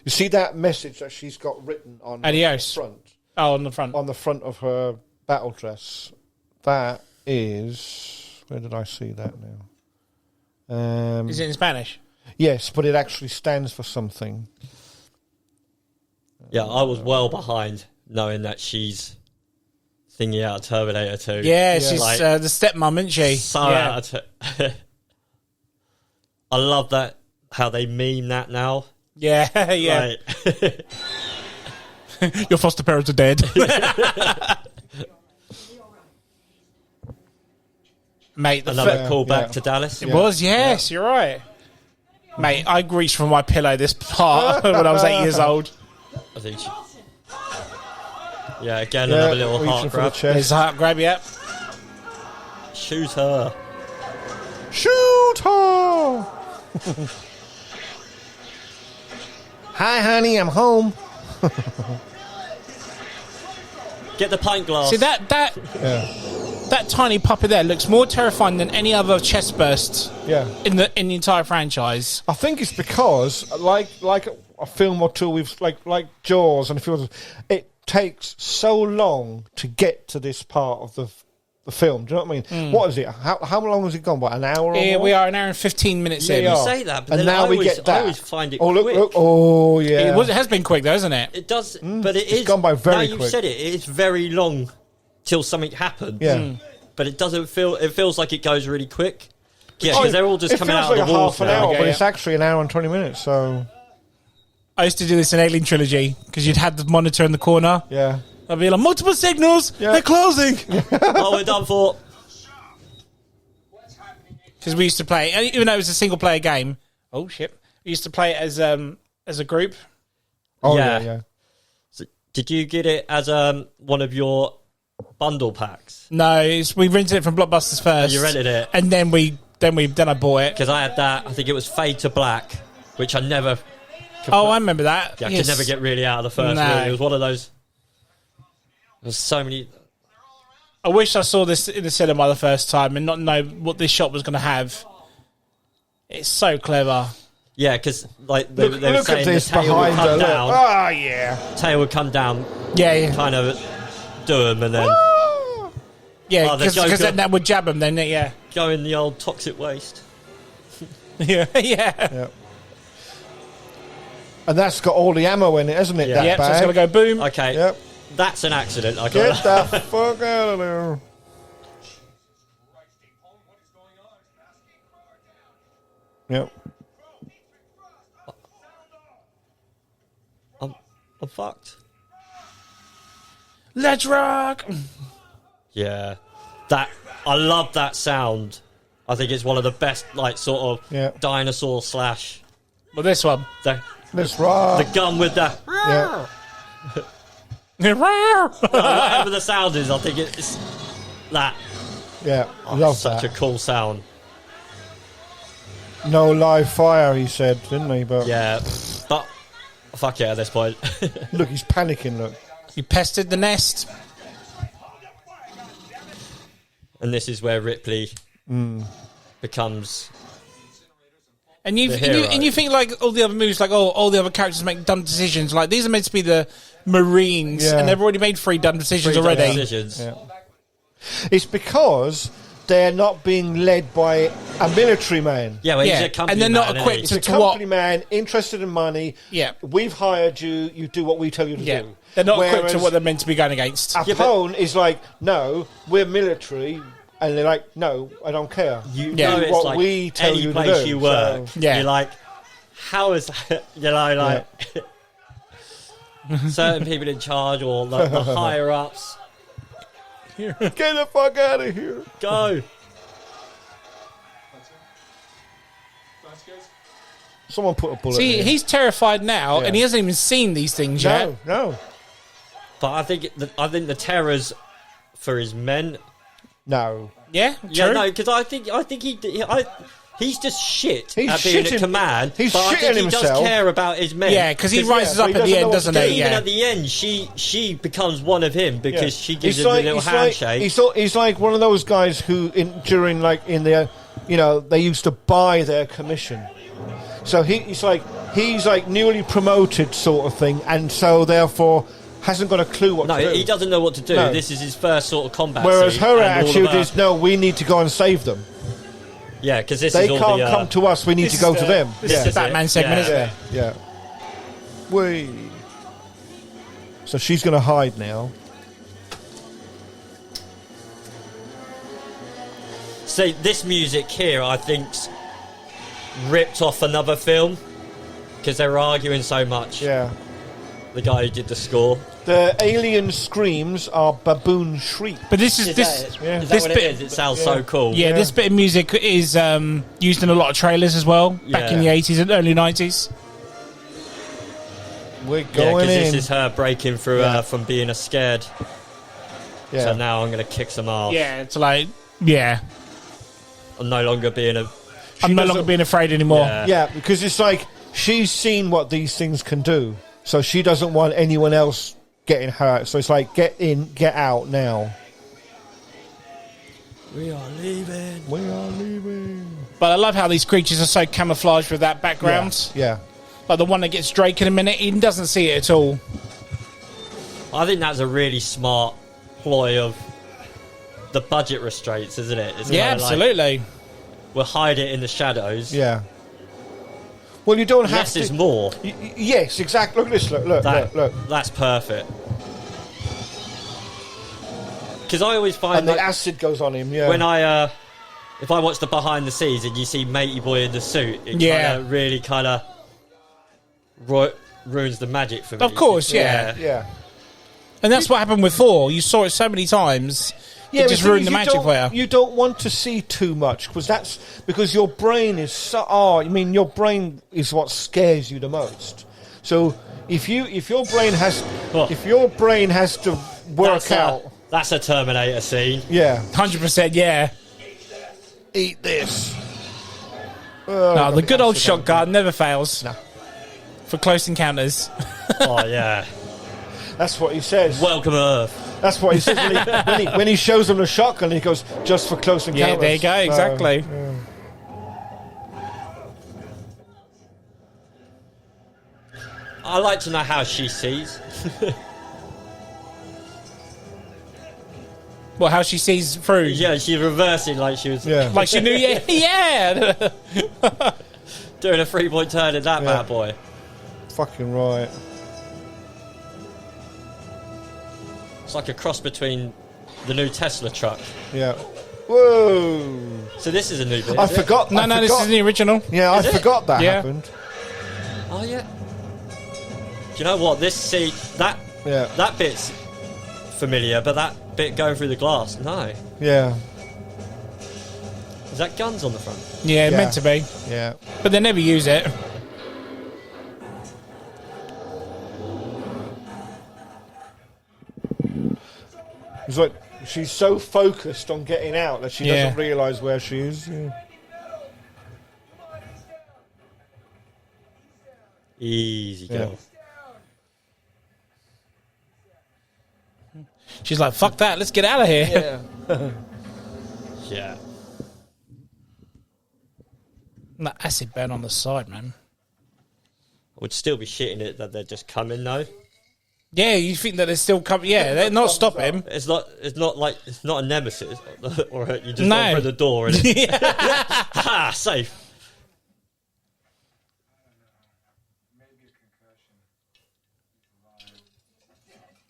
Speaker 4: You see that message that she's got written on
Speaker 2: Adios.
Speaker 4: the front,
Speaker 2: Oh, on the front.
Speaker 4: on the front of her battle dress. That is, where did I see that now?
Speaker 2: Is it in Spanish?
Speaker 4: Yes, but it actually stands for something.
Speaker 3: Yeah, I was well behind knowing that she's thingy out of Terminator 2.
Speaker 2: Yeah, she's
Speaker 3: Like,
Speaker 2: the stepmom, isn't she?
Speaker 3: so
Speaker 2: yeah.
Speaker 3: out of I love that, how they meme that now.
Speaker 2: Yeah, yeah.
Speaker 3: Like,
Speaker 2: Your foster parents are dead. Mate, the
Speaker 3: another callback
Speaker 4: yeah.
Speaker 3: to Dallas.
Speaker 2: It was, yes, you're right. Mate, I reached for my pillow this part when I was 8 years old.
Speaker 3: I think she... Yeah, again,
Speaker 4: Yeah,
Speaker 3: another little
Speaker 4: reaching
Speaker 3: heart
Speaker 4: for the
Speaker 3: grab.
Speaker 4: chest.
Speaker 2: There's a heart grab, yeah.
Speaker 3: Shoot her.
Speaker 4: Shoot her! Hi, honey, I'm home.
Speaker 3: Get the pint glass.
Speaker 2: See, that tiny puppy there looks more terrifying than any other chest burst
Speaker 4: Yeah.
Speaker 2: in the entire franchise.
Speaker 4: I think it's because, like a film or two, we've like Jaws and a few others, takes so long to get to this part of the film. Do you know what I mean? What is it? How long has it gone? What, an hour?
Speaker 2: Yeah,
Speaker 4: or more?
Speaker 2: we are an hour and 15 minutes in.
Speaker 3: You say that, but
Speaker 4: And
Speaker 3: then
Speaker 4: now
Speaker 3: I
Speaker 4: we
Speaker 3: always,
Speaker 4: get that.
Speaker 3: I always find it
Speaker 4: Oh,
Speaker 3: quick.
Speaker 4: look. Oh, yeah.
Speaker 2: It has been quick though, hasn't it?
Speaker 3: It does, but it's
Speaker 4: gone by very
Speaker 3: now you've
Speaker 4: quick.
Speaker 3: said it. It's very long till something happens.
Speaker 4: Yeah.
Speaker 3: But it doesn't feel. It feels like it goes really quick. Yeah,
Speaker 4: Oh,
Speaker 3: because they're all just
Speaker 4: it
Speaker 3: coming
Speaker 4: feels
Speaker 3: out of
Speaker 4: like
Speaker 3: the
Speaker 4: a
Speaker 3: walls
Speaker 4: half an
Speaker 3: now.
Speaker 4: hour,
Speaker 2: Okay,
Speaker 4: but
Speaker 2: yeah.
Speaker 4: it's actually an hour and 20 minutes. So
Speaker 2: I used to do this in Alien Trilogy because you'd had the monitor in the corner.
Speaker 4: yeah,
Speaker 2: I'd be like, multiple signals,
Speaker 4: Yeah.
Speaker 2: they're closing.
Speaker 3: Oh, we're done for.
Speaker 2: Because we used to play, even though it was a single player game. Oh shit! We used to play it as a group.
Speaker 4: oh
Speaker 3: Yeah.
Speaker 4: yeah.
Speaker 3: So, did you get it as one of your bundle packs?
Speaker 2: No, we rented it from Blockbusters first.
Speaker 3: You rented it?
Speaker 2: and then I bought it.
Speaker 3: Because I had that. I think it was Fade to Black, which I never.
Speaker 2: Oh, I remember that.
Speaker 3: I
Speaker 2: Yes.
Speaker 3: could never get really out of the first
Speaker 2: No.
Speaker 3: one. It was one of those. There's so many.
Speaker 2: I wish I saw this in the cinema the first time and not know what this shop was going to have. It's so clever.
Speaker 3: Yeah, because like they were
Speaker 4: Look
Speaker 3: saying
Speaker 4: at
Speaker 3: the
Speaker 4: this
Speaker 3: tail would
Speaker 4: behind
Speaker 3: come
Speaker 4: her.
Speaker 3: down.
Speaker 4: Ah, yeah.
Speaker 3: Tail would come down,
Speaker 2: Yeah, yeah,
Speaker 3: kind of do them, and then
Speaker 2: yeah.
Speaker 3: Oh, the
Speaker 2: Because
Speaker 3: Joker.
Speaker 2: then that would jab them. Then yeah,
Speaker 3: go in the old toxic waste.
Speaker 2: yeah, yeah.
Speaker 4: Yeah. And that's got all the ammo in it, hasn't it?
Speaker 3: Yeah.
Speaker 4: That
Speaker 2: Yep, so it's
Speaker 4: bag.
Speaker 2: going to go boom.
Speaker 3: Okay,
Speaker 4: Yep.
Speaker 3: that's an accident. I
Speaker 4: Get
Speaker 3: got
Speaker 4: the fuck out of there. Yep.
Speaker 3: I'm fucked.
Speaker 2: Let's rock.
Speaker 3: Yeah, that I love that sound. I think it's one of the best, like sort of
Speaker 4: Yeah.
Speaker 3: dinosaur slash
Speaker 2: Well, this one.
Speaker 3: the
Speaker 4: Let's rock.
Speaker 3: gun with the
Speaker 4: Yeah.
Speaker 3: whatever the sound is. I think it's that.
Speaker 4: Yeah. Love
Speaker 3: Such
Speaker 4: that.
Speaker 3: a cool sound.
Speaker 4: No live fire, he said, didn't he? But
Speaker 3: Yeah, but fuck yeah at this point.
Speaker 4: look, he's panicking. Look.
Speaker 2: You pested the nest.
Speaker 3: And this is where Ripley becomes.
Speaker 2: And you
Speaker 3: The hero.
Speaker 2: and you think like all the other movies, like all the other characters make dumb decisions. Like these are meant to be the Marines,
Speaker 4: Yeah.
Speaker 2: and they've already made 3 dumb decisions already.
Speaker 3: Decisions.
Speaker 4: Yeah. It's because they're not being led by a military man.
Speaker 3: Yeah, well, he's
Speaker 2: Yeah,
Speaker 3: a company
Speaker 2: and they're not
Speaker 3: man,
Speaker 2: equipped
Speaker 3: isn't
Speaker 4: It's a
Speaker 2: to what-
Speaker 4: company man interested in money.
Speaker 2: Yeah.
Speaker 4: We've hired you. You do what we tell you to
Speaker 2: Yeah,
Speaker 4: do.
Speaker 2: they're not equipped to
Speaker 4: Whereas
Speaker 2: what they're meant to be going against.
Speaker 4: Apone is like, no, we're military, and they're like, no, I don't care.
Speaker 3: You
Speaker 2: Yeah.
Speaker 3: know,
Speaker 4: do
Speaker 3: it's
Speaker 4: what
Speaker 3: like
Speaker 4: we tell
Speaker 3: any
Speaker 4: you to
Speaker 3: place
Speaker 4: do.
Speaker 3: you work.
Speaker 4: So-
Speaker 2: Yeah.
Speaker 3: You're like, how is that? You know, like certain people in charge or the higher ups
Speaker 4: get the fuck out of here.
Speaker 3: go.
Speaker 4: Someone put a bullet.
Speaker 2: See,
Speaker 4: in
Speaker 2: he's terrified now,
Speaker 4: Yeah.
Speaker 2: and he hasn't even seen these things yet.
Speaker 4: No.
Speaker 3: But I think the terrors for his men.
Speaker 2: Yeah,
Speaker 3: Yeah,
Speaker 2: true.
Speaker 3: no, because I think he's just shit
Speaker 4: He's
Speaker 3: at being
Speaker 4: shitting-
Speaker 3: at command.
Speaker 4: he's
Speaker 3: but I
Speaker 4: shitting
Speaker 3: think he
Speaker 4: himself.
Speaker 3: does care about his men.
Speaker 2: Yeah, because he rises
Speaker 4: yeah,
Speaker 2: up
Speaker 4: but
Speaker 2: at
Speaker 4: he
Speaker 2: the end,
Speaker 4: doesn't
Speaker 2: doesn't
Speaker 4: know what to
Speaker 2: he?
Speaker 4: do.
Speaker 3: Even
Speaker 2: Yeah.
Speaker 3: at the end, she becomes one of him because she gives
Speaker 4: He's
Speaker 3: him a little handshake.
Speaker 4: He's like one of those guys who, during their, they used to buy their commission. So he's like newly promoted sort of thing, and so therefore hasn't got a clue what
Speaker 3: No,
Speaker 4: to do.
Speaker 3: he doesn't know what to do.
Speaker 4: No.
Speaker 3: This is his first sort of combat.
Speaker 4: Whereas
Speaker 3: scene,
Speaker 4: her
Speaker 3: and all of
Speaker 4: attitude
Speaker 3: her-
Speaker 4: is, no, we need to go and save them.
Speaker 3: yeah, because this
Speaker 4: They
Speaker 3: is all
Speaker 4: can't
Speaker 3: the,
Speaker 4: come to us. We need
Speaker 2: This
Speaker 4: to go
Speaker 2: is
Speaker 4: to
Speaker 2: the-
Speaker 4: them.
Speaker 2: This is the
Speaker 3: is
Speaker 2: Batman
Speaker 3: it.
Speaker 2: segment,
Speaker 3: Yeah.
Speaker 2: isn't it?
Speaker 4: Yeah. Whee. So she's going to hide now.
Speaker 3: See, this music here, I think's ripped off another film because they were arguing so much.
Speaker 4: Yeah.
Speaker 3: The guy who did the score.
Speaker 4: The alien screams are baboon shriek.
Speaker 2: But this is
Speaker 3: Is
Speaker 2: this.
Speaker 3: that it?
Speaker 4: yeah.
Speaker 3: Is
Speaker 2: This
Speaker 3: that what
Speaker 2: bit-
Speaker 3: it is? It sounds so cool.
Speaker 2: Yeah, this bit of music is used in a lot of trailers as well, back in the
Speaker 3: Yeah.
Speaker 2: 80s and early 90s.
Speaker 4: We're
Speaker 3: Yeah,
Speaker 4: going
Speaker 3: because
Speaker 4: in.
Speaker 3: this is her breaking through from being a scared.
Speaker 4: yeah.
Speaker 3: So now I'm going to kick some ass.
Speaker 2: Yeah, it's like, yeah.
Speaker 3: I'm no longer being a.
Speaker 2: I'm no
Speaker 4: doesn't-
Speaker 2: longer being afraid anymore.
Speaker 3: Yeah.
Speaker 4: Yeah, because it's like she's seen what these things can do, so she doesn't want anyone else getting hurt. So it's like, get in, get out now.
Speaker 3: We are leaving.
Speaker 4: We are leaving.
Speaker 2: But I love how these creatures are so camouflaged with that background.
Speaker 4: Yeah.
Speaker 2: Like the one that gets Drake in a minute, he doesn't see it at all.
Speaker 3: I think that's a really smart ploy of the budget restraints, isn't it? It's
Speaker 2: Yeah,
Speaker 3: kinda like,
Speaker 2: absolutely.
Speaker 3: we'll hide it in the shadows.
Speaker 4: Yeah. Well, you don't have
Speaker 3: Less
Speaker 4: to.
Speaker 3: is more.
Speaker 4: Yes, exactly. Look at this. Look.
Speaker 3: That's perfect. Because I always find
Speaker 4: And the acid goes on him. Yeah.
Speaker 3: when if I watch the behind the scenes and you see Matey Boy in the suit, it really ruins the magic for me.
Speaker 2: Of course, yeah.
Speaker 4: Yeah.
Speaker 2: And that's what happened with 4. You saw it so many times,
Speaker 4: Yeah,
Speaker 2: it just
Speaker 4: but
Speaker 2: ruined the
Speaker 4: you
Speaker 2: magic
Speaker 4: don't-
Speaker 2: for you.
Speaker 4: You don't want to see too much because your brain is so. Oh, I mean, your brain is what scares you the most. So if your brain has to work out.
Speaker 3: That's a Terminator scene.
Speaker 4: Yeah,
Speaker 2: 100%, yeah.
Speaker 4: eat this.
Speaker 2: No, the good old
Speaker 4: acid on
Speaker 2: shotgun never fails.
Speaker 4: No.
Speaker 2: For close encounters.
Speaker 3: Oh yeah.
Speaker 4: That's what he says.
Speaker 3: Welcome Earth.
Speaker 4: That's what he says when he shows them the shotgun. He goes, just for close encounters.
Speaker 2: Yeah, there you go, exactly.
Speaker 3: I like to know how she sees.
Speaker 2: Well, how she sees through.
Speaker 3: Yeah, she's reversing like she was
Speaker 2: Like she knew, yeah.
Speaker 3: doing a 3-point turn in that bad boy.
Speaker 4: Fucking right.
Speaker 3: It's like a cross between the new Tesla truck.
Speaker 4: Yeah. Whoa.
Speaker 3: So this is a new bit.
Speaker 4: I
Speaker 3: is it?
Speaker 4: forgot.
Speaker 2: No, this is the original.
Speaker 4: Yeah, I
Speaker 3: Is it?
Speaker 4: forgot that
Speaker 2: Yeah.
Speaker 4: happened.
Speaker 3: Oh yeah. Do you know what? This scene, that bit's familiar, but that bit going through the glass, no.
Speaker 4: Yeah.
Speaker 3: Is that guns on the front?
Speaker 2: Yeah, meant to be.
Speaker 4: Yeah.
Speaker 2: But they never use it.
Speaker 4: It's like she's so focused on getting out that she doesn't realise where she is. Yeah.
Speaker 3: Easy
Speaker 4: Yeah.
Speaker 3: girl.
Speaker 2: She's like, fuck that, let's get out of here.
Speaker 4: Yeah.
Speaker 3: Yeah.
Speaker 2: That acid burn on the side, man.
Speaker 3: I would still be shitting it that they're just coming though.
Speaker 2: Yeah, you think that they're still coming. Yeah, they're not stopping.
Speaker 3: It's not a nemesis, or you just
Speaker 2: No.
Speaker 3: open the door and ha, safe.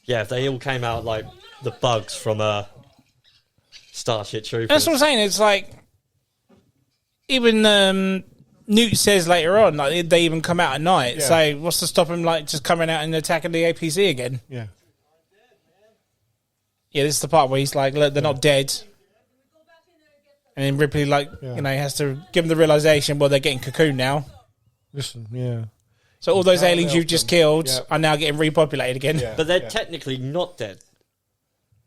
Speaker 3: Yeah, if they all came out like the bugs from Starship Troopers.
Speaker 2: That's what I'm saying. It's like even Newt says later on, like they even come out at night.
Speaker 4: Yeah.
Speaker 2: So what's to stop him like just coming out and attacking the APC again?
Speaker 4: Yeah.
Speaker 2: Yeah, this is the part where he's like, look, they're not dead. And then Ripley, like, has to give him the realization, well, they're getting cocooned now.
Speaker 4: Listen, yeah.
Speaker 2: So all those aliens you've just killed
Speaker 4: Yeah.
Speaker 2: are now getting repopulated again.
Speaker 4: Yeah.
Speaker 3: But they're technically not dead.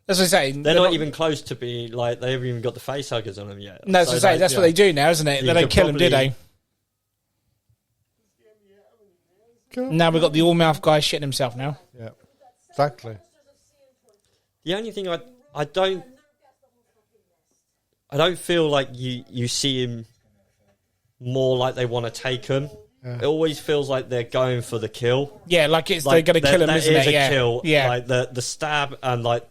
Speaker 2: That's what I'm saying.
Speaker 3: They're not even close to be like they haven't even got the face huggers on them yet.
Speaker 2: No, that's what I'm saying. That's what they do now, isn't it?
Speaker 3: You
Speaker 2: They don't
Speaker 3: could
Speaker 2: kill them, do they? Now we've got the all-mouth guy shitting himself now.
Speaker 4: Yeah. Exactly.
Speaker 3: The only thing I don't feel like you see him more like they want to take him.
Speaker 4: Yeah.
Speaker 3: It always feels like they're going for the kill.
Speaker 2: Yeah, like they're going to kill him,
Speaker 3: that
Speaker 2: isn't
Speaker 3: is
Speaker 2: it?
Speaker 3: a kill.
Speaker 2: Yeah.
Speaker 3: Like the stab and like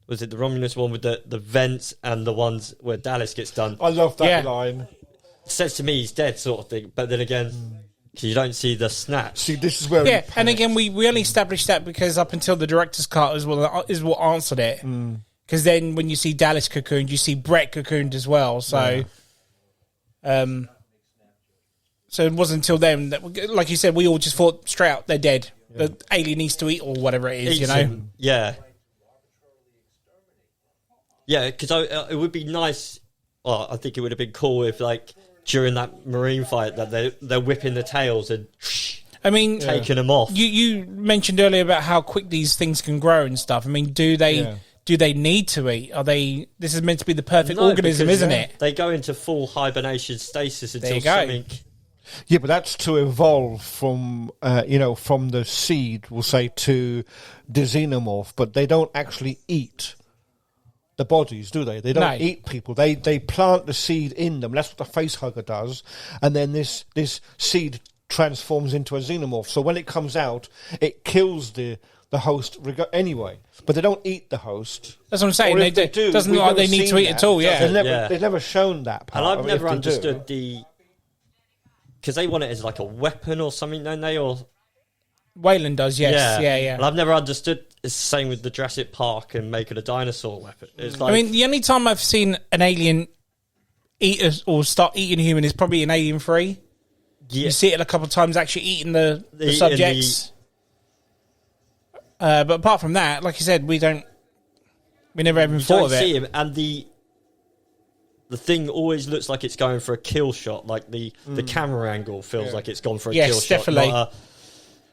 Speaker 3: was it the Romulus one with the vents and the ones where Dallas gets done.
Speaker 4: I love that
Speaker 2: Yeah.
Speaker 4: line.
Speaker 3: Says to me he's dead sort of thing. But then again, you don't see the snap.
Speaker 4: See, this is where.
Speaker 2: Yeah, and again, we only established that because up until the director's cut is what answered it. Because then when you see Dallas cocooned, you see Brett cocooned as well. So, so it wasn't until then that, like you said, we all just thought straight out they're dead. The alien needs to eat or whatever it is,
Speaker 3: Eats him. Yeah. Yeah, because it would be nice. Well, I think it would have been cool if, like, during that marine fight, that they're whipping the tails and
Speaker 2: I mean,
Speaker 3: taking them off.
Speaker 2: You mentioned earlier about how quick these things can grow and stuff. I mean, do they need to eat? Are they? This is meant to be the perfect
Speaker 3: No,
Speaker 2: organism,
Speaker 3: because,
Speaker 2: isn't it?
Speaker 3: They go into full hibernation stasis until
Speaker 2: you go.
Speaker 3: something.
Speaker 4: Yeah, but that's to evolve from, from the seed, we'll say, to the xenomorph. But they don't actually eat the bodies, do they? They don't eat people. They plant the seed in them. That's what the face hugger does. And then this seed transforms into a xenomorph. So when it comes out, it kills the the host anyway. But they don't eat the host.
Speaker 2: That's what I'm saying.
Speaker 4: Or if
Speaker 2: They
Speaker 4: do,
Speaker 2: doesn't
Speaker 4: we've
Speaker 2: look like
Speaker 4: never
Speaker 2: they need to
Speaker 4: seen
Speaker 2: eat
Speaker 4: that.
Speaker 2: at all. Yeah.
Speaker 4: They've never shown that part.
Speaker 3: And I've
Speaker 4: of it,
Speaker 3: never
Speaker 4: if they do.
Speaker 3: understood because they want it as like a weapon or something, don't they? Or
Speaker 2: Wayland does, yes. Yeah.
Speaker 3: And I've never understood. It's the same with the Jurassic Park and making a dinosaur weapon. It's like,
Speaker 2: I mean, the only time I've seen an alien eat or start eating a human is probably in Alien 3.
Speaker 3: yeah,
Speaker 2: You see it a couple of times actually eating the
Speaker 3: The-
Speaker 2: subjects. But apart from that, like you said, we never even
Speaker 3: you
Speaker 2: thought
Speaker 3: don't
Speaker 2: of it.
Speaker 3: see him, and the thing always looks like it's going for a kill shot. Like the camera angle feels like it's gone for a
Speaker 2: Yes,
Speaker 3: kill shot.
Speaker 2: definitely.
Speaker 3: not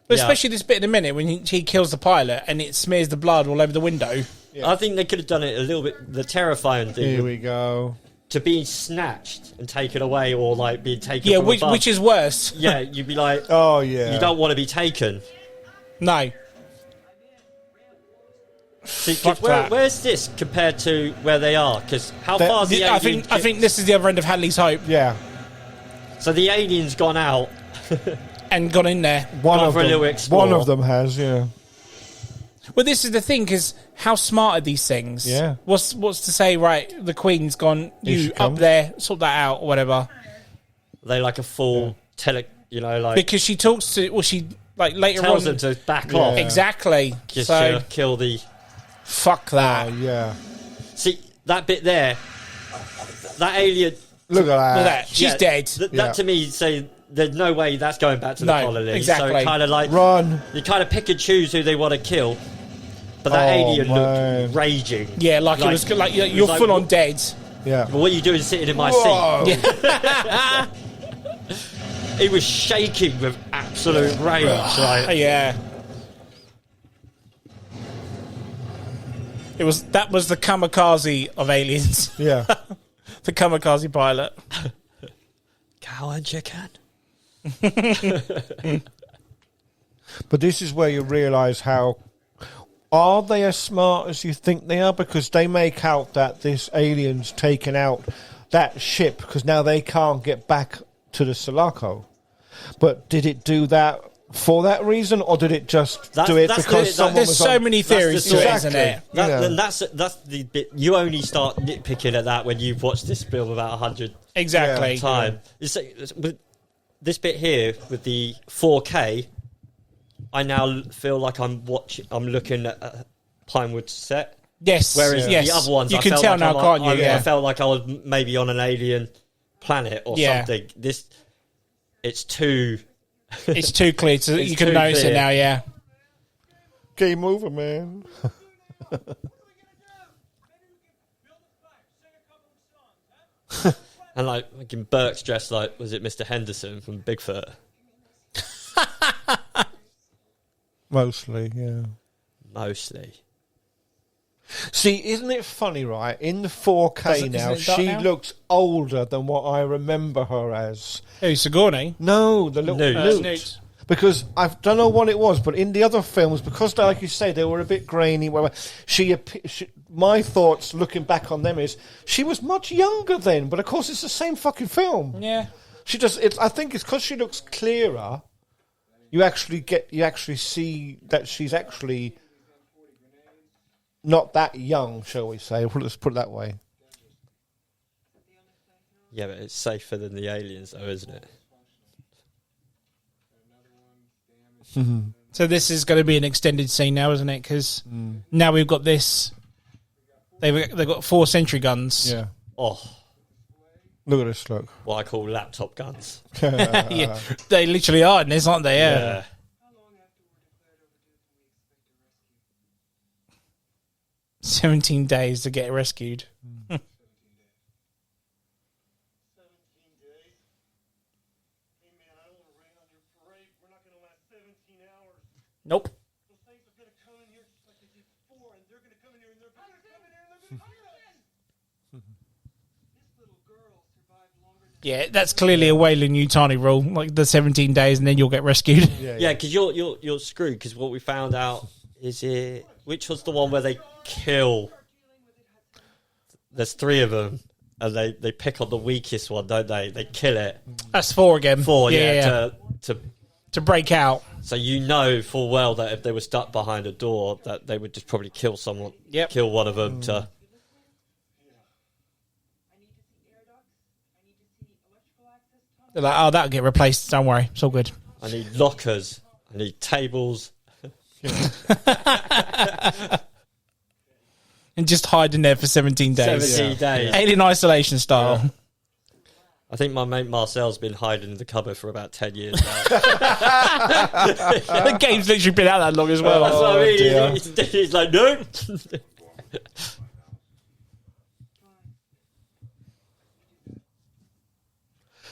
Speaker 2: But
Speaker 3: yeah.
Speaker 2: especially this bit in a minute when he kills the pilot and it smears the blood all over the window.
Speaker 3: I think they could have done it a little bit. The terrifying thing
Speaker 4: Here we go.
Speaker 3: to be snatched and taken away, or like being taken.
Speaker 2: Yeah,
Speaker 3: from above.
Speaker 2: which is worse.
Speaker 3: Yeah, you'd be like,
Speaker 4: Oh, yeah.
Speaker 3: you don't want to be taken.
Speaker 2: No.
Speaker 3: See, 'cause
Speaker 2: Fuck that.
Speaker 3: where's this compared to where they are? Because how far is the
Speaker 2: I
Speaker 3: alien?
Speaker 2: think this is the other end of Hadley's Hope
Speaker 4: Yeah.
Speaker 3: So the alien's gone out.
Speaker 2: and gone in there.
Speaker 4: One
Speaker 3: Gone
Speaker 4: of
Speaker 3: for a
Speaker 4: them.
Speaker 3: little explore.
Speaker 4: One of them has, yeah.
Speaker 2: Well, this is the thing, because how smart are these things?
Speaker 4: Yeah.
Speaker 2: What's to say, right, the Queen's gone,
Speaker 4: Here she
Speaker 2: you up
Speaker 4: comes.
Speaker 2: there, sort that out, or whatever.
Speaker 3: They like a full like
Speaker 2: Because she talks to, well, she, like, later
Speaker 3: tells
Speaker 2: on...
Speaker 3: them to back
Speaker 4: Yeah.
Speaker 3: off.
Speaker 2: Exactly.
Speaker 3: Just
Speaker 2: So,
Speaker 3: to kill the.
Speaker 2: fuck that.
Speaker 4: Yeah.
Speaker 3: See that bit there. That alien.
Speaker 4: Look at that.
Speaker 2: Look at that. She's
Speaker 3: yeah,
Speaker 2: dead.
Speaker 3: That
Speaker 4: Yeah.
Speaker 3: to me say there's no way that's going back to the
Speaker 2: No,
Speaker 3: colony.
Speaker 2: exactly.
Speaker 3: So kind of like
Speaker 4: Run.
Speaker 3: you kind of pick and choose who they want to kill. But that
Speaker 4: Oh,
Speaker 3: alien
Speaker 4: man.
Speaker 3: looked raging.
Speaker 2: Yeah, like it was, like,
Speaker 3: it
Speaker 2: you're
Speaker 3: was
Speaker 2: full
Speaker 3: like,
Speaker 2: on dead.
Speaker 4: Yeah.
Speaker 3: But what are you doing sitting in my
Speaker 4: Whoa.
Speaker 3: seat? He was shaking with absolute rage. Like,
Speaker 2: Yeah. That was the kamikaze of aliens.
Speaker 4: Yeah.
Speaker 2: The kamikaze pilot.
Speaker 3: cow and chicken.
Speaker 4: But this is where you realise how... Are they as smart as you think they are? Because they make out that this alien's taken out that ship because now they can't get back to the Sulaco. But did it do that for that reason, or did it just do it
Speaker 3: that's
Speaker 4: because
Speaker 3: the-
Speaker 4: someone
Speaker 2: There's
Speaker 4: was
Speaker 2: so
Speaker 4: on...
Speaker 2: many theories to it, isn't it?
Speaker 4: You know.
Speaker 3: Then that's the bit you only start nitpicking at that when you've watched this film about 100
Speaker 2: Exactly.
Speaker 3: times. With this bit here with the 4K, I now feel like I'm looking at a Pinewood set.
Speaker 2: Yes.
Speaker 3: Whereas
Speaker 2: yes.
Speaker 3: the other ones,
Speaker 2: you
Speaker 3: I
Speaker 2: can
Speaker 3: felt
Speaker 2: tell
Speaker 3: like
Speaker 2: now, can't you?
Speaker 3: I felt like I was maybe on an alien planet or
Speaker 2: Yeah.
Speaker 3: something. It's too.
Speaker 2: It's too clear.
Speaker 3: It's
Speaker 2: You can
Speaker 3: too
Speaker 2: notice
Speaker 3: clear.
Speaker 2: it now, yeah.
Speaker 4: Game over, man.
Speaker 3: And like fucking Burke's dressed like, was it Mr. Henderson from Bigfoot?
Speaker 4: Mostly, yeah.
Speaker 3: Mostly.
Speaker 4: See, isn't it funny, right? In the 4K now,
Speaker 2: isn't it dark
Speaker 4: she
Speaker 2: now?
Speaker 4: looks older than what I remember her as.
Speaker 2: Who, Sigourney?
Speaker 4: No, the little
Speaker 3: Newt.
Speaker 4: Newt.
Speaker 2: Newt.
Speaker 4: Because I don't know what it was, but in the other films, because like you say, they were a bit grainy. Whatever, my thoughts looking back on them is she was much younger then, but of course it's the same fucking film.
Speaker 2: Yeah.
Speaker 4: I think it's because she looks clearer. You actually see that she's actually not that young, shall we say? Let's put it that way.
Speaker 3: Yeah, but it's safer than the aliens, though, isn't it?
Speaker 2: So this is going to be an extended scene now, isn't it? Because now we've got this. They've got 4 sentry guns.
Speaker 4: Yeah.
Speaker 3: Oh,
Speaker 4: Look at this. Look.
Speaker 3: what I call laptop guns.
Speaker 2: Yeah, they literally are in this, aren't they? Yeah.
Speaker 6: How long after we're declared overdue can we expect a rescue?
Speaker 2: 17 days to get rescued.
Speaker 6: 17 days? Hey man, I don't want to rain on your parade. We're not going to last 17 hours.
Speaker 2: Nope.
Speaker 6: Those things are going to come in here just like they did before, and they're going to come in here, and they're going to come in here, and they're going to kill us. This little girl survived longer than...
Speaker 2: Yeah, that's clearly a Wayland Yutani rule, like the 17 days and then you'll get rescued.
Speaker 3: Yeah, because you're screwed. Because what we found out is which was the one where they kill. There's 3 of them, and they pick on the weakest one, don't they? They kill it.
Speaker 2: That's 4 again.
Speaker 3: 4, yeah. To
Speaker 2: to break out.
Speaker 3: So you know full well that if they were stuck behind a door, that they would just probably kill someone,
Speaker 2: Yep.
Speaker 3: kill one of them to...
Speaker 6: I need to see air ducts. I need to see electrical access tunnels.
Speaker 2: They're like, oh, that'll get replaced. Don't worry, it's all good.
Speaker 3: I need lockers. I need tables.
Speaker 2: And just hide in there for 17 days.
Speaker 3: 17 days.
Speaker 2: Alien isolation style.
Speaker 3: Yeah. I think my mate Marcel's been hiding in the cupboard for about 10 years now.
Speaker 2: The game's literally been out that long as well.
Speaker 3: That's what I mean.
Speaker 4: dear.
Speaker 3: He's like, no.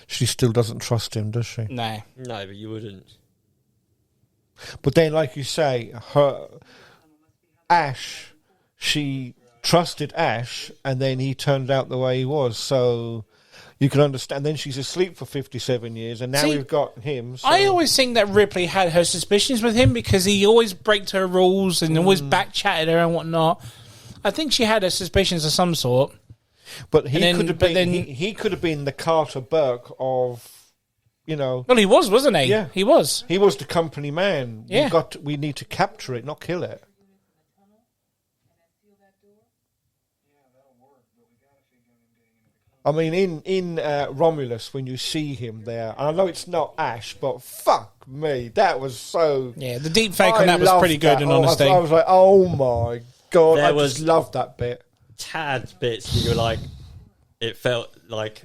Speaker 4: She still doesn't trust him, does she?
Speaker 2: No.
Speaker 3: No, but you wouldn't.
Speaker 4: But then, like you say, Ash, she trusted Ash, and then he turned out the way he was. So you can understand. Then she's asleep for 57 years, and now
Speaker 2: See,
Speaker 4: we've got him. So.
Speaker 2: I always think that Ripley had her suspicions with him because he always breaks her rules and always back-chatted her and whatnot. I think she had her suspicions of some sort.
Speaker 4: But he
Speaker 2: And then-
Speaker 4: could have
Speaker 2: but
Speaker 4: been.
Speaker 2: then-
Speaker 4: He could have been the Carter Burke of,
Speaker 2: Well, he was, wasn't he?
Speaker 4: Yeah.
Speaker 2: He was.
Speaker 4: He was the company man.
Speaker 2: Yeah.
Speaker 4: We need to capture it, not kill it. I mean, in Romulus, when you see him there, and I know it's not Ash, but fuck me, that was so...
Speaker 2: Yeah, the deep fake on that was
Speaker 4: loved
Speaker 2: pretty good,
Speaker 4: that.
Speaker 2: in
Speaker 4: Oh,
Speaker 2: honesty.
Speaker 4: I was like, oh my God,
Speaker 3: There
Speaker 4: I
Speaker 3: was-
Speaker 4: just loved that bit.
Speaker 3: Tad bits that you were like, it felt like...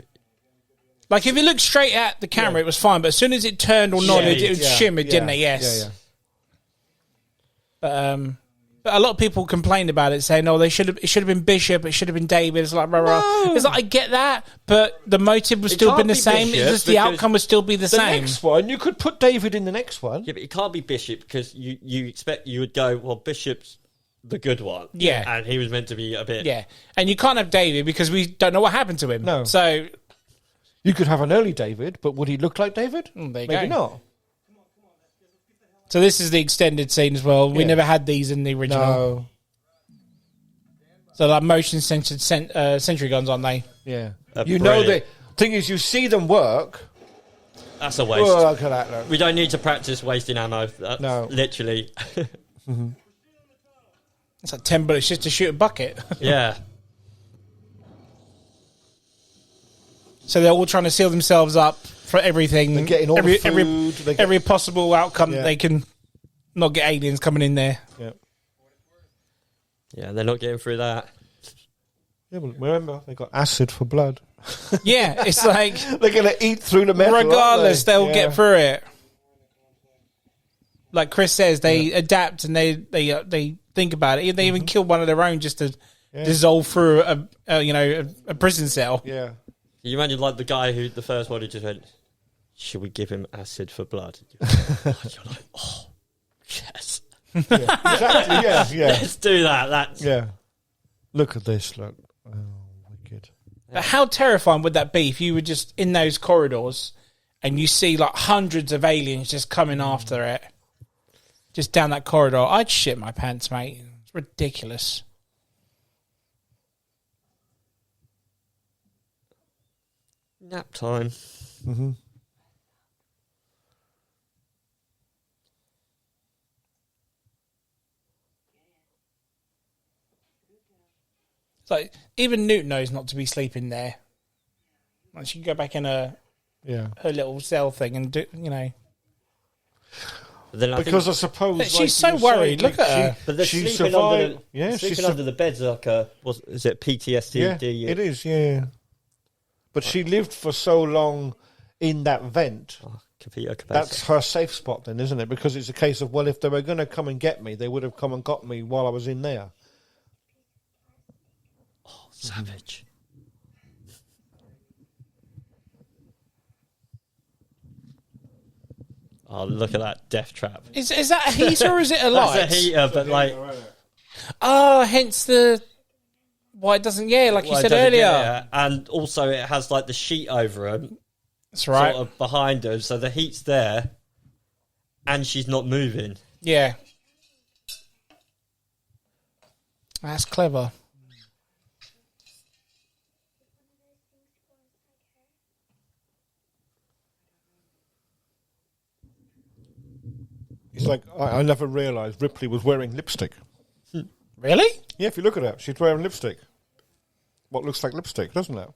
Speaker 2: Like, if you looked straight at the camera, it was fine, but as soon as it turned or nodded, it
Speaker 3: Yeah,
Speaker 2: shimmered, didn't it? Yes. But a lot of people complained about it, saying, "Oh, it should have been Bishop. It should have been David." It's like, rah, rah. It's like, I get that, but the motive would
Speaker 3: It
Speaker 2: still
Speaker 3: can't
Speaker 2: been the
Speaker 3: be
Speaker 2: same. It's
Speaker 3: Bishop
Speaker 2: just the
Speaker 3: because
Speaker 2: outcome would still be the
Speaker 4: The
Speaker 2: same.
Speaker 4: next one, you could put David in the next one.
Speaker 3: Yeah, but it can't be Bishop because you expect you would go, well, Bishop's the good one.
Speaker 2: Yeah.
Speaker 3: And he was meant to be a bit...
Speaker 2: Yeah, and you can't have David because we don't know what happened to him.
Speaker 4: No.
Speaker 2: So
Speaker 4: You could have an early David, but would he look like David?
Speaker 2: there you
Speaker 4: Maybe
Speaker 2: go.
Speaker 4: not.
Speaker 2: So this is the extended scene as well. We
Speaker 4: Yeah.
Speaker 2: never had these in the original.
Speaker 4: No.
Speaker 2: So like motion censored sentry guns, aren't they?
Speaker 4: Yeah.
Speaker 3: They're
Speaker 4: You know, the
Speaker 3: brilliant.
Speaker 4: thing is, you see them work.
Speaker 3: That's a waste.
Speaker 4: Oh, look at that. Look.
Speaker 3: We don't need to practice wasting ammo. That's
Speaker 4: No.
Speaker 3: literally...
Speaker 2: It's like 10 bullets just to shoot a bucket.
Speaker 3: yeah.
Speaker 2: So they're all trying to seal themselves up for everything.
Speaker 4: They're getting all the food, they get-
Speaker 2: every possible outcome
Speaker 4: Yeah.
Speaker 2: they can not get aliens coming in there.
Speaker 4: Yeah.
Speaker 3: Yeah, they're not getting through that.
Speaker 4: Yeah, well, remember, they got acid for blood.
Speaker 2: Yeah, it's like,
Speaker 4: They're going to eat through the metal. aren't
Speaker 2: regardless,
Speaker 4: they?
Speaker 2: they'll
Speaker 4: Yeah.
Speaker 2: get through it. Like Chris says, they adapt and they think about it. They even kill one of their own just to dissolve through a prison cell.
Speaker 4: Yeah.
Speaker 3: You imagine like the guy who, the first one who just went, should we give him acid for blood? You're like, oh, yes.
Speaker 4: Exactly, yeah, yeah.
Speaker 3: Let's do that. That's
Speaker 4: Yeah. Look at this, look. Oh, wicked.
Speaker 2: But how terrifying would that be if you were just in those corridors and you see like hundreds of aliens just coming after it, just down that corridor? I'd shit my pants, mate. It's ridiculous.
Speaker 3: nap time.
Speaker 4: Mm-hmm.
Speaker 2: It's like even Newt knows not to be sleeping there. Like she can go back in her little cell thing and do,
Speaker 3: But then
Speaker 4: Because I suppose
Speaker 2: But she's
Speaker 4: like
Speaker 2: so
Speaker 4: you were
Speaker 2: worried.
Speaker 4: saying,
Speaker 2: Look at her.
Speaker 3: But they're
Speaker 4: she
Speaker 3: sleeping
Speaker 4: survived.
Speaker 3: under the,
Speaker 4: Yeah, she
Speaker 3: sleeping under the beds like a, is it PTSD?
Speaker 4: Yeah, it is. Yeah, but she lived for so long in that vent.
Speaker 3: Oh, capacity.
Speaker 4: That's her safe spot, then, isn't it? Because it's a case of, well, if they were going to come and get me, they would have come and got me while I was in there.
Speaker 3: Oh, savage. Oh, look at that death trap.
Speaker 2: Is that a heater or is it a light?
Speaker 3: That's a heater, but like...
Speaker 2: Oh, hence the... Why it doesn't... Yeah, like you
Speaker 3: well, it
Speaker 2: said
Speaker 3: doesn't
Speaker 2: earlier.
Speaker 3: get it. And also it has like the sheet over him.
Speaker 2: That's right.
Speaker 3: Sort of behind her, so the heat's there. And she's not moving.
Speaker 2: Yeah. That's clever.
Speaker 4: It's like, I never realised Ripley was wearing lipstick.
Speaker 2: Really?
Speaker 4: Yeah, if you look at her, she's wearing lipstick. What looks like lipstick, doesn't it?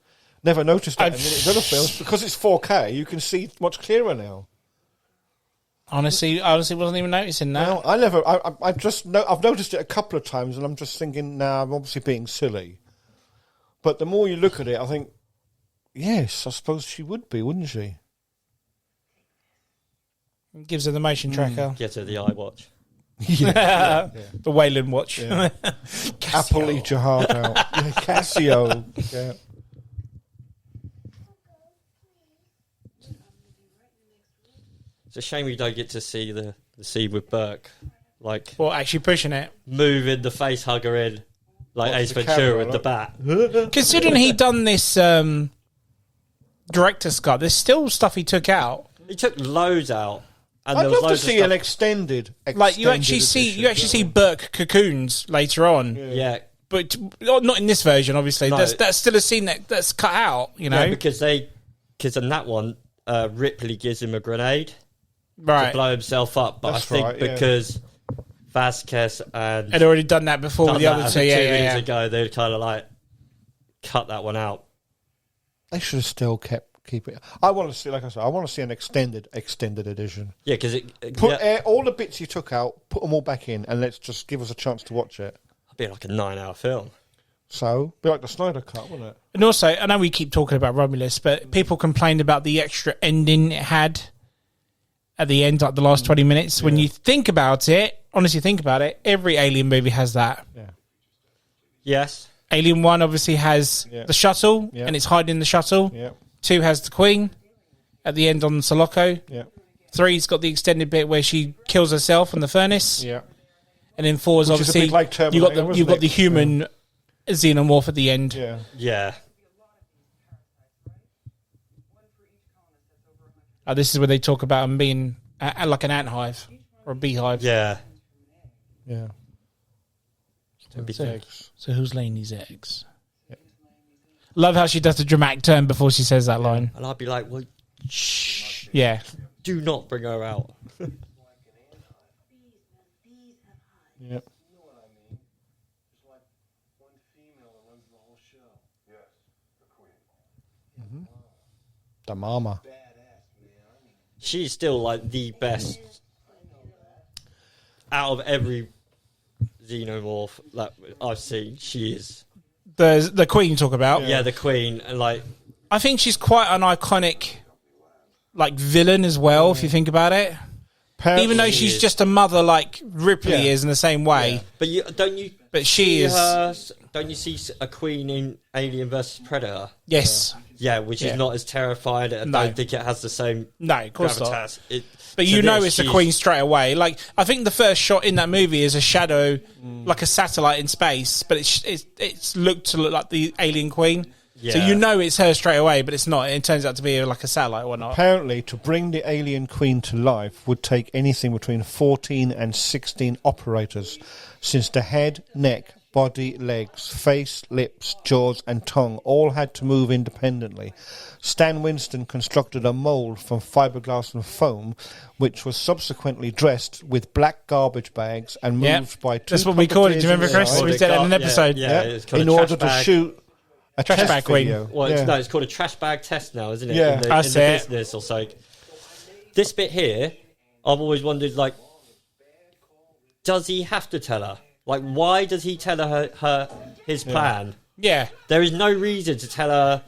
Speaker 4: Never noticed that in the other films. Because it's 4K, you can see much clearer now.
Speaker 2: Honestly, wasn't even noticing that.
Speaker 4: No, I never. I've noticed it a couple of times, and I'm just thinking, nah, I'm obviously being silly. But the more you look at it, I think, yes, I suppose she would be, wouldn't she?
Speaker 2: Gives her the motion tracker.
Speaker 3: Get her the iWatch.
Speaker 4: Yeah.
Speaker 2: The Wayland watch.
Speaker 4: Yeah. Apple, eat your heart out. Yeah, Casio. Yeah.
Speaker 3: It's a shame you don't get to see the scene with Burke, like
Speaker 2: Well, actually pushing it.
Speaker 3: moving the face hugger in, like
Speaker 4: What's
Speaker 3: Ace
Speaker 4: the
Speaker 3: Ventura
Speaker 4: camera,
Speaker 3: with the
Speaker 4: right?
Speaker 3: bat.
Speaker 2: Considering he done this director's cut, there's still stuff he took out.
Speaker 3: He took loads out, and
Speaker 4: I'd
Speaker 3: there was
Speaker 4: love to
Speaker 3: loads
Speaker 4: see
Speaker 3: of
Speaker 4: an
Speaker 3: stuff.
Speaker 4: extended.
Speaker 2: Like you actually see Burke cocoons later on,
Speaker 3: Yeah,
Speaker 2: but not in this version. Obviously,
Speaker 3: No.
Speaker 2: that's still a scene that's cut out. You know,
Speaker 3: yeah, because in that one, Ripley gives him a grenade to
Speaker 2: right?
Speaker 3: blow himself up, but
Speaker 4: That's
Speaker 3: I think
Speaker 4: right, yeah.
Speaker 3: because Vasquez and
Speaker 2: Had already done that before with the other two. Yeah,
Speaker 3: minutes
Speaker 2: yeah.
Speaker 3: ago, they kind of like cut that one out.
Speaker 4: They should have still keep it. I want to see, like I said, I want to see an extended edition.
Speaker 3: Yeah, because
Speaker 4: Put all the bits you took out, put them all back in, and let's just give us a chance to watch it.
Speaker 3: it'd be like a 9-hour film.
Speaker 4: So, be like the Snyder Cut, wouldn't it?
Speaker 2: And also, I know we keep talking about Romulus, but people complained about the extra ending it had at the end, like the last 20 minutes. When you think about it, honestly think about it, every Alien movie has that.
Speaker 4: Yeah.
Speaker 3: Yes.
Speaker 2: Alien 1 obviously has the shuttle,
Speaker 4: Yeah.
Speaker 2: and it's hiding in the shuttle.
Speaker 4: Yeah.
Speaker 2: 2 has the Queen at the end on Sulaco.
Speaker 4: Yeah.
Speaker 2: 3's got the extended bit where she kills herself in the furnace.
Speaker 4: Yeah.
Speaker 2: And then 4 is
Speaker 4: Which is a
Speaker 2: obviously
Speaker 4: bit like Terminator,
Speaker 2: you've
Speaker 4: wasn't
Speaker 2: got
Speaker 4: it?
Speaker 2: the human xenomorph at the end.
Speaker 4: Yeah.
Speaker 3: Yeah.
Speaker 2: This is where they talk about them being like an ant hive or a beehive.
Speaker 3: Yeah.
Speaker 4: Yeah.
Speaker 2: So who's laying these eggs? Love how she does the dramatic turn before she says that line.
Speaker 3: And I'd be like, well, shh.
Speaker 2: Yeah.
Speaker 3: Do not bring her out.
Speaker 4: Yeah. The mama.
Speaker 3: She's still like the best out of every xenomorph that I've seen. She is.
Speaker 2: The Queen you talk about.
Speaker 3: Yeah, the Queen. And like,
Speaker 2: I think she's quite an iconic like villain as well, if you think about it.
Speaker 4: Apparently
Speaker 2: Even though
Speaker 3: she
Speaker 2: she's
Speaker 3: is.
Speaker 2: just a mother like Ripley
Speaker 4: Yeah.
Speaker 2: is in the same way.
Speaker 3: but
Speaker 2: But she is...
Speaker 3: don't you see a Queen in Alien vs Predator?
Speaker 2: Yes.
Speaker 3: Yeah, which
Speaker 2: Yeah.
Speaker 3: is not as terrified. I
Speaker 2: No.
Speaker 3: don't think it has the same
Speaker 2: No, of course not.
Speaker 3: gravitas.
Speaker 2: But you know it's the Queen straight away. Like, I think the first shot in that movie is a shadow, like a satellite in space, but it's looked to look like the alien Queen. So
Speaker 3: Yeah.
Speaker 2: you know it's her straight away, but it's not. It turns out to be like a satellite or whatnot.
Speaker 4: Apparently, to bring the alien queen to life would take anything between 14 and 16 operators, since the head, neck, body, legs, face, lips, jaws and tongue all had to move independently. Stan Winston constructed a mould from fiberglass and foam, which was subsequently dressed with black garbage bags and
Speaker 2: Yep.
Speaker 4: moved by two
Speaker 2: That's what we called it. Do you remember,
Speaker 4: puppeteers
Speaker 2: Chris?
Speaker 4: in the
Speaker 2: We did that in an episode.
Speaker 3: Yeah,
Speaker 4: Yeah,
Speaker 3: it's called
Speaker 4: in
Speaker 3: a
Speaker 4: order
Speaker 3: trash
Speaker 4: to
Speaker 3: bag.
Speaker 4: shoot a
Speaker 2: Trash
Speaker 4: test
Speaker 2: bag queen.
Speaker 4: video.
Speaker 3: Well,
Speaker 4: Yeah.
Speaker 3: it's called a trash bag test now, isn't it?
Speaker 4: Yeah.
Speaker 3: in the
Speaker 2: That's it.
Speaker 3: business or so. This bit here, I've always wondered, like, does he have to tell her? Like, why does he tell her his plan?
Speaker 2: Yeah.
Speaker 3: There is no reason to tell her,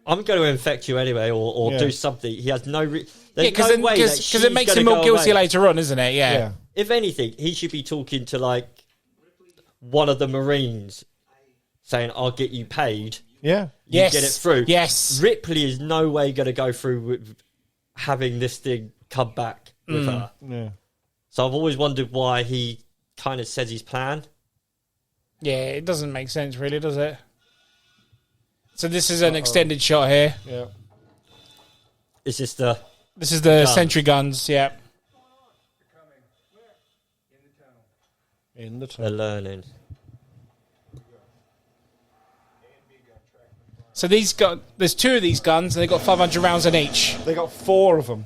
Speaker 3: I'm going to infect you anyway, or
Speaker 4: Yeah.
Speaker 3: do something. He has no
Speaker 2: Yeah,
Speaker 3: there's
Speaker 2: because
Speaker 3: no way that she's
Speaker 2: it makes him
Speaker 3: gonna
Speaker 2: more
Speaker 3: go
Speaker 2: guilty
Speaker 3: away.
Speaker 2: later on, isn't it? Yeah.
Speaker 4: Yeah.
Speaker 3: If anything, he should be talking to, like, one of the Marines, saying, I'll get you paid.
Speaker 4: Yeah.
Speaker 3: You
Speaker 2: Yes.
Speaker 3: get it through.
Speaker 2: Yes.
Speaker 3: Ripley is no way going to go through with having this thing come back with her.
Speaker 4: Yeah.
Speaker 3: So I've always wondered why he kind of says his plan.
Speaker 2: Yeah, it doesn't make sense, really, does it? So this is an extended shot here.
Speaker 4: Yeah.
Speaker 3: It's just the
Speaker 2: This is the
Speaker 3: Guns.
Speaker 2: sentry guns, yeah.
Speaker 4: In the
Speaker 3: they're learning.
Speaker 2: So there's 2 of these guns, and they've got 500 rounds in each.
Speaker 4: They got 4 of them.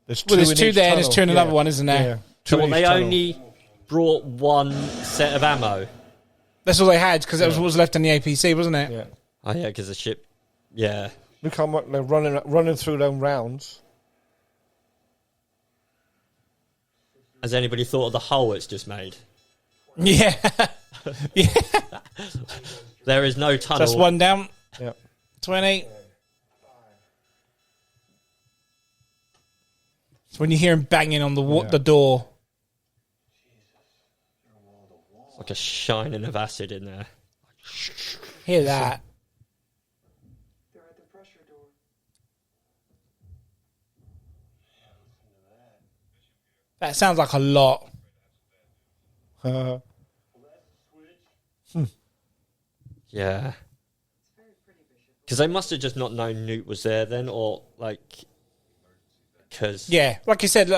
Speaker 4: There's
Speaker 2: Well, there's
Speaker 4: in
Speaker 2: two
Speaker 4: each
Speaker 2: there and there's
Speaker 4: tunnel.
Speaker 2: two in another one, isn't there?
Speaker 4: Yeah.
Speaker 3: So
Speaker 4: Two in
Speaker 3: they
Speaker 4: each tunnel.
Speaker 3: only brought one set of ammo.
Speaker 2: That's all they had because that was what was left in the APC, wasn't it?
Speaker 4: Yeah.
Speaker 3: Oh yeah, because the ship. Yeah.
Speaker 4: Look how much they're running through them rounds.
Speaker 3: Has anybody thought of the hole it's just made?
Speaker 2: Yeah. Yeah.
Speaker 3: There is no tunnel.
Speaker 2: That's one down.
Speaker 4: Yeah.
Speaker 2: 20. It's when you hear him banging on the door.
Speaker 3: It's like a shining of acid in there.
Speaker 2: Hear that?
Speaker 6: They're at the pressure door.
Speaker 2: That sounds like a lot.
Speaker 3: Yeah. Because they must have just not known Newt was there then, or like, because
Speaker 2: Yeah, like you said,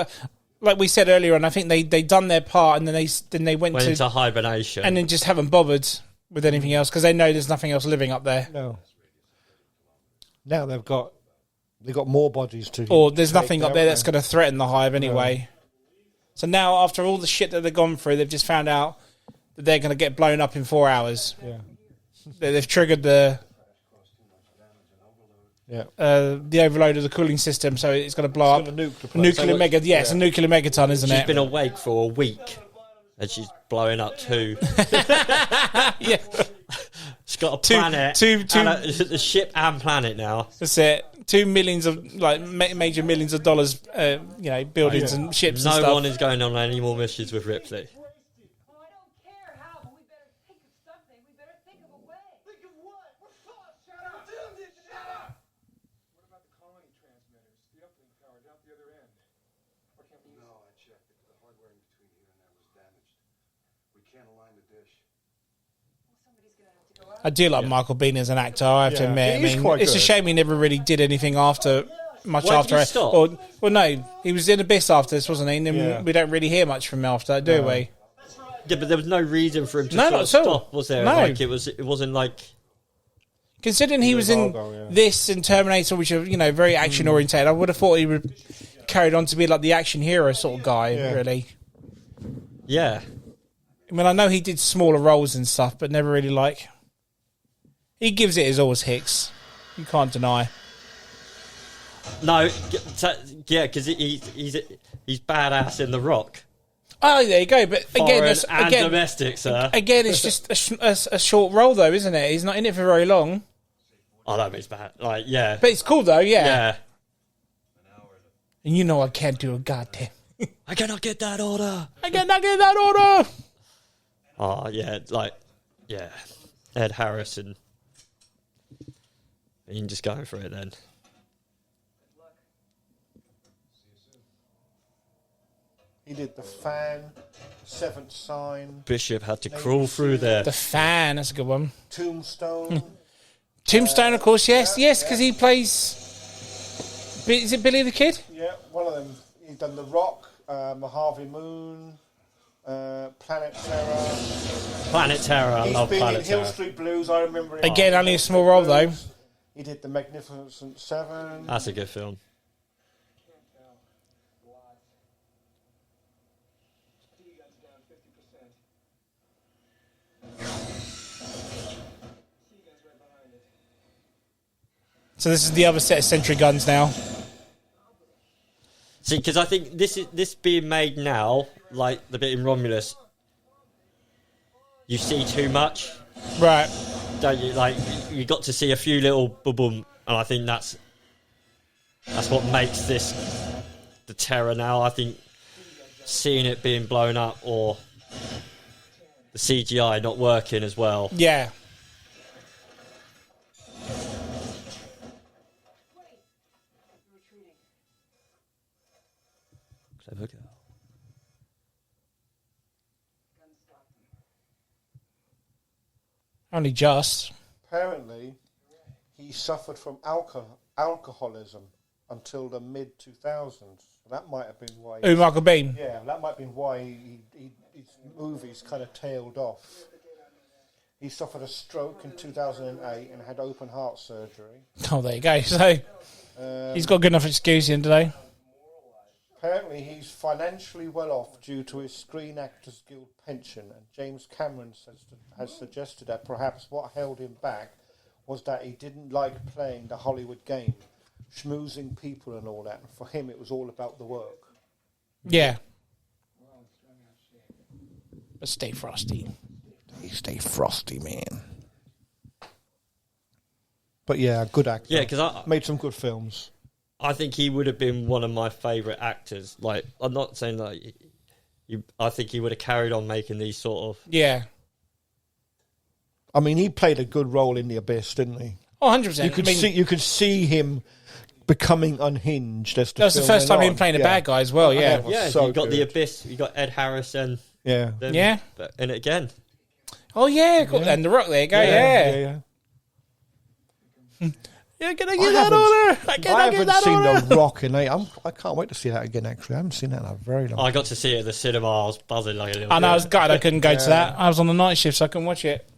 Speaker 2: like we said earlier on, I think they done their part and then they went
Speaker 3: went
Speaker 2: to
Speaker 3: into hibernation.
Speaker 2: and then just haven't bothered with anything else because they know there's nothing else living up there,
Speaker 4: No. Now they've got more bodies to.
Speaker 2: or there's
Speaker 4: take
Speaker 2: nothing up
Speaker 4: out
Speaker 2: there that's going to threaten the hive anyway. So now, after all the shit that they've gone through, they've just found out that they're going to get blown up in 4 hours.
Speaker 4: Yeah.
Speaker 2: They've triggered the
Speaker 4: Yeah.
Speaker 2: overload of the cooling system, so it's going to blow
Speaker 4: It's
Speaker 2: up.
Speaker 4: gonna nuke the place.
Speaker 2: Nuclear mega, it's a nuclear megaton, isn't
Speaker 3: she's
Speaker 2: it?
Speaker 3: been awake for a week, and she's blowing up too.
Speaker 2: Yeah,
Speaker 3: She's got a
Speaker 2: Two-
Speaker 3: planet,
Speaker 2: two-
Speaker 3: and a ship and planet now.
Speaker 2: that's it. 2 millions of major millions of dollars, buildings and ships and
Speaker 3: No
Speaker 2: stuff.
Speaker 3: one is going on any more missions with Ripley.
Speaker 5: Well, I don't care how, but we better think of something. We better think of a way.
Speaker 8: Think of what? We're fucked. Shut up. Shut up. What about the colony transmitters? The uplink tower down the other end. Or can't we use
Speaker 7: No, I checked it. The hardware in between here and there was damaged. We can't align the dish.
Speaker 5: Well, somebody's going to have to go out.
Speaker 2: I do like Michael Bean as an actor, I have to
Speaker 4: Yeah.
Speaker 2: admit.
Speaker 4: He is quite
Speaker 2: it's a
Speaker 4: good.
Speaker 2: shame he never really did anything after. Much
Speaker 3: Why did
Speaker 2: after
Speaker 3: he stop?
Speaker 2: Well, no, he was in Abyss after this, wasn't he? And then
Speaker 4: Yeah.
Speaker 2: we don't really hear much from him after that, do we?
Speaker 3: Yeah, but there was no reason for him to
Speaker 2: No,
Speaker 3: sort
Speaker 2: not
Speaker 3: of
Speaker 2: at all.
Speaker 3: stop, was there?
Speaker 2: No.
Speaker 3: Like it wasn't like.
Speaker 2: Considering he was in
Speaker 4: Argo, yeah.
Speaker 2: this and Terminator, which are very action orientated, I would have thought he would carried on to be like the action hero sort of guy.
Speaker 4: Yeah.
Speaker 2: Really,
Speaker 3: Yeah.
Speaker 2: I mean, I know he did smaller roles and stuff, but never really like. He gives it his always Hicks. You can't deny.
Speaker 3: No, yeah, because he's badass in The Rock.
Speaker 2: Oh, there you go. But again,
Speaker 3: Foreign
Speaker 2: that's,
Speaker 3: and
Speaker 2: again,
Speaker 3: domestic, sir.
Speaker 2: again, it's just a short role, though, isn't it? He's not in it for very long.
Speaker 3: Oh, that means bad. Like, yeah.
Speaker 2: But it's cool, though, yeah.
Speaker 3: Yeah.
Speaker 2: And you know I can't do a goddamn.
Speaker 3: I cannot get that order.
Speaker 2: I cannot get that order.
Speaker 3: Oh, yeah, yeah. Ed Harrison. You can just go for it then.
Speaker 4: He did the fan, Seventh Sign,
Speaker 3: Bishop had to crawl through there.
Speaker 2: The Fan, that's a good one.
Speaker 4: Tombstone.
Speaker 2: Tombstone, of course, yes, because he plays. Is it Billy the Kid?
Speaker 4: Yeah, one of them. He's done The Rock, Mojave Moon, Planet Terror.
Speaker 3: Planet Terror, I
Speaker 4: He's
Speaker 3: love
Speaker 4: been in
Speaker 3: Planet
Speaker 4: Hill
Speaker 3: Terror.
Speaker 4: Street Blues. I remember him.
Speaker 2: Again, only a small role, though.
Speaker 4: He did The Magnificent Seven.
Speaker 3: That's a good film.
Speaker 8: D-guns down 50%. C-guns right behind it.
Speaker 2: So this is the other set of Sentry guns now.
Speaker 3: See, because I think this being made now, like the bit in Romulus, you see too much,
Speaker 2: Right.
Speaker 3: don't you? Like you got to see a few little boom, and I think that's what makes this the terror now. I think seeing it being blown up or the CGI not working as well.
Speaker 2: Yeah.
Speaker 3: Clever girl.
Speaker 2: Only just.
Speaker 4: Apparently, he suffered from alcoholism until the mid 2000s. That might have been why.
Speaker 2: Ooh, Michael Bean.
Speaker 4: Yeah, that might have been why his movies kind of tailed off. He suffered a stroke in 2008 and had open heart surgery.
Speaker 2: Oh, there you go. So he's got a good enough excuse in today.
Speaker 4: Apparently, he's financially well off due to his Screen Actors Guild pension, and James Cameron has suggested that perhaps what held him back was that he didn't like playing the Hollywood game, schmoozing people and all that. For him, it was all about the work.
Speaker 2: Yeah. But stay frosty.
Speaker 4: Stay frosty, man. But yeah, good actor.
Speaker 3: Yeah, because I
Speaker 4: made some good films.
Speaker 3: I think he would have been one of my favourite actors. Like, I'm not saying like, I think he would have carried on making these sort of.
Speaker 2: Yeah.
Speaker 4: I mean, he played a good role in The Abyss, didn't he?
Speaker 2: Oh, 100%.
Speaker 4: You could see him becoming unhinged. That
Speaker 2: was the first time him playing a bad guy as well. Yeah.
Speaker 3: Yeah,
Speaker 4: so
Speaker 3: you got
Speaker 4: good.
Speaker 3: The Abyss. You got Ed Harris and them,
Speaker 2: Yeah.
Speaker 3: and again.
Speaker 2: Oh yeah, cool. And The Rock. There you go. Yeah. Yeah, can I get that order?
Speaker 4: I haven't seen The Rock in I can't wait to see that again, actually. I haven't seen that in a very long time.
Speaker 3: I got to see it at the cinema. I was buzzing like a little
Speaker 2: I know,
Speaker 3: bit.
Speaker 2: I was gutted I couldn't go to that. I was on the night shift, so I couldn't watch it.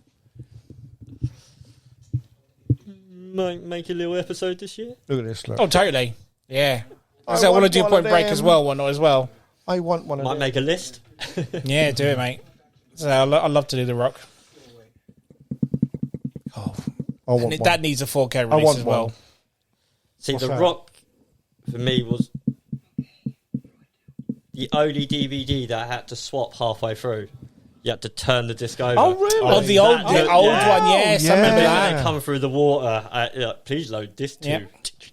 Speaker 3: Might make a little episode this year.
Speaker 4: Look at this, look.
Speaker 2: Oh, totally. Yeah. I want to do Point Break as well, one as well.
Speaker 4: I want one of
Speaker 3: Might
Speaker 4: them.
Speaker 3: make a list.
Speaker 2: Yeah, do it, mate. So I love to do The Rock.
Speaker 4: I want one.
Speaker 2: That needs a 4K
Speaker 4: I
Speaker 2: release
Speaker 4: want
Speaker 2: as well.
Speaker 4: one.
Speaker 3: See,
Speaker 4: What's
Speaker 3: The
Speaker 4: that?
Speaker 3: Rock, for me, was the only DVD that I had to swap halfway through. You had to turn the disc over.
Speaker 4: Oh, really?
Speaker 2: Oh, the old one, yes. I remember
Speaker 3: When
Speaker 2: that.
Speaker 3: they come through the water, please load this too.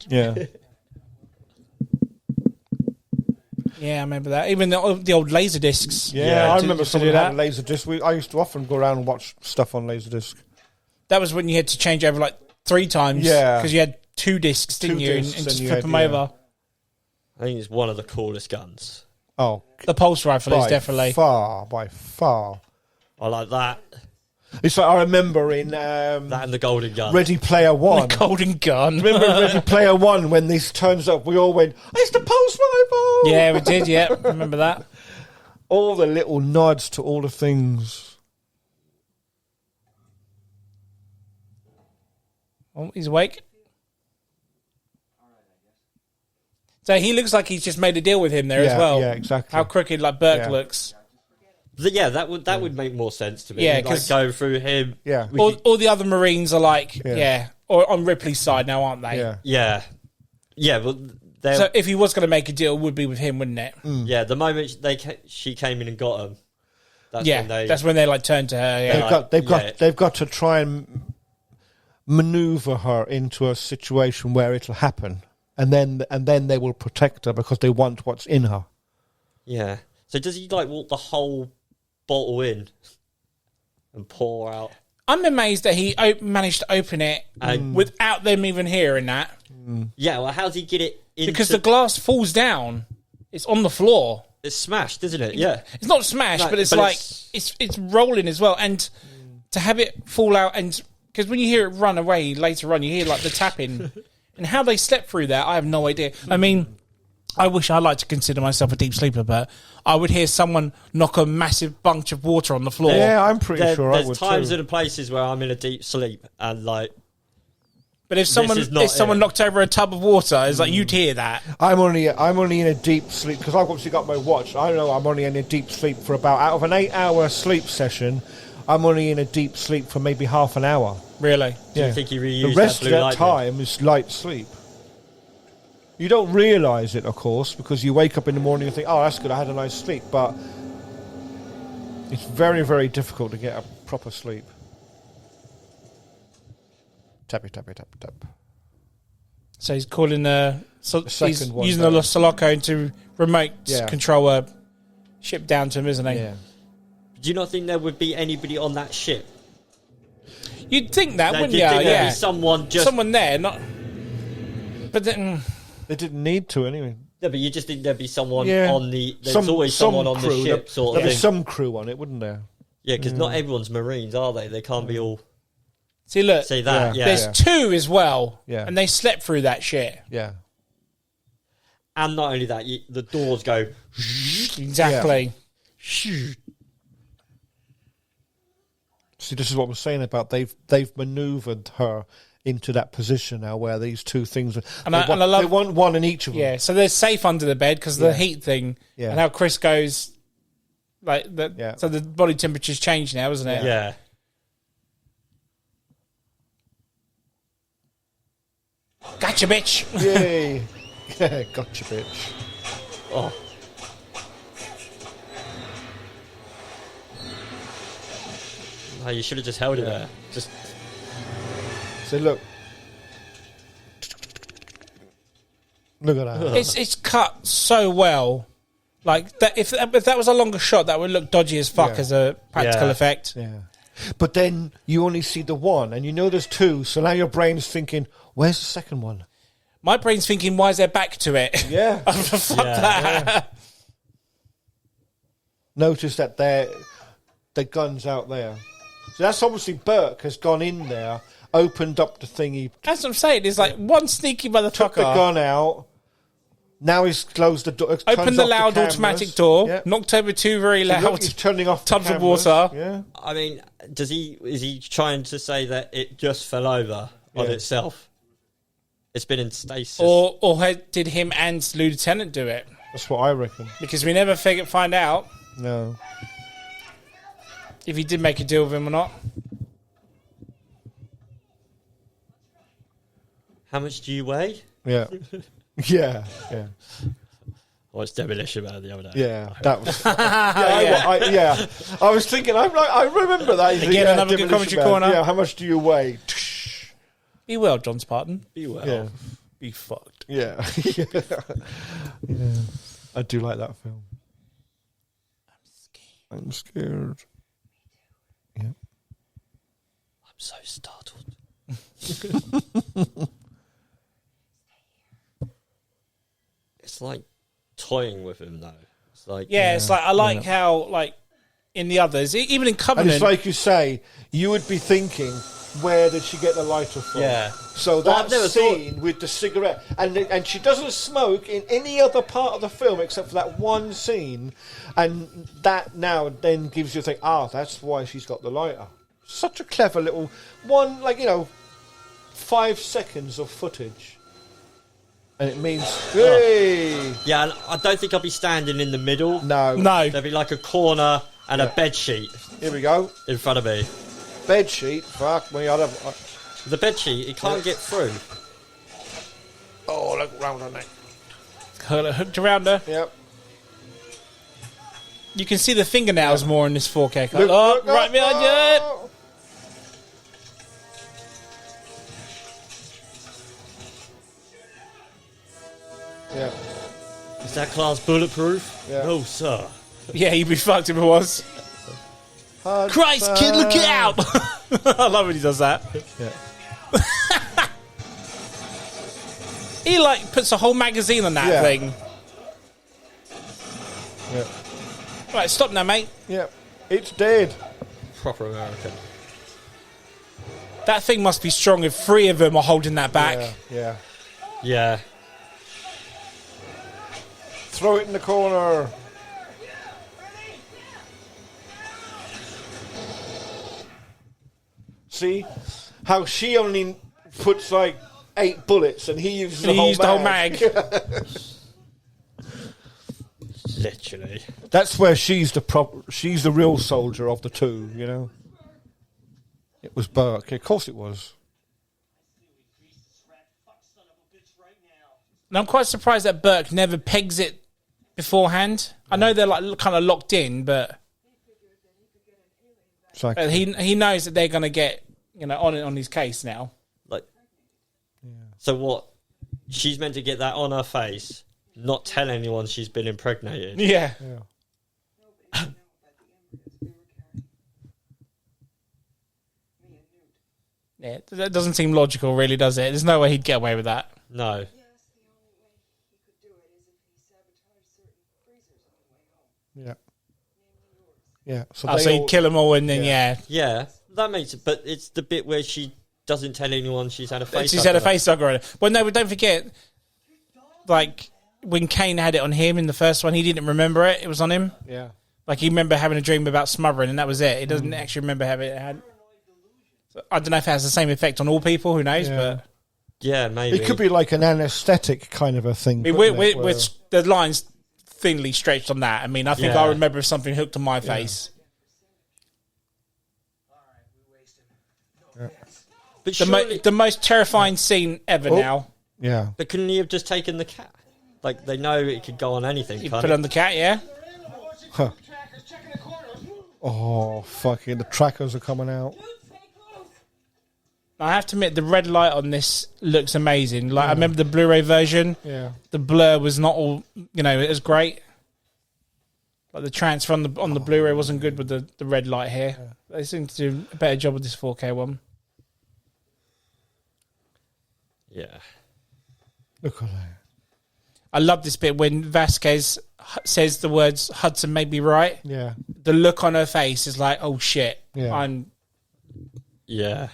Speaker 2: Yeah.
Speaker 4: Yeah.
Speaker 2: Yeah, I remember that. Even the old laser discs.
Speaker 4: Yeah, I remember
Speaker 2: to
Speaker 4: someone
Speaker 2: do
Speaker 4: who had
Speaker 2: that.
Speaker 4: a laser disc. I used to often go around and watch stuff on laser disc.
Speaker 2: That was when you had to change over like 3 times.
Speaker 4: Yeah.
Speaker 2: Because you had 2 discs, didn't you?
Speaker 4: discs,
Speaker 2: And just
Speaker 4: and you
Speaker 2: flip
Speaker 4: had-
Speaker 2: them
Speaker 4: yeah.
Speaker 2: over.
Speaker 3: I think it's one of the coolest guns.
Speaker 4: Oh,
Speaker 2: The pulse rifle is definitely.
Speaker 4: by far.
Speaker 3: I like that.
Speaker 4: It's like I remember in
Speaker 3: That and the golden gun.
Speaker 4: Ready Player One.
Speaker 2: The golden gun.
Speaker 4: Remember in Ready Player One when this turns up, we all went, "It's the pulse rifle."
Speaker 2: Yeah, we did. Yeah, remember that.
Speaker 4: All the little nods to all the things.
Speaker 2: Oh, he's awake. So he looks like he's just made a deal with him there as well.
Speaker 4: Yeah, exactly.
Speaker 2: How crooked like Burke
Speaker 4: Yeah.
Speaker 2: looks.
Speaker 3: Yeah, that would make more sense to me.
Speaker 2: Yeah,
Speaker 3: like
Speaker 2: 'cause-
Speaker 3: go through him.
Speaker 4: Yeah.
Speaker 2: All the other Marines are like,
Speaker 4: Yeah.
Speaker 2: yeah, or on Ripley's side now, aren't they?
Speaker 4: Yeah.
Speaker 3: Yeah, yeah. But
Speaker 2: So if he was going to make a deal, it would be with him, wouldn't it?
Speaker 3: yeah, the moment she came in and got him, that's
Speaker 2: Yeah,
Speaker 3: when they.
Speaker 2: that's when they like turn to her. Yeah.
Speaker 4: They've got to try and maneuver her into a situation where it'll happen, and then they will protect her because they want what's in her.
Speaker 3: Yeah. So does he like walk the whole bottle in and pour out?
Speaker 2: I'm amazed that he managed to open it without them even hearing that.
Speaker 3: Yeah. Well, how does he get it into?
Speaker 2: Because the glass falls down. It's on the floor.
Speaker 3: It's smashed, isn't it? Yeah.
Speaker 2: It's not smashed,
Speaker 3: No,
Speaker 2: but it's
Speaker 3: but
Speaker 2: like it's rolling as well. And to have it fall out, and because when you hear it run away later on, you hear like the tapping. And how they slept through that, I have no idea. I mean, I wish I like to consider myself a deep sleeper, but I would hear someone knock a massive bunch of water on the floor.
Speaker 4: Yeah, I'm pretty sure I would
Speaker 3: There's times
Speaker 4: too.
Speaker 3: and places where I'm in a deep sleep and like.
Speaker 2: But if someone
Speaker 3: is not
Speaker 2: knocked over a tub of water, it's like you'd hear that.
Speaker 4: I'm only in a deep sleep because I've obviously got my watch. I know I'm only in a deep sleep for about out of an 8-hour sleep session. I'm only in a deep sleep for maybe half an hour.
Speaker 2: Really?
Speaker 3: Do you think you reuse
Speaker 4: The rest
Speaker 3: that
Speaker 4: of
Speaker 3: blue
Speaker 4: that
Speaker 3: light
Speaker 4: time is light sleep. You don't realise it, of course, because you wake up in the morning and think, "Oh, that's good. I had a nice sleep," but it's very, very difficult to get a proper sleep. Tappy, tappy, tap, tap.
Speaker 2: So he's calling he's
Speaker 4: second one
Speaker 2: using
Speaker 4: down.
Speaker 2: the Soloco to remote
Speaker 4: Yeah.
Speaker 2: control a ship down to him, isn't he?
Speaker 4: Yeah.
Speaker 3: Do you not think there would be anybody on that ship?
Speaker 2: You'd think that,
Speaker 3: Like,
Speaker 2: wouldn't
Speaker 3: do
Speaker 2: you?
Speaker 3: you think there'd
Speaker 2: Yeah.
Speaker 3: be someone just?
Speaker 2: Someone there, not. But then,
Speaker 4: They didn't need to anyway.
Speaker 3: No, but you just think there'd be someone
Speaker 4: Yeah.
Speaker 3: on the. There's always someone on the ship, sort of
Speaker 4: There'd be
Speaker 3: thing.
Speaker 4: some crew on it, wouldn't there?
Speaker 3: Yeah, because not everyone's Marines, are they? They can't be all.
Speaker 2: see, look,
Speaker 3: See that? Yeah.
Speaker 2: there's 2 as well,
Speaker 4: Yeah.
Speaker 2: and they slept through that shit.
Speaker 4: Yeah.
Speaker 3: And not only that, the doors go.
Speaker 2: Exactly.
Speaker 4: See, this is what we're saying about they've manoeuvred her into that position now where these two things are.
Speaker 2: And I love,
Speaker 4: they want one in each of them.
Speaker 2: Yeah, so they're safe under the bed because of the heat thing.
Speaker 4: Yeah.
Speaker 2: And how Chris goes, like, so the body temperature's changed now, isn't it?
Speaker 3: Yeah.
Speaker 2: Gotcha, bitch.
Speaker 4: Yay. Yeah, gotcha, bitch.
Speaker 3: Oh. Oh, you should have just held it there. Just
Speaker 4: So look. Look at that.
Speaker 2: It's cut so well. Like that, if that was a longer shot, that would look dodgy as fuck as a practical effect.
Speaker 4: Yeah. But then you only see the one, and you know there's two, so now your brain's thinking, where's the second one?
Speaker 2: My brain's thinking, why is there back to it?
Speaker 4: Yeah.
Speaker 2: Fuck that.
Speaker 4: Yeah. Notice that the gun's out there. So that's obviously Burke has gone in there, opened up the thingy.
Speaker 2: That's what I'm saying. It's like one sneaky motherfucker.
Speaker 4: Took the gun out. Now he's closed the door.
Speaker 2: Opened the loud automatic door. Knocked over two very loud.
Speaker 4: Look, he's turning off the
Speaker 2: tubs of
Speaker 4: cameras.
Speaker 2: water.
Speaker 4: Yeah.
Speaker 3: I mean, is he trying to say that it just fell over on itself? It's been in stasis.
Speaker 2: Or did him and Lieutenant do it?
Speaker 4: That's what I reckon.
Speaker 2: Because we never find out.
Speaker 4: No.
Speaker 2: If he did make a deal with him or not.
Speaker 3: How much do you weigh?
Speaker 4: Yeah. Yeah. Yeah.
Speaker 3: I watched Demolition Man the other day.
Speaker 4: Yeah, that was. I was thinking. I'm like, I remember that.
Speaker 2: Again, another good commentary corner.
Speaker 4: Yeah, how much do you weigh?
Speaker 2: Be well, John Spartan.
Speaker 3: Be well.
Speaker 4: Yeah.
Speaker 2: Be fucked.
Speaker 4: Yeah. Yeah. I do like that film. I'm scared. Yeah.
Speaker 3: I'm so startled. It's like toying with him, though. It's like
Speaker 2: it's like I like how like in the others, even in Covenant,
Speaker 4: And it's like you say, you would be thinking, where did she get the lighter from?
Speaker 3: Yeah.
Speaker 4: So
Speaker 3: Well,
Speaker 4: that scene with the cigarette, and she doesn't smoke in any other part of the film except for that one scene, and that now then gives you a think, that's why she's got the lighter. Such a clever little one, 5 seconds of footage. And it means, hey!
Speaker 3: Yeah, and I don't think I'll be standing in the middle.
Speaker 4: No.
Speaker 3: There'll be like a corner and a bed sheet
Speaker 4: Here we go.
Speaker 3: in front of me.
Speaker 4: Bed sheet. Fuck me.
Speaker 3: The bed sheet, it can't get through.
Speaker 4: Oh, look round her neck.
Speaker 2: hooked around her.
Speaker 4: Yep.
Speaker 2: You can see the fingernails more in this 4K cut.
Speaker 4: Look,
Speaker 2: Right behind you.
Speaker 4: Yeah.
Speaker 3: Is that class bulletproof?
Speaker 4: Yeah.
Speaker 3: No, sir.
Speaker 2: Yeah, you'd be fucked if it was. Christ, kid, look out! I love when he does that.
Speaker 4: Yeah.
Speaker 2: He puts a whole magazine on that thing.
Speaker 4: Yeah.
Speaker 2: Right, stop now, mate.
Speaker 4: Yeah. It's dead.
Speaker 3: Proper American.
Speaker 2: That thing must be strong if 3 of them are holding that back.
Speaker 4: Yeah.
Speaker 3: Yeah.
Speaker 4: Throw it in the corner. See how she only puts 8 bullets and he uses the whole mag.
Speaker 3: Literally.
Speaker 4: That's where she's the real soldier of the two, you know. It was Burke. Of course it was.
Speaker 2: And I'm quite surprised that Burke never pegs it beforehand. I know they're kind of locked in, but he knows that they're going to get on his case now.
Speaker 3: So what? She's meant to get that on her face, not tell anyone she's been impregnated.
Speaker 2: Yeah. Yeah, that doesn't seem logical, really, does it? There's no way he'd get away with that.
Speaker 3: No.
Speaker 4: Yeah. Yeah.
Speaker 2: So he'd kill them all and then,
Speaker 3: Yeah, that makes it. But it's the bit where she doesn't tell anyone she's had a face.
Speaker 2: She's had a face hugger on it. Well, no, but don't forget, when Kane had it on him in the first one, he didn't remember it. It was on him.
Speaker 4: Yeah.
Speaker 2: He remembered having a dream about smothering, and that was it. He doesn't actually remember having it. I don't know if it has the same effect on all people. Who knows?
Speaker 4: Yeah.
Speaker 2: But
Speaker 3: Yeah, maybe.
Speaker 4: It could be like an anaesthetic kind of a thing.
Speaker 2: I mean,
Speaker 4: couldn't it,
Speaker 2: we're
Speaker 4: where-
Speaker 2: the line's thinly stretched on that. I mean, I think
Speaker 3: Yeah.
Speaker 2: I remember something hooked on my face.
Speaker 3: But surely,
Speaker 2: The most terrifying scene ever now.
Speaker 4: Yeah.
Speaker 3: but couldn't he have just taken the cat? Like, they know it could go on anything,
Speaker 2: You
Speaker 3: can't
Speaker 2: put
Speaker 3: it?
Speaker 2: on the cat, yeah?
Speaker 4: Huh. Oh, fucking, the trackers are coming out.
Speaker 2: I have to admit, the red light on this looks amazing. Like, I remember the Blu-ray version.
Speaker 4: Yeah.
Speaker 2: The blur was not all, it was great. Like, the transfer on the Blu-ray wasn't good with the red light here. They seem to do a better job with this 4K one.
Speaker 3: Yeah.
Speaker 4: Look at that.
Speaker 2: I love this bit when Vasquez says the words "Hudson may be right."
Speaker 4: Yeah.
Speaker 2: The look on her face is like, "Oh shit,
Speaker 4: Yeah.
Speaker 2: I'm."
Speaker 3: Yeah.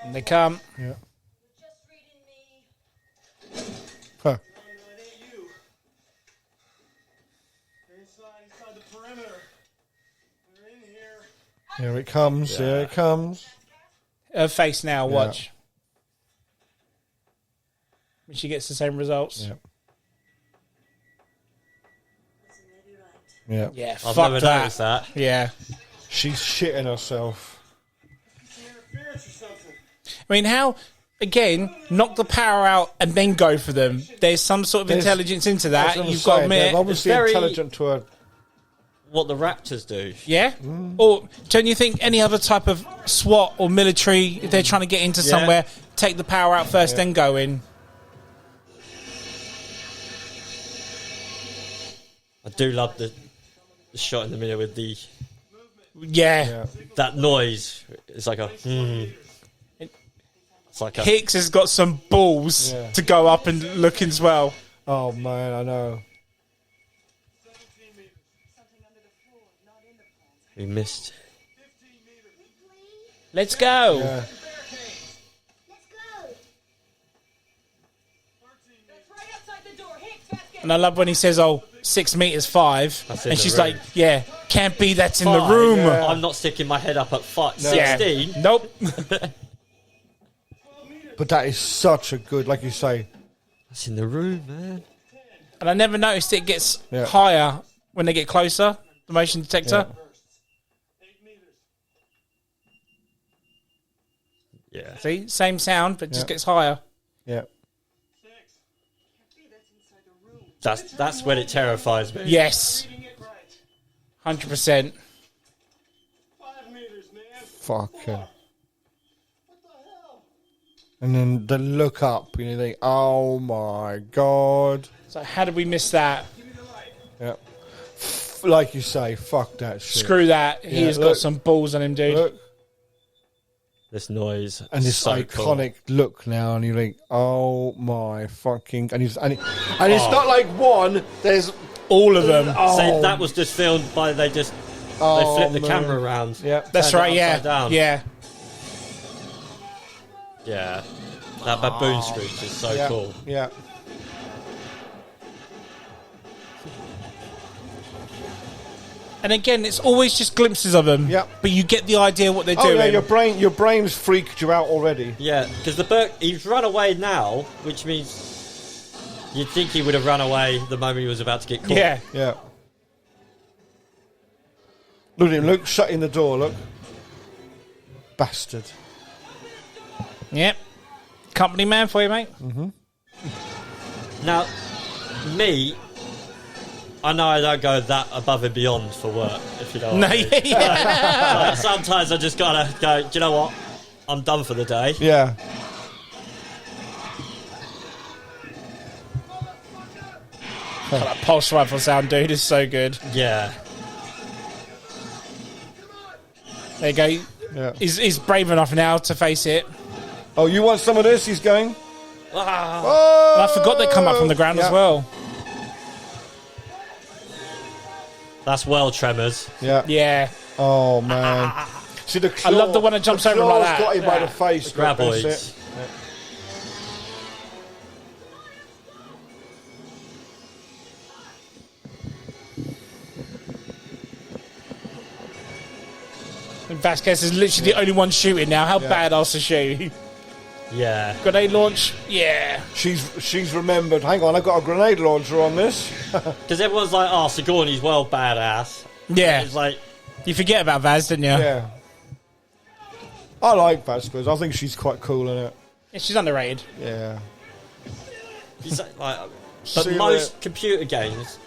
Speaker 2: And they come.
Speaker 4: Yeah. Huh. Here it comes. Here it comes.
Speaker 2: Her face now. Watch. When she gets the same results.
Speaker 4: Yeah. Yeah.
Speaker 2: Yeah.
Speaker 3: I've
Speaker 2: Fuck
Speaker 3: never
Speaker 2: that.
Speaker 3: noticed that.
Speaker 2: Yeah.
Speaker 4: She's shitting herself.
Speaker 2: I mean, how? Again, knock the power out and then go for them. There's some sort of
Speaker 4: There's-
Speaker 2: intelligence into
Speaker 4: That's
Speaker 2: that.
Speaker 4: what I'm
Speaker 2: You've got to
Speaker 4: saying,
Speaker 2: admit.
Speaker 4: they're obviously
Speaker 3: It's very-
Speaker 4: intelligent to her.
Speaker 3: What the Raptors do.
Speaker 2: Yeah? Or don't you think any other type of SWAT or military, if they're trying to get into somewhere, take the power out first, then go in?
Speaker 3: I do love the shot in the middle with the
Speaker 2: Yeah.
Speaker 3: that noise. It's like a. It's like a.
Speaker 2: Hicks has got some balls
Speaker 4: Yeah.
Speaker 2: to go up and look as well.
Speaker 4: Oh, man, I know.
Speaker 3: We missed.
Speaker 2: Let's go.
Speaker 4: Yeah.
Speaker 5: Let's go. That's right outside the door. Hicks, Vasquez.
Speaker 2: And I love when he says, 6 meters 5.
Speaker 3: That's in
Speaker 2: And
Speaker 3: the
Speaker 2: she's
Speaker 3: room.
Speaker 2: like, yeah, can't be, that's in the
Speaker 3: Five.
Speaker 2: room.
Speaker 4: Yeah.
Speaker 3: I'm not sticking my head up at
Speaker 2: Yeah.
Speaker 3: 16.
Speaker 2: Nope.
Speaker 4: But that is such a good, like you say.
Speaker 3: That's in the room, man.
Speaker 2: And I never noticed it gets
Speaker 4: Yeah.
Speaker 2: higher when they get closer, the motion detector.
Speaker 3: Yeah.
Speaker 2: See, same sound, but just
Speaker 4: Yeah.
Speaker 2: gets higher.
Speaker 4: Yeah.
Speaker 3: That's when it terrifies me.
Speaker 2: Yes. 100%.
Speaker 4: Fucking. And then the look up, you think, oh my god.
Speaker 2: So how did we miss that?
Speaker 4: Yeah. Like you say, fuck that shit.
Speaker 2: Screw that. He
Speaker 4: Yeah,
Speaker 2: has
Speaker 4: look.
Speaker 2: got some balls on him, dude.
Speaker 4: Look.
Speaker 3: This noise.
Speaker 4: And this
Speaker 3: so
Speaker 4: iconic look now, and you think, oh my fucking. And it's not like one, there's.
Speaker 2: All of them.
Speaker 3: Cool. So that was just filmed by they flipped the
Speaker 4: man.
Speaker 3: camera around.
Speaker 4: Yeah.
Speaker 2: That's
Speaker 3: turned it
Speaker 2: right, yeah.
Speaker 3: upside down.
Speaker 2: Yeah.
Speaker 3: Yeah. That baboon screech is so
Speaker 4: Yeah.
Speaker 3: cool.
Speaker 4: Yeah.
Speaker 2: And again, it's always just glimpses of them.
Speaker 4: Yeah.
Speaker 2: But you get the idea what they're
Speaker 4: Oh
Speaker 2: doing.
Speaker 4: yeah, your brain's freaked you out already.
Speaker 3: Yeah, because he's run away now, which means you'd think he would have run away the moment he was about to get caught.
Speaker 2: Yeah.
Speaker 4: Yeah. Look at him, look, shutting the door, look. Bastard.
Speaker 2: Yep. Company man for you, mate.
Speaker 3: Now, me, I know I don't go that above and beyond for work, if you know what
Speaker 2: No,
Speaker 3: I mean.
Speaker 2: yeah.
Speaker 3: Like, sometimes I just gotta go, do you know what? I'm done for the day.
Speaker 4: Yeah.
Speaker 2: That pulse rifle sound, dude, is so good.
Speaker 3: Yeah.
Speaker 2: There you go.
Speaker 4: Yeah.
Speaker 2: He's brave enough now to face it.
Speaker 4: Oh, you want some of this? He's going.
Speaker 3: Ah,
Speaker 4: Oh!
Speaker 2: And I forgot they come up from the ground as
Speaker 4: Yeah.
Speaker 2: well.
Speaker 3: that's well tremors.
Speaker 4: Yeah.
Speaker 2: Yeah.
Speaker 4: Oh man. See the claw,
Speaker 2: I love the one that jumps
Speaker 4: the
Speaker 2: over him like
Speaker 4: claw's
Speaker 2: that.
Speaker 4: got him by
Speaker 2: Yeah.
Speaker 4: the face.
Speaker 3: Graboids.
Speaker 4: That's it.
Speaker 2: And Vasquez is literally the only one shooting now. How badass is she?
Speaker 3: Yeah.
Speaker 2: Grenade launch? Yeah.
Speaker 4: She's remembered. Hang on, I've got a grenade launcher on this.
Speaker 3: Because everyone's like, oh, Sigourney's well badass.
Speaker 2: Yeah.
Speaker 3: It's like...
Speaker 2: You forget about Vaz, didn't you?
Speaker 4: Yeah. I like Vasquez. I think she's quite cool in it.
Speaker 2: Yeah, she's underrated.
Speaker 4: Yeah.
Speaker 3: But
Speaker 4: See
Speaker 3: most computer games,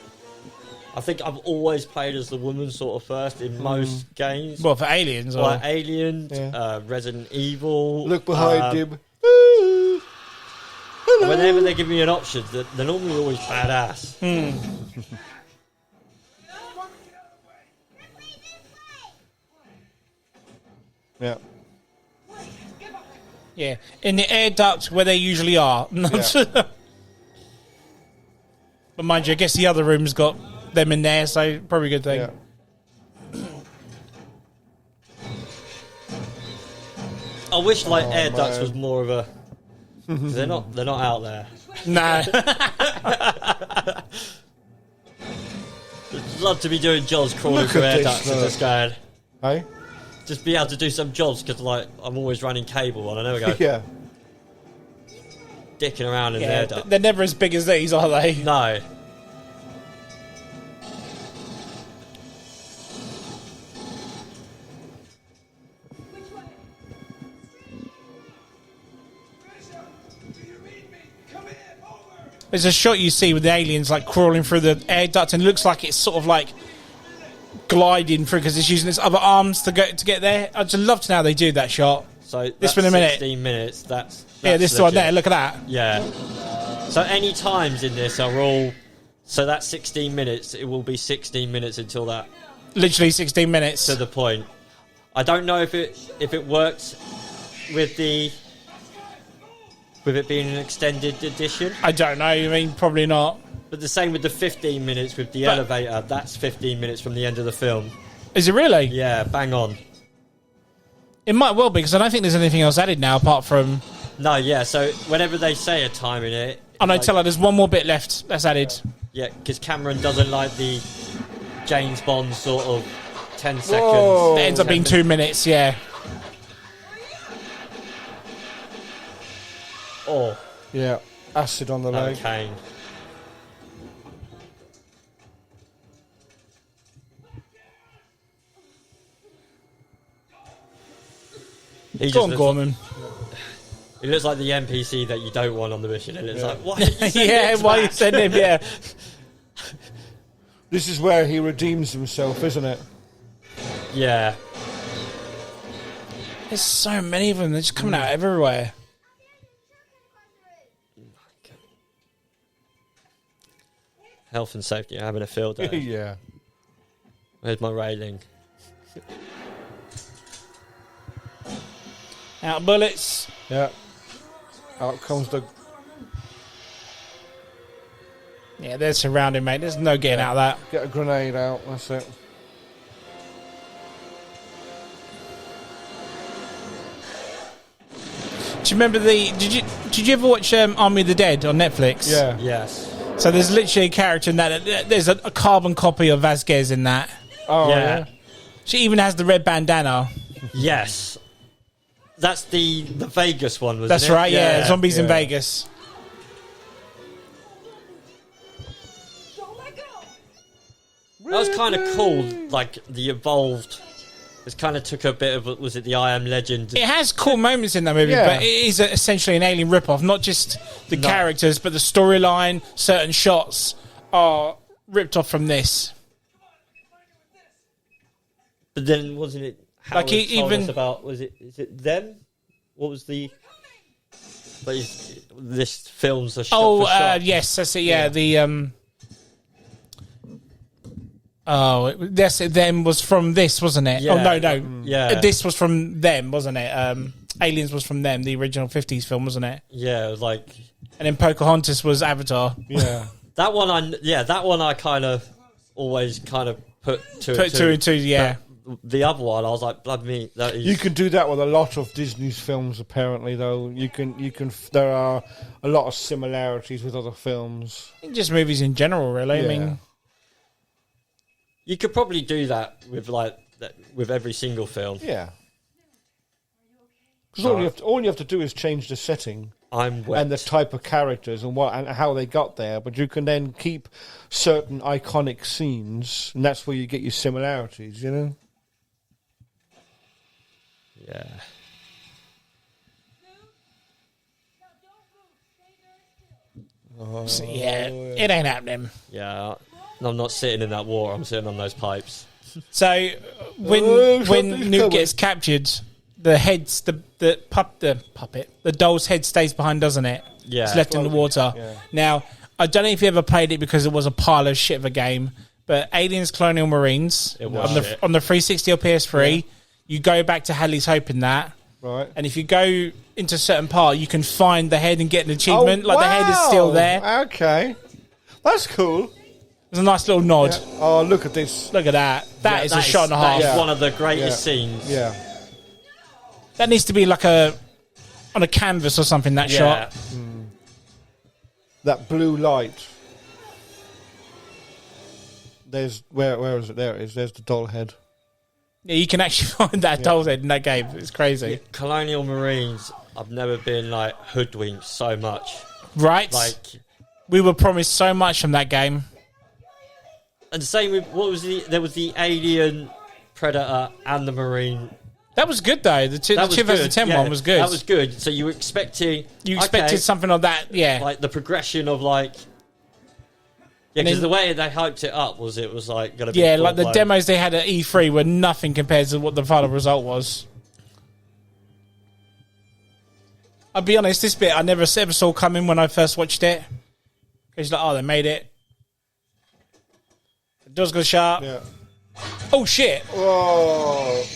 Speaker 3: I think I've always played as the woman sort of first in most games.
Speaker 2: Well, for Aliens. Or...
Speaker 3: Like Alien, Resident Evil.
Speaker 4: Look behind him.
Speaker 3: Whenever they give me an option, they're normally always badass.
Speaker 4: Yeah.
Speaker 2: Yeah, in the air duct where they usually are.
Speaker 4: Yeah.
Speaker 2: But mind you, I guess the other room's got them in there, so probably a good thing.
Speaker 4: Yeah.
Speaker 3: I wish air ducts was more of a. Cause they're not out there.
Speaker 2: No.
Speaker 3: I'd love to be doing jobs crawling through air ducts in this game.
Speaker 4: Hey?
Speaker 3: Just be able to do some jobs because I'm always running cable and I never go
Speaker 4: Yeah.
Speaker 3: dicking around in the air duct.
Speaker 2: They're never as big as these, are they?
Speaker 3: No.
Speaker 2: There's a shot you see with the aliens crawling through the air duct, and it looks like it's sort of gliding through because it's using its other arms to get there. I'd just love to know how they do that shot.
Speaker 3: So
Speaker 2: this been a minute.
Speaker 3: 16 minutes. That's
Speaker 2: this
Speaker 3: legit.
Speaker 2: one there. Look at that.
Speaker 3: Yeah. So any times in this are all. So that's 16 minutes. It will be 16 minutes until that.
Speaker 2: Literally 16 minutes
Speaker 3: to the point. I don't know if it works with it being an extended edition.
Speaker 2: I don't know. I mean, probably not.
Speaker 3: But the same with the 15 minutes with the elevator. That's 15 minutes from the end of the film.
Speaker 2: Is it really?
Speaker 3: Yeah, bang on.
Speaker 2: It might well be, because I don't think there's anything else added now apart from...
Speaker 3: No, yeah, so whenever they say a time in it...
Speaker 2: Oh, no, tell her there's one more bit left that's added.
Speaker 3: Yeah, because Cameron doesn't like the James Bond sort of 10 seconds.
Speaker 2: It ends up being 2 minutes, yeah.
Speaker 3: Oh.
Speaker 4: Yeah, acid on the leg.
Speaker 3: Okay.
Speaker 2: Go on, Gorman.
Speaker 3: It looks like the NPC that you don't want on the mission, and it's like, why did you send
Speaker 2: yeah,
Speaker 3: him
Speaker 2: why
Speaker 3: back?
Speaker 2: you send him, yeah.
Speaker 4: This is where he redeems himself, isn't it?
Speaker 3: Yeah.
Speaker 2: There's so many of them. They're just coming out everywhere.
Speaker 3: Health and safety, I'm having a field day.
Speaker 4: Yeah.
Speaker 3: Where's my railing?
Speaker 2: Out bullets.
Speaker 4: Yeah. Out comes the...
Speaker 2: Yeah, they're surrounding, mate. There's no getting out of that.
Speaker 4: Get a grenade out, that's it.
Speaker 2: Do you remember did you ever watch Army of the Dead on Netflix?
Speaker 4: Yeah.
Speaker 3: Yes.
Speaker 2: So there's literally a character in that. There's a carbon copy of Vasquez in that.
Speaker 4: Oh, yeah.
Speaker 2: She even has the red bandana.
Speaker 3: Yes. That's the Vegas one, wasn't
Speaker 2: That's
Speaker 3: it?
Speaker 2: right, yeah. Zombies in Vegas.
Speaker 3: That was kind of cool, the evolved... It kind of took a bit of, was it the I Am Legend?
Speaker 2: It has cool moments in that movie, but it is essentially an Alien ripoff. Not just the characters, but the storyline, certain shots are ripped off from this.
Speaker 3: But then, wasn't it... Howard told
Speaker 2: even
Speaker 3: us about, is it them? What was the... this film's a shot for shot.
Speaker 2: Yes, that's it, yeah. The... Oh, this them was from this, wasn't it?
Speaker 3: Yeah.
Speaker 2: Oh no,
Speaker 3: Yeah.
Speaker 2: This was from them, wasn't it? Aliens was from them, the original 50s film, wasn't it?
Speaker 3: Yeah, it was like...
Speaker 2: And then Pocahontas was Avatar.
Speaker 4: Yeah.
Speaker 3: that one I kind of always kind of put two
Speaker 2: and two, yeah.
Speaker 3: But the other one, I was like, blood me. That is...
Speaker 4: You can do that with a lot of Disney's films, apparently, though. You can. There are a lot of similarities with other films.
Speaker 2: Just movies in general, really.
Speaker 4: Yeah.
Speaker 2: I mean...
Speaker 3: You could probably do that with, with every single film.
Speaker 4: Yeah. Because all you have to do is change the setting.
Speaker 3: I'm wet.
Speaker 4: And the type of characters and how they got there, but you can then keep certain iconic scenes, and that's where you get your similarities, you know?
Speaker 3: Yeah.
Speaker 2: So, yeah, it ain't happening.
Speaker 3: Yeah. I'm not sitting in that water. I'm sitting on those pipes.
Speaker 2: So when Newt gets captured, the head's the puppet, the doll's head stays behind, doesn't it?
Speaker 3: Yeah.
Speaker 2: It's left in the water.
Speaker 4: Yeah.
Speaker 2: Now, I don't know if you ever played it because it was a pile of shit of a game, but Aliens Colonial Marines
Speaker 3: It was shit.
Speaker 2: on the 360 or PS3, you go back to Hadley's Hope in that.
Speaker 4: Right.
Speaker 2: And if you go into a certain part, you can find the head and get an achievement. The head is still there.
Speaker 4: Okay. That's cool.
Speaker 2: There's a nice little nod.
Speaker 4: Yeah. Oh, look at this.
Speaker 2: Look at that. That is a shot and a half.
Speaker 3: That is one of the greatest scenes.
Speaker 4: Yeah.
Speaker 2: That needs to be like on a canvas or something, that shot.
Speaker 4: That blue light. There's where is it? There it is. There's the doll head.
Speaker 2: Yeah, you can actually find that doll's head in that game. It's crazy.
Speaker 3: Yeah, Colonial Marines, I've never been like hoodwinked so much.
Speaker 2: Right?
Speaker 3: Like,
Speaker 2: we were promised so much from that game.
Speaker 3: and the same with there was the Alien, Predator, and the Marine.
Speaker 2: That was good though. The 2010 one was good.
Speaker 3: That was good. So you were expecting
Speaker 2: something like that, yeah.
Speaker 3: like the progression of like. Yeah, because the way they hyped it up was like going to be.
Speaker 2: Yeah, like the demos they had at E3 were nothing compared to what the final result was. I'll be honest, this bit I never ever saw coming when I first watched it. Because like, oh, they made it. The door's gonna shut.
Speaker 4: Yeah.
Speaker 2: Oh shit!
Speaker 4: Oh.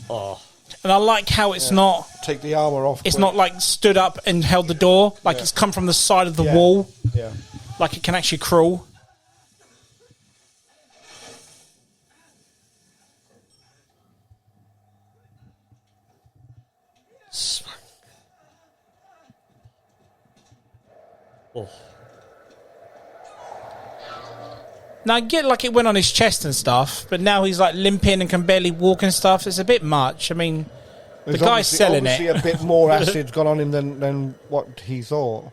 Speaker 3: Oh.
Speaker 2: And I like how it's not.
Speaker 4: Take the armor off.
Speaker 2: It's
Speaker 4: quick.
Speaker 2: not like stood up and held the door. Like it's come from the side of the wall.
Speaker 4: Yeah.
Speaker 2: Like it can actually crawl.
Speaker 3: Oh.
Speaker 2: Now I get like it went on his chest and stuff, but now he's like limping and can barely walk and stuff. It's a bit much. I mean, the guy's selling it.
Speaker 4: Obviously, a bit more acid's gone on him than what he thought.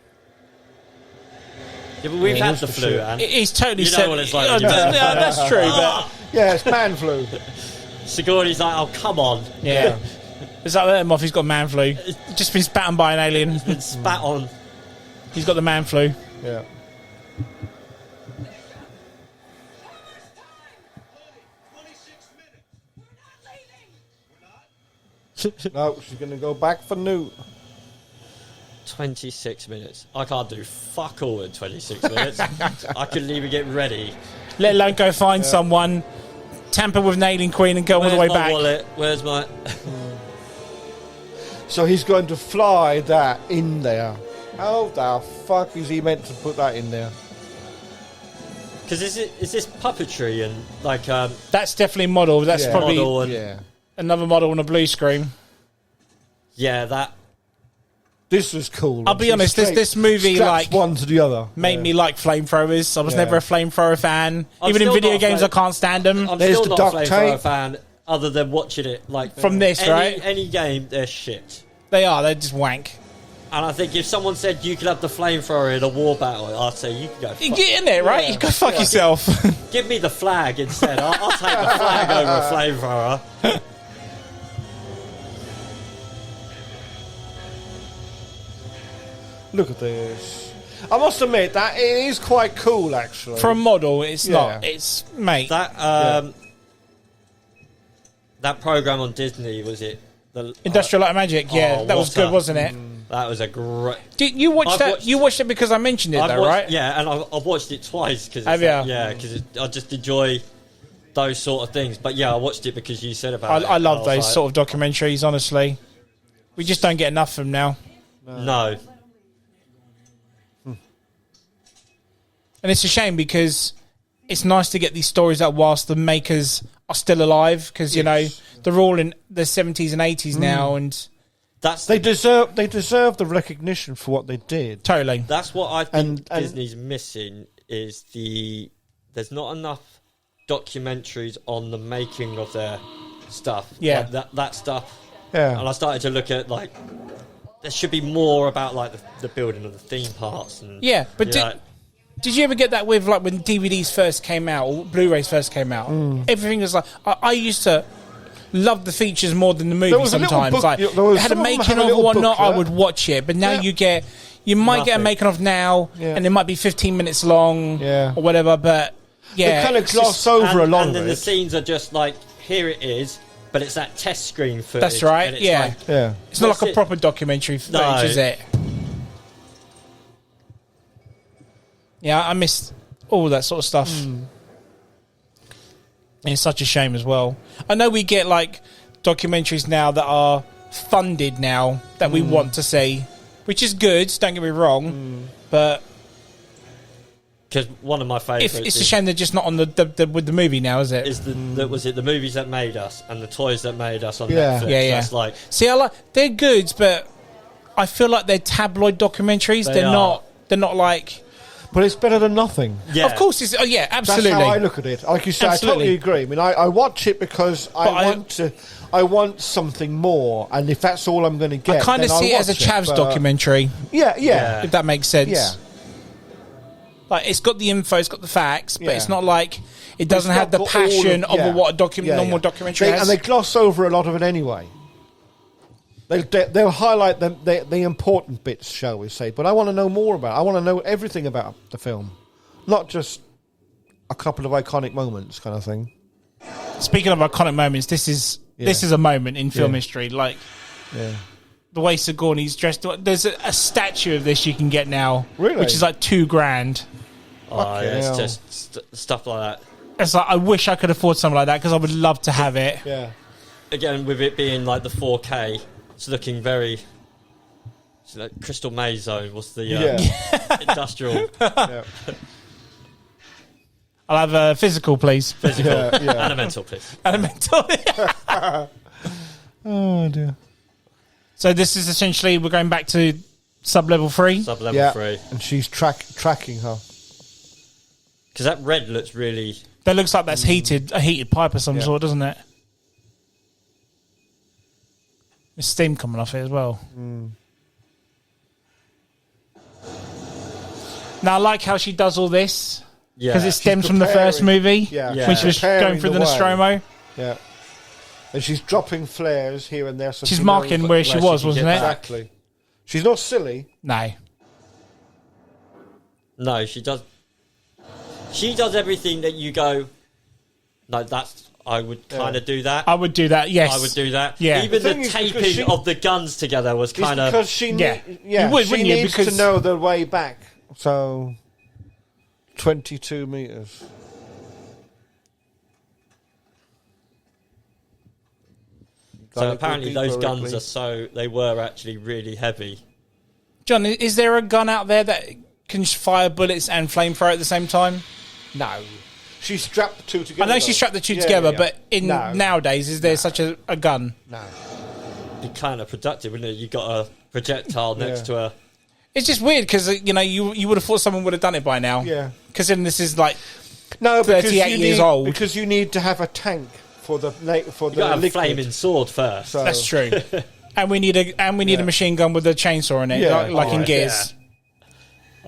Speaker 3: Yeah, but we've had the flu, and
Speaker 2: he's totally.
Speaker 3: You know what it's like. When you've had the flu.
Speaker 2: That's true, but
Speaker 4: yeah, it's man flu.
Speaker 3: Sigourney's like, "Oh, come on."
Speaker 2: Yeah, it's like let him off. He's got man flu. Just been spat on by an alien.
Speaker 3: He's been spat on.
Speaker 2: He's got the man flu.
Speaker 4: Yeah. No, she's going to go back for Newt.
Speaker 3: 26 minutes. I can't do fuck all in 26 minutes. I couldn't even get ready.
Speaker 2: Let alone go find someone, tamper with an alien queen, and go all the way back.
Speaker 3: Wallet? Where's my?
Speaker 4: So he's going to fly that in there. How the fuck is he meant to put that in there?
Speaker 3: Because is this puppetry and like
Speaker 2: that's definitely model. That's probably
Speaker 3: model and,
Speaker 2: another model on a blue screen.
Speaker 3: Yeah, that.
Speaker 4: This was cool.
Speaker 2: I'll be honest. This movie like
Speaker 4: one to the other
Speaker 2: made me like flamethrowers. I was never a flamethrower fan. Even in video games, I can't stand them.
Speaker 3: I'm still not a flamethrower fan, other than watching it like
Speaker 2: from this, right?
Speaker 3: Any game, they're shit.
Speaker 2: They are. They're just wank.
Speaker 3: And I think if someone said you could have the flamethrower in a war battle, I'd say you could go.
Speaker 2: You get in there, right? You go fuck yourself.
Speaker 3: Give me the flag instead. I'll take the flag over a flamethrower.
Speaker 4: Look at this. I must admit that it is quite cool, actually.
Speaker 2: For a model, it's not. It's mate.
Speaker 3: That that program on Disney, was it? The
Speaker 2: Industrial Light and Magic. Yeah, that was good, wasn't it?
Speaker 3: That was a great.
Speaker 2: Did you watch that? You watched it because I mentioned it, though, right?
Speaker 3: Yeah, and I've watched it twice because I just enjoy those sort of things. But yeah, I watched it because you said about it.
Speaker 2: I love those sort of documentaries. Honestly, we just don't get enough of them now.
Speaker 3: No.
Speaker 2: And it's a shame because it's nice to get these stories out whilst the makers are still alive, because you know they're all in the 70s and 80s now, and
Speaker 4: they deserve the recognition for what they did.
Speaker 2: Totally.
Speaker 3: That's what I think Disney's missing is there's not enough documentaries on the making of their stuff.
Speaker 2: Yeah.
Speaker 3: Like that stuff.
Speaker 4: Yeah.
Speaker 3: And I started to look at like there should be more about like the building of the theme parks and
Speaker 2: Yeah, but
Speaker 3: you know,
Speaker 2: did you ever get that with like when DVDs first came out or Blu-rays first came out? Everything was like I used to love the features more than the movie
Speaker 4: was a little
Speaker 2: sometimes.
Speaker 4: book-
Speaker 2: Like
Speaker 4: there was-
Speaker 2: had a
Speaker 4: some of them
Speaker 2: making
Speaker 4: had a
Speaker 2: of or
Speaker 4: little
Speaker 2: whatnot, I
Speaker 4: booklet.
Speaker 2: would watch it. But now
Speaker 4: Yeah.
Speaker 2: you might get a
Speaker 3: Nothing.
Speaker 2: making of now,
Speaker 4: Yeah.
Speaker 2: and it might be 15 minutes long
Speaker 4: Yeah.
Speaker 2: or whatever. But yeah,
Speaker 4: They kind of
Speaker 2: it's
Speaker 4: gloss
Speaker 2: just-
Speaker 4: over a lot
Speaker 3: and
Speaker 4: of
Speaker 3: then the
Speaker 4: it.
Speaker 3: scenes are just like here it is, but it's that test screen footage.
Speaker 2: That's right,
Speaker 3: and it's
Speaker 2: yeah.
Speaker 3: like,
Speaker 4: Yeah.
Speaker 2: it's not
Speaker 3: That's
Speaker 2: like a
Speaker 3: it.
Speaker 2: proper documentary footage,
Speaker 3: No.
Speaker 2: is it? Yeah, I missed all that sort of stuff. And it's such a shame as well. I know we get like documentaries now that are funded now that we want to see, which is good, don't get me wrong, but
Speaker 3: because one of my favourites
Speaker 2: it's a shame they're just not on the with the movie now, is it?
Speaker 3: is the movies that made us and the toys that made us on
Speaker 4: Yeah.
Speaker 3: Netflix.
Speaker 2: Yeah.
Speaker 3: That's like
Speaker 2: See, they're good, but I feel like they're tabloid documentaries.
Speaker 3: They
Speaker 2: They're
Speaker 3: are.
Speaker 2: not. They're not like.
Speaker 4: But it's better than nothing.
Speaker 3: yeah.
Speaker 2: Of course, it's. Oh yeah, absolutely.
Speaker 4: That's how I look at it. Like you said,
Speaker 2: Absolutely.
Speaker 4: I totally agree. I mean, I watch it because I want something more, and if that's all I'm going to get,
Speaker 2: I kind of
Speaker 4: then I'll
Speaker 2: see it as a
Speaker 4: watch
Speaker 2: Chavs
Speaker 4: but-
Speaker 2: documentary,
Speaker 4: Yeah,
Speaker 3: Yeah.
Speaker 2: if that makes sense.
Speaker 4: yeah.
Speaker 2: Like it's got the info, it's got the facts, but
Speaker 4: Yeah.
Speaker 2: it's not like it
Speaker 4: But it's
Speaker 2: doesn't have
Speaker 4: not
Speaker 2: the
Speaker 4: got all
Speaker 2: passion of
Speaker 4: yeah.
Speaker 2: what a
Speaker 4: Yeah,
Speaker 2: normal
Speaker 4: yeah.
Speaker 2: documentary has.
Speaker 4: And they gloss over a lot of it anyway. They'll highlight the important bits, shall we say? But I want to know more about it. I want to know everything about the film, not just a couple of iconic moments, kind of thing.
Speaker 2: Speaking of iconic moments, this is a moment in film
Speaker 4: Yeah.
Speaker 2: history. Like
Speaker 4: Yeah.
Speaker 2: the way Sigourney's dressed. There's a statue of this you can get now,
Speaker 4: Really?
Speaker 2: which is like $2,000.
Speaker 3: Oh, yeah, it's
Speaker 4: hell.
Speaker 3: just stuff like that.
Speaker 2: It's like I wish I could afford something like that because I would love to have it.
Speaker 4: Yeah.
Speaker 3: Again, with it being like the 4K, it's looking very. It's like Crystal Maze Zone was the industrial.
Speaker 4: Yeah.
Speaker 2: I'll have a physical, please.
Speaker 3: Physical
Speaker 4: Yeah.
Speaker 3: and a mental, please.
Speaker 2: And a mental.
Speaker 4: Oh dear.
Speaker 2: So this is essentially we're going back to sub-level 3.
Speaker 3: Sub level
Speaker 4: Yeah.
Speaker 3: 3.
Speaker 4: And she's tracking her.
Speaker 3: Because that red looks really.
Speaker 2: That looks like that's a heated pipe of some
Speaker 4: Yeah.
Speaker 2: sort, doesn't it? There's steam coming off it as well. Now I like how she does all this
Speaker 3: Yeah.
Speaker 2: because it stems from the first
Speaker 4: preparing.
Speaker 2: movie
Speaker 4: Yeah.
Speaker 3: Yeah.
Speaker 2: when she was
Speaker 4: Preparing
Speaker 2: going through the
Speaker 4: way.
Speaker 2: Nostromo.
Speaker 4: Yeah. And she's dropping flares here and there. So
Speaker 2: She's
Speaker 4: she
Speaker 2: marking
Speaker 4: knows
Speaker 2: where she
Speaker 3: where
Speaker 2: was,
Speaker 3: she can
Speaker 2: wasn't
Speaker 3: get
Speaker 2: it?
Speaker 3: back.
Speaker 4: Exactly. She's not silly.
Speaker 2: No.
Speaker 3: No, she does. She does everything that you go. No, that's. I would kind of do that.
Speaker 2: I would do that, yes.
Speaker 3: I would do that.
Speaker 2: Yeah.
Speaker 3: Even
Speaker 4: The
Speaker 3: the
Speaker 4: thing is, because
Speaker 3: taping
Speaker 4: she-
Speaker 3: of the guns together was
Speaker 4: It's
Speaker 3: kind of.
Speaker 4: because she
Speaker 2: Yeah.
Speaker 4: yeah,
Speaker 2: You would,
Speaker 4: she
Speaker 2: wouldn't you?
Speaker 4: needs to
Speaker 2: Because-
Speaker 4: know the way back. So 22 meters.
Speaker 3: So
Speaker 4: Gotta go
Speaker 3: apparently
Speaker 4: deeper,
Speaker 3: those guns
Speaker 4: Ripley.
Speaker 3: they were actually really heavy.
Speaker 2: John, is there a gun out there that can fire bullets and flamethrower at the same time?
Speaker 4: No. She strapped the two
Speaker 2: I
Speaker 4: together.
Speaker 2: know
Speaker 4: though.
Speaker 2: she strapped the two
Speaker 4: Yeah,
Speaker 2: together,
Speaker 4: yeah.
Speaker 2: but
Speaker 4: No.
Speaker 2: nowadays, is there such a gun?
Speaker 4: No.
Speaker 3: Be kind of productive, wouldn't it? You got a projectile next
Speaker 4: Yeah.
Speaker 3: to a.
Speaker 2: It's just weird because you would have thought someone would have done it by now.
Speaker 4: Yeah.
Speaker 2: Because then this is like
Speaker 4: No, because
Speaker 2: 38
Speaker 4: you
Speaker 2: years
Speaker 4: need,
Speaker 2: old.
Speaker 4: Because you need to have a tank for the
Speaker 3: You got to have a
Speaker 4: liquid.
Speaker 3: flaming sword first.
Speaker 4: So-
Speaker 2: that's true. And we need a machine gun with a chainsaw in it,
Speaker 4: Yeah.
Speaker 2: like in
Speaker 3: Oh,
Speaker 2: Gears.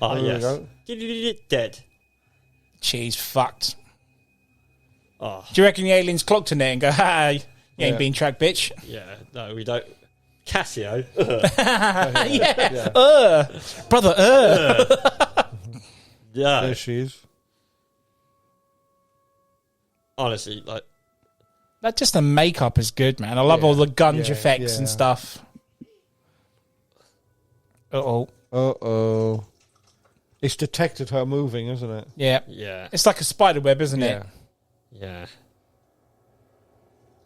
Speaker 3: Oh
Speaker 4: There we
Speaker 3: yes.
Speaker 4: go.
Speaker 3: Dead.
Speaker 2: She's fucked.
Speaker 3: Oh
Speaker 2: Do you reckon the aliens clocked in there and go, "Ha, you ain't
Speaker 4: Yeah.
Speaker 2: being tracked, bitch"?
Speaker 3: yeah. No, we don't. Casio.
Speaker 2: Brother.
Speaker 3: Yeah.
Speaker 4: There she is.
Speaker 3: Honestly, like.
Speaker 2: That just the makeup is good, man. I love all the gunge
Speaker 4: Yeah,
Speaker 2: effects
Speaker 4: yeah.
Speaker 2: and stuff. Uh-oh.
Speaker 4: Uh-oh. It's detected her moving, isn't it?
Speaker 2: Yeah.
Speaker 3: Yeah.
Speaker 2: It's like a spider web, isn't it?
Speaker 3: Yeah.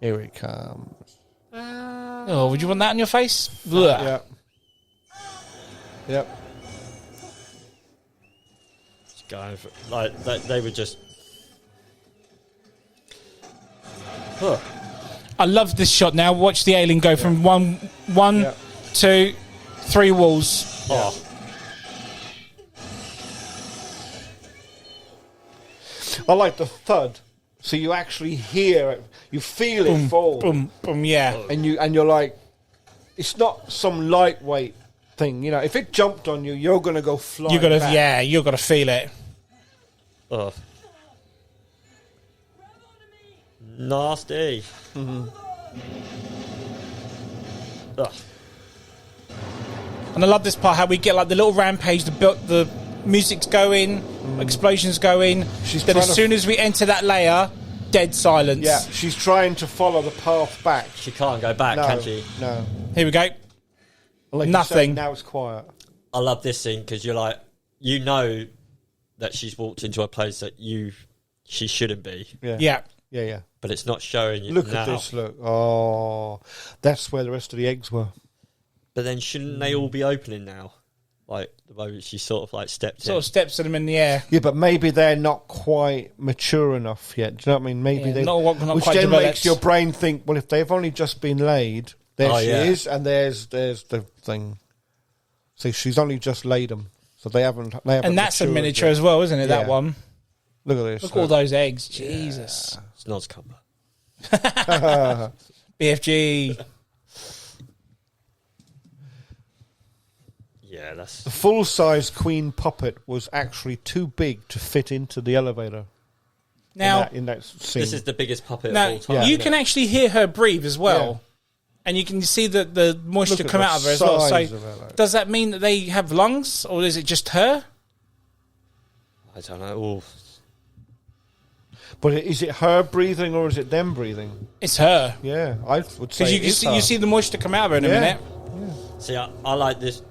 Speaker 4: Here it comes.
Speaker 2: Oh, would you want that on your face? Ugh.
Speaker 4: Yeah. Yep.
Speaker 3: Just going for like they were just. Huh.
Speaker 2: I love this shot now. Watch the alien go from one,
Speaker 4: Yeah.
Speaker 2: 2, 3 walls.
Speaker 3: Oh.
Speaker 4: I like the thud so you actually hear it, you feel it fall,
Speaker 2: Boom, boom, yeah.
Speaker 4: and you're like, it's not some lightweight thing, you know. If it jumped on you, you're gonna go flying.
Speaker 2: You gotta,
Speaker 4: back.
Speaker 2: yeah, you gotta feel it.
Speaker 3: Oh. Nasty. Ugh.
Speaker 2: And I love this part, how we get like the little rampage, the music's going, explosions going. Then as soon as we enter that layer, dead silence.
Speaker 4: Yeah, she's trying to follow the path back.
Speaker 3: She can't go back, can she?
Speaker 4: No.
Speaker 2: Here we go.
Speaker 4: Like
Speaker 2: Nothing.
Speaker 4: You said, now it's quiet.
Speaker 3: I love this scene because you're like, you know that she's walked into a place that she shouldn't be.
Speaker 2: Yeah.
Speaker 3: But it's not showing you.
Speaker 4: Look
Speaker 3: now.
Speaker 4: at this, look. Oh, that's where the rest of the eggs were.
Speaker 3: But then shouldn't they all be opening now? Like the moment she sort of like stepped
Speaker 2: Sort
Speaker 3: in.
Speaker 2: of steps to them in the air.
Speaker 4: Yeah, but maybe they're not quite mature enough yet. Do you know what I mean? Maybe they,
Speaker 2: not
Speaker 4: which
Speaker 2: quite
Speaker 4: then
Speaker 2: developed.
Speaker 4: makes your brain think, well, if they've only just been laid, there
Speaker 3: Oh,
Speaker 4: she
Speaker 3: yeah.
Speaker 4: is, and there's the thing. So she's only just laid them, so they haven't.
Speaker 2: And that's a
Speaker 4: matured
Speaker 2: miniature
Speaker 4: yet.
Speaker 2: as well, isn't it? That
Speaker 4: Yeah.
Speaker 2: one.
Speaker 4: Look at this.
Speaker 2: Look at all those eggs. Jesus.
Speaker 3: It's not cumber.
Speaker 2: BFG.
Speaker 3: Yeah, that's
Speaker 4: The full-size queen puppet was actually too big to fit into the elevator.
Speaker 2: Now,
Speaker 4: in that scene.
Speaker 3: this is the biggest puppet
Speaker 2: now
Speaker 3: of all time.
Speaker 2: you
Speaker 3: isn't
Speaker 2: can
Speaker 3: it?
Speaker 2: actually hear her breathe as well.
Speaker 4: Yeah.
Speaker 2: And you can see the moisture
Speaker 4: Look at
Speaker 2: come
Speaker 4: the
Speaker 2: out of her as well.
Speaker 4: size
Speaker 2: So,
Speaker 4: of her, like-
Speaker 2: does that mean that they have lungs, or is it just her?
Speaker 3: I don't know. Ooh.
Speaker 4: But is it her breathing or is it them breathing?
Speaker 2: It's her.
Speaker 4: Yeah, I would say
Speaker 2: Because you
Speaker 4: it
Speaker 2: can
Speaker 4: is
Speaker 2: see,
Speaker 4: her.
Speaker 2: you see the moisture come out of her in a
Speaker 4: Yeah.
Speaker 2: minute.
Speaker 3: See, I like this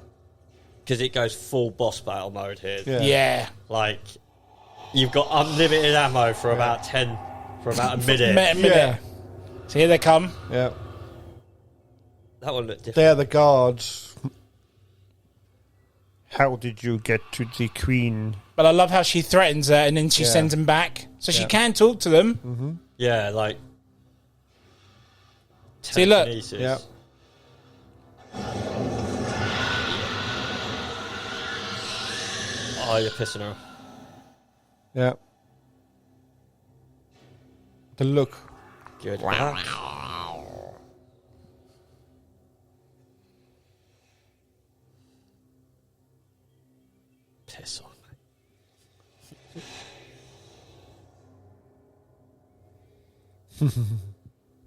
Speaker 3: because it goes full boss battle mode here.
Speaker 4: Yeah.
Speaker 2: Yeah.
Speaker 3: Like you've got unlimited ammo for about a minute.
Speaker 2: Minute.
Speaker 4: Yeah.
Speaker 2: So here they come.
Speaker 4: Yeah,
Speaker 3: That one looked different.
Speaker 4: they're the guards. How did you get to the queen?
Speaker 2: But I love how she threatens her and then she
Speaker 4: Yeah.
Speaker 2: sends them back. So she
Speaker 4: Yeah.
Speaker 2: can talk to them.
Speaker 3: Yeah, like.
Speaker 2: See, look.
Speaker 3: telekinesis.
Speaker 4: Yeah.
Speaker 3: Oh, you're pissing her.
Speaker 4: Yeah. The look.
Speaker 3: Good. Piss on.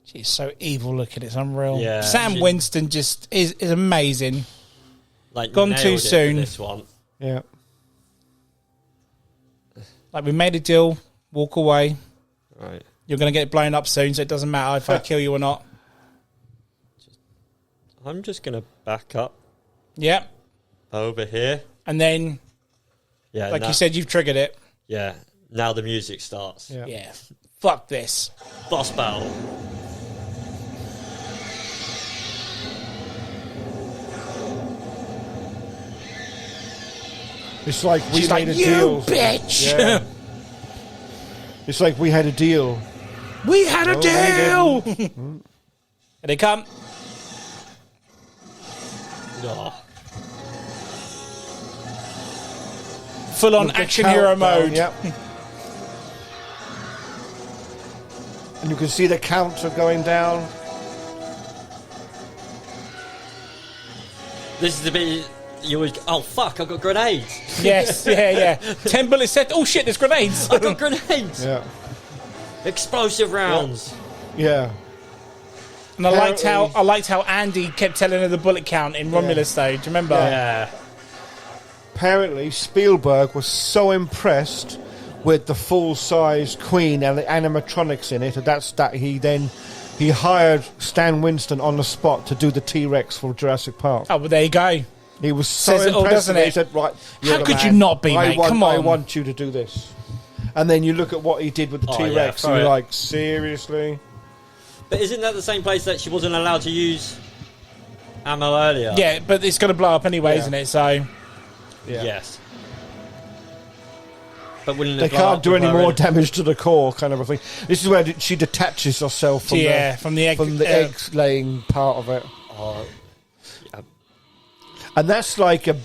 Speaker 2: She's so evil looking. It's unreal.
Speaker 3: Yeah.
Speaker 2: Sam Winston just is amazing.
Speaker 3: Like
Speaker 2: Gone
Speaker 3: nailed
Speaker 2: too
Speaker 3: it for
Speaker 2: soon.
Speaker 3: This one.
Speaker 4: Yeah.
Speaker 2: Like, we made a deal. Walk away.
Speaker 3: Right.
Speaker 2: You're going to get blown up soon, so it doesn't matter if I kill you or not.
Speaker 3: I'm just gonna back up
Speaker 2: Yep.
Speaker 3: over here.
Speaker 2: And then,
Speaker 3: Yeah.
Speaker 2: like
Speaker 3: now-
Speaker 2: you said, you've triggered it.
Speaker 3: Yeah. Now the music starts.
Speaker 4: Yeah.
Speaker 2: Yeah. Fuck this.
Speaker 3: Boss battle.
Speaker 4: It's like we
Speaker 2: She's
Speaker 4: made
Speaker 2: like,
Speaker 4: a
Speaker 2: you
Speaker 4: deal.
Speaker 2: bitch.
Speaker 4: Yeah. It's like we had a deal.
Speaker 2: We had a
Speaker 4: No,
Speaker 2: deal.
Speaker 4: they
Speaker 2: Here they come.
Speaker 3: Oh.
Speaker 2: Full on
Speaker 4: Look, the
Speaker 2: action hero
Speaker 4: countdown,
Speaker 2: mode.
Speaker 4: Yep. And you can see the counter going down.
Speaker 3: This is the bit you always. Oh fuck! I got grenades.
Speaker 2: Yes, yeah. 10 bullets set. Oh shit, there's grenades.
Speaker 3: I got grenades.
Speaker 4: Yeah.
Speaker 3: Explosive rounds.
Speaker 4: Yeah.
Speaker 2: And I liked how Andy kept telling her the bullet count in Romulus though. Do you remember?
Speaker 3: Yeah.
Speaker 4: Apparently, Spielberg was so impressed with the full-size Queen and the animatronics in it that he hired Stan Winston on the spot to do the T-Rex for Jurassic Park.
Speaker 2: Oh, well, there you go.
Speaker 4: He was so
Speaker 2: Says it all,
Speaker 4: impressed
Speaker 2: doesn't
Speaker 4: with
Speaker 2: it?
Speaker 4: He said, "Right, you're
Speaker 2: How
Speaker 4: the
Speaker 2: could
Speaker 4: man.
Speaker 2: you not be, mate? Come
Speaker 4: I
Speaker 2: on."
Speaker 4: want you to do this." And then you look at what he did with the
Speaker 3: Oh,
Speaker 4: T-Rex,
Speaker 3: yeah,
Speaker 4: and
Speaker 3: throw
Speaker 4: you're
Speaker 3: it.
Speaker 4: like, seriously?
Speaker 3: But isn't that the same place that she wasn't allowed to use ammo earlier?
Speaker 2: Yeah, but it's going to blow up anyway,
Speaker 4: Yeah.
Speaker 2: isn't it? So,
Speaker 4: Yeah.
Speaker 3: Yes. But wouldn't it
Speaker 4: They
Speaker 3: blow
Speaker 4: can't
Speaker 3: up
Speaker 4: do
Speaker 3: with
Speaker 4: any
Speaker 3: her
Speaker 4: more
Speaker 3: in?
Speaker 4: damage to the core, kind of a thing. This is where she detaches herself from
Speaker 2: from the egg,
Speaker 4: from the eggs laying part of it.
Speaker 3: Oh, yeah.
Speaker 4: And that's like a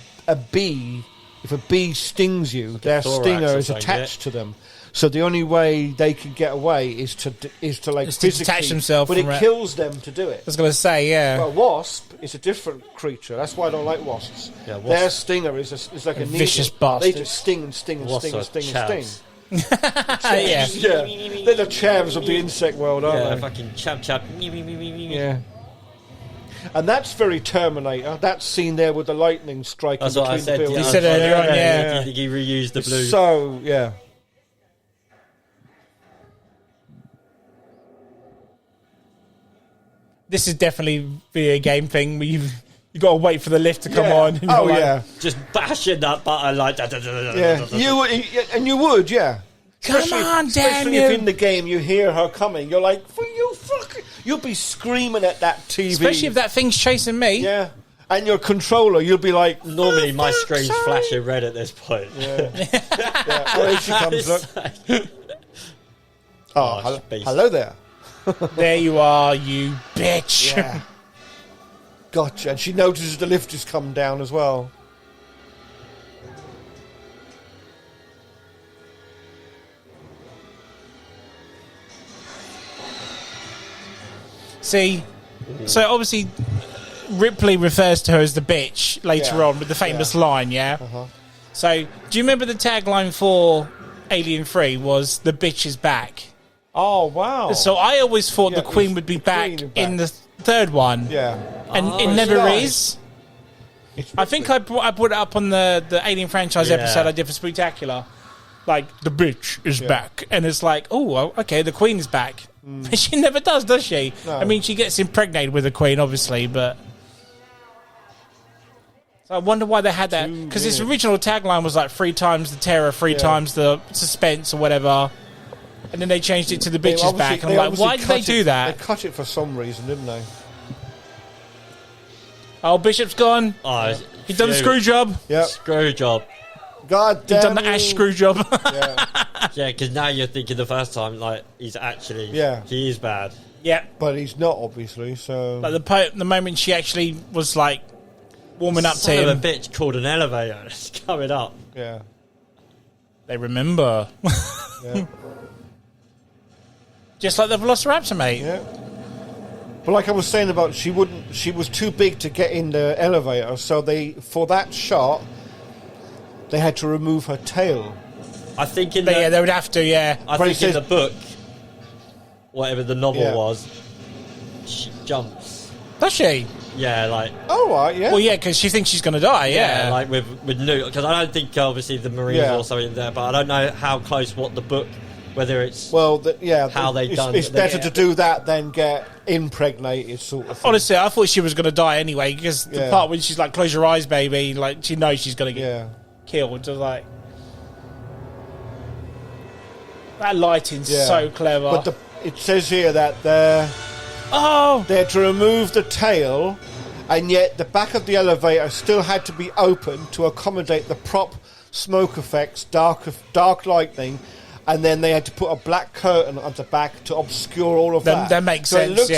Speaker 4: bee. If a bee stings you, their
Speaker 3: thorax
Speaker 4: stinger
Speaker 3: or
Speaker 4: is
Speaker 3: something,
Speaker 4: attached to them. So the only way they can get away is to like
Speaker 2: Is to detach
Speaker 4: physically,
Speaker 2: themselves
Speaker 4: but
Speaker 2: from
Speaker 4: it
Speaker 2: it.
Speaker 4: kills them to do it.
Speaker 2: I was going to say, yeah.
Speaker 4: Well, wasp is a different creature. That's why I don't like wasps.
Speaker 3: Yeah,
Speaker 4: Their stinger is like a needle.
Speaker 2: vicious
Speaker 4: They
Speaker 2: bastard.
Speaker 4: just sting and sting and
Speaker 3: Wasps
Speaker 4: sting and
Speaker 3: are
Speaker 4: sting and
Speaker 3: chavs.
Speaker 4: sting.
Speaker 2: Yeah.
Speaker 4: Yeah, they're the chavs of the insect world, aren't
Speaker 3: Yeah,
Speaker 4: they?
Speaker 3: fucking chap.
Speaker 4: Yeah. And that's very Terminator. That scene there with the lightning striking
Speaker 3: That's what I
Speaker 4: between
Speaker 3: said.
Speaker 4: the buildings.
Speaker 2: You said earlier on,
Speaker 3: I think he reused the blue.
Speaker 4: So, yeah.
Speaker 2: This is definitely video game thing where you got to wait for the lift to come
Speaker 4: Yeah.
Speaker 2: on. And
Speaker 4: Oh,
Speaker 2: you're like,
Speaker 4: yeah.
Speaker 3: Just bashing that button like that.
Speaker 4: Yeah. You would, yeah.
Speaker 2: Come on, damn
Speaker 4: especially
Speaker 2: you.
Speaker 4: if in the game you hear her coming. You're like, you'll be screaming at that TV.
Speaker 2: Especially if that thing's chasing me.
Speaker 4: Yeah. And your controller, you'll be like...
Speaker 3: Normally my
Speaker 4: "For
Speaker 3: screen's
Speaker 4: fuck's sake."
Speaker 3: flashing red at this point.
Speaker 4: Yeah. Yeah. Oh, here she comes, look. Oh, hello,
Speaker 3: beast.
Speaker 4: hello there.
Speaker 2: There you are, you bitch.
Speaker 4: Yeah. Gotcha. And she notices the lift has come down as well.
Speaker 2: See, so obviously Ripley refers to her as the bitch later
Speaker 4: Yeah.
Speaker 2: on with the famous
Speaker 4: Yeah.
Speaker 2: line, yeah?
Speaker 4: Uh-huh.
Speaker 2: So, do you remember the tagline for Alien 3 was, the bitch is back?
Speaker 4: Oh, wow.
Speaker 2: So I always thought
Speaker 4: Yeah,
Speaker 2: the Queen
Speaker 4: it's
Speaker 2: would be
Speaker 4: the
Speaker 2: back
Speaker 4: Queen is
Speaker 2: in
Speaker 4: back.
Speaker 2: the third one.
Speaker 4: Yeah.
Speaker 2: And it
Speaker 3: it's
Speaker 2: never
Speaker 4: nice.
Speaker 2: is. I think I brought it up on the Alien franchise
Speaker 3: Yeah.
Speaker 2: episode I did for Spectacular. Like, the bitch is
Speaker 4: Yeah.
Speaker 2: back. And it's like, oh, well, okay, the Queen is back. But she never does she?
Speaker 4: No.
Speaker 2: I mean, she gets impregnated with the Queen, obviously, but... So I wonder why they had that. Because its original tagline was like 3 times the terror, 3 times the suspense or whatever. And then they changed it to the bitch is back. And I'm like, why did they do that?
Speaker 4: They cut it for some reason, didn't they?
Speaker 2: Oh, Bishop's gone.
Speaker 3: Oh,
Speaker 2: He done the screw job.
Speaker 4: Yep.
Speaker 3: Screw job.
Speaker 4: God
Speaker 2: He
Speaker 4: damn
Speaker 2: done the
Speaker 4: you.
Speaker 2: ash screw job.
Speaker 4: Yeah.
Speaker 3: Yeah, because now you're thinking the first time, like, he's actually...
Speaker 4: Yeah.
Speaker 3: He is bad.
Speaker 2: Yeah.
Speaker 4: But he's not, obviously, so...
Speaker 2: Like the moment she actually was like warming up
Speaker 3: Son
Speaker 2: to
Speaker 3: of
Speaker 2: him,
Speaker 3: a bitch called an elevator. It's coming up.
Speaker 4: Yeah.
Speaker 2: they remember.
Speaker 4: Yeah.
Speaker 2: Just like the Velociraptor, mate.
Speaker 4: Yeah. But like I was saying about, she was too big to get in the elevator, so for that shot, they had to remove her tail.
Speaker 3: I think in
Speaker 2: But
Speaker 3: the...
Speaker 2: yeah, they would have to, yeah.
Speaker 3: I
Speaker 4: But
Speaker 3: think
Speaker 4: it
Speaker 3: in
Speaker 4: says-
Speaker 3: the book, whatever the novel
Speaker 4: Yeah.
Speaker 3: was, she jumps.
Speaker 2: Does she?
Speaker 3: Yeah, like...
Speaker 4: Oh, right, yeah.
Speaker 2: Well, yeah, because she thinks she's going to die, yeah.
Speaker 3: like with Newt, because I don't think obviously the Marines
Speaker 4: Yeah.
Speaker 3: or something there, but I don't know how close what the book, whether it's
Speaker 4: Well,
Speaker 3: how they
Speaker 4: it's,
Speaker 3: done
Speaker 4: it's
Speaker 3: it.
Speaker 4: better
Speaker 3: Yeah.
Speaker 4: to do that than get impregnated, sort of thing.
Speaker 2: Honestly, I thought she was going to die anyway, because the
Speaker 4: Yeah.
Speaker 2: part when she's like, close your eyes, baby, like, she knows she's going to get
Speaker 4: Yeah.
Speaker 2: killed. Just like... That lighting's
Speaker 4: Yeah.
Speaker 2: so clever.
Speaker 4: But it says here that they're to remove the tail, and yet the back of the elevator still had to be open to accommodate the prop smoke effects, dark lightning, and then they had to put a black curtain on the back to obscure all of that.
Speaker 2: That makes
Speaker 4: so
Speaker 2: sense,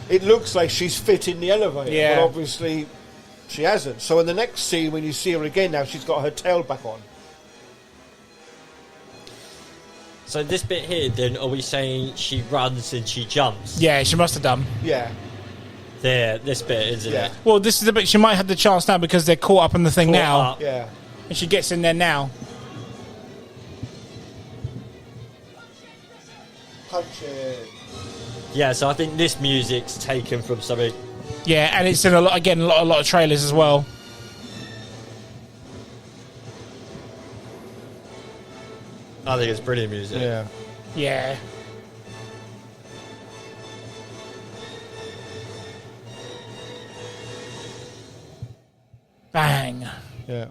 Speaker 4: it looks like she's fit in the elevator,
Speaker 2: Yeah.
Speaker 4: but obviously she hasn't. So in the next scene, when you see her again, now she's got her tail back on.
Speaker 3: So this bit here, then, are we saying she runs and she jumps?
Speaker 2: Yeah, she must have done.
Speaker 4: Yeah.
Speaker 3: There, this bit, isn't
Speaker 4: Yeah.
Speaker 3: it?
Speaker 2: Well, this is the bit she might have the chance now because they're caught up in the thing
Speaker 3: Caught
Speaker 2: now.
Speaker 3: up.
Speaker 4: Yeah.
Speaker 2: And she gets in there now.
Speaker 4: Punch it.
Speaker 3: Yeah, so I think this music's taken from something.
Speaker 2: Yeah, and it's in a lot of trailers as well.
Speaker 3: I think it's brilliant music.
Speaker 4: Yeah.
Speaker 2: Yeah. Bang.
Speaker 4: Yeah.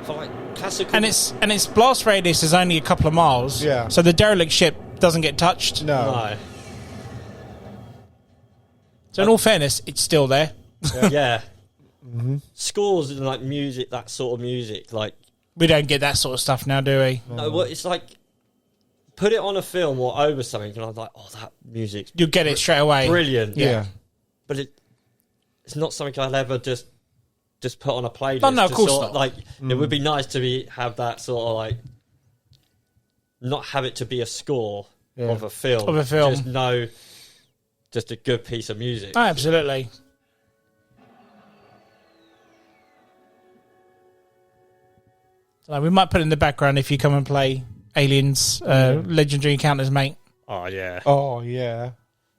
Speaker 3: Like classical.
Speaker 2: And its blast radius is only a couple of miles.
Speaker 4: Yeah.
Speaker 2: So the derelict ship doesn't get touched.
Speaker 4: No.
Speaker 3: No.
Speaker 2: So in all fairness, it's still there.
Speaker 3: Yeah. Scores and like music, that sort of music, like
Speaker 2: We don't get that sort of stuff now, do we?
Speaker 3: no, well, it's like put it on a film or over something, and I'm like, oh, that music's
Speaker 2: You'll get it straight away.
Speaker 3: brilliant.
Speaker 4: Yeah.
Speaker 3: But it's not something I'll ever just just put on a playlist.
Speaker 2: Oh, no, of course not.
Speaker 3: Like it would be nice to have that sort of like, not have it to be a score of a film. Just a good piece of music.
Speaker 2: Oh, absolutely. So we might put it in the background if you come and play Aliens Legendary Encounters, mate.
Speaker 3: Oh yeah.
Speaker 4: Oh yeah.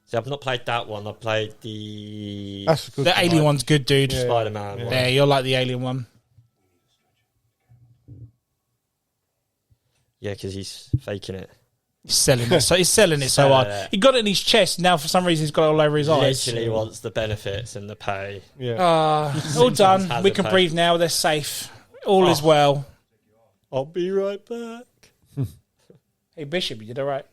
Speaker 3: See, I've not played that one. I've played the
Speaker 4: That's a good
Speaker 2: The Alien one's good, dude. Yeah,
Speaker 3: Spider-Man one.
Speaker 2: you'll like the Alien one.
Speaker 3: Yeah, because he's faking it.
Speaker 2: He's selling it. So he's selling it so hard. He got it in his chest. Now, for some reason, he's got it all over his eyes.
Speaker 3: Literally wants the benefits and the pay.
Speaker 4: Yeah.
Speaker 2: All done. We can breathe now. They're safe. All is well.
Speaker 3: I'll be right back.
Speaker 2: Hey, Bishop, you did all right.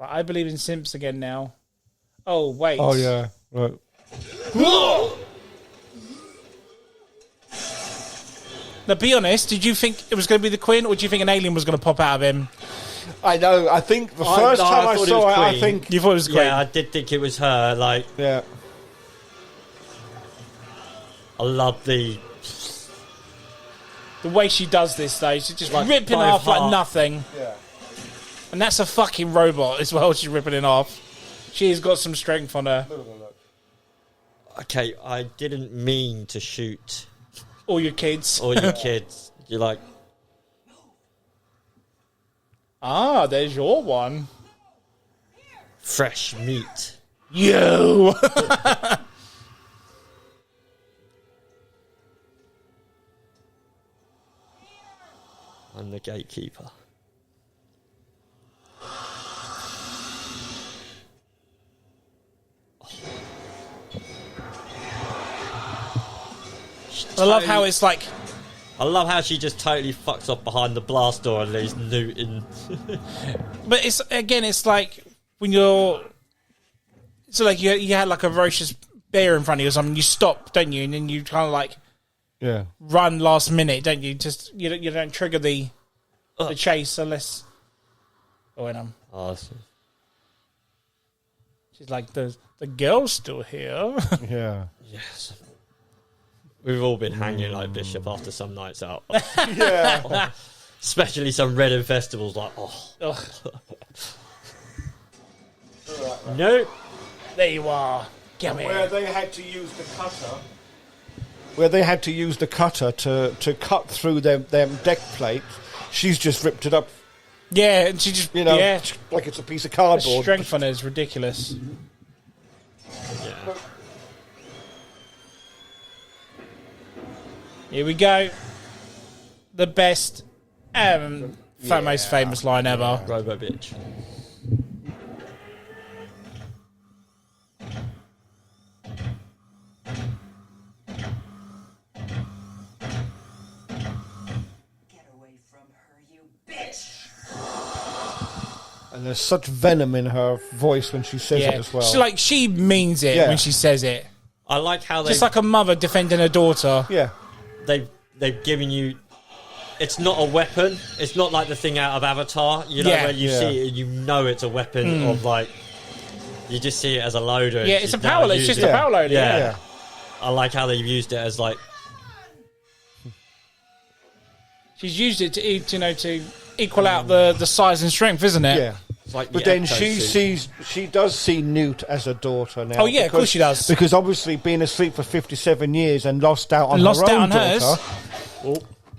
Speaker 2: I believe in simps again now. Oh, wait.
Speaker 4: Oh yeah. Right.
Speaker 2: Now, be honest, did you think it was going to be the Queen, or do you think an alien was going to pop out of him?
Speaker 4: I know. I think the first time I saw it, I think
Speaker 2: you thought it was Queen.
Speaker 3: Yeah, I did think it was her. Like,
Speaker 4: yeah.
Speaker 3: I love the
Speaker 2: way she does this, though. She's just
Speaker 3: Like
Speaker 2: ripping
Speaker 3: by
Speaker 2: off like
Speaker 3: heart.
Speaker 2: nothing.
Speaker 4: Yeah.
Speaker 2: And that's a fucking robot as well. She's ripping it off. She's got some strength on her.
Speaker 3: okay, I didn't mean to shoot
Speaker 2: All your kids.
Speaker 3: all your kids. You're like,
Speaker 2: Ah, there's your one.
Speaker 3: fresh meat.
Speaker 2: You.
Speaker 3: I'm the gatekeeper.
Speaker 2: I love how it's like...
Speaker 3: I love how she just totally fucks off behind the blast door and leaves Newt in.
Speaker 2: But it's, again, it's like when you're... So like you had like a ferocious bear in front of you or something, you stop, don't you? And then you kind of like run last minute, don't you? Just you don't trigger the chase unless... Oh, wait,
Speaker 3: Awesome.
Speaker 2: She's like, the girl's still here.
Speaker 4: Yeah.
Speaker 3: Yes. We've all been hanging like Bishop after some nights out.
Speaker 4: Yeah.
Speaker 3: Especially some Reading festivals, like, oh. No.
Speaker 2: There you are. Come
Speaker 4: Where
Speaker 2: here.
Speaker 4: they had to use the cutter. Where they had to use the cutter to cut through them deck plates, she's just ripped it up.
Speaker 2: Yeah, and she just,
Speaker 4: like it's a piece of
Speaker 2: the
Speaker 4: cardboard.
Speaker 2: strength on her is ridiculous.
Speaker 3: Yeah.
Speaker 2: Here we go. The best, most famous line ever.
Speaker 3: Robo bitch.
Speaker 5: Get away from her, you bitch!
Speaker 4: And there's such venom in her voice when she says it as well.
Speaker 2: She means it when she says it.
Speaker 3: I like how
Speaker 2: Just like a mother defending her daughter.
Speaker 4: Yeah.
Speaker 3: They've given you. It's not a weapon. It's not like the thing out of Avatar. You know where you see it and you know it's a weapon of like. You just see it as a loader.
Speaker 2: Yeah, it's a power loader. It's just a power loader. Yeah.
Speaker 3: I like how they've used it as like.
Speaker 2: She's used it to equal out the size and strength, isn't it?
Speaker 4: Yeah.
Speaker 3: Like
Speaker 4: But then she does see Newt as a daughter now.
Speaker 2: Oh yeah, of course she does.
Speaker 4: Because obviously being asleep for 57 years and lost out on
Speaker 2: Lost
Speaker 4: her
Speaker 2: out
Speaker 4: own
Speaker 2: on hers.
Speaker 4: daughter. Oh,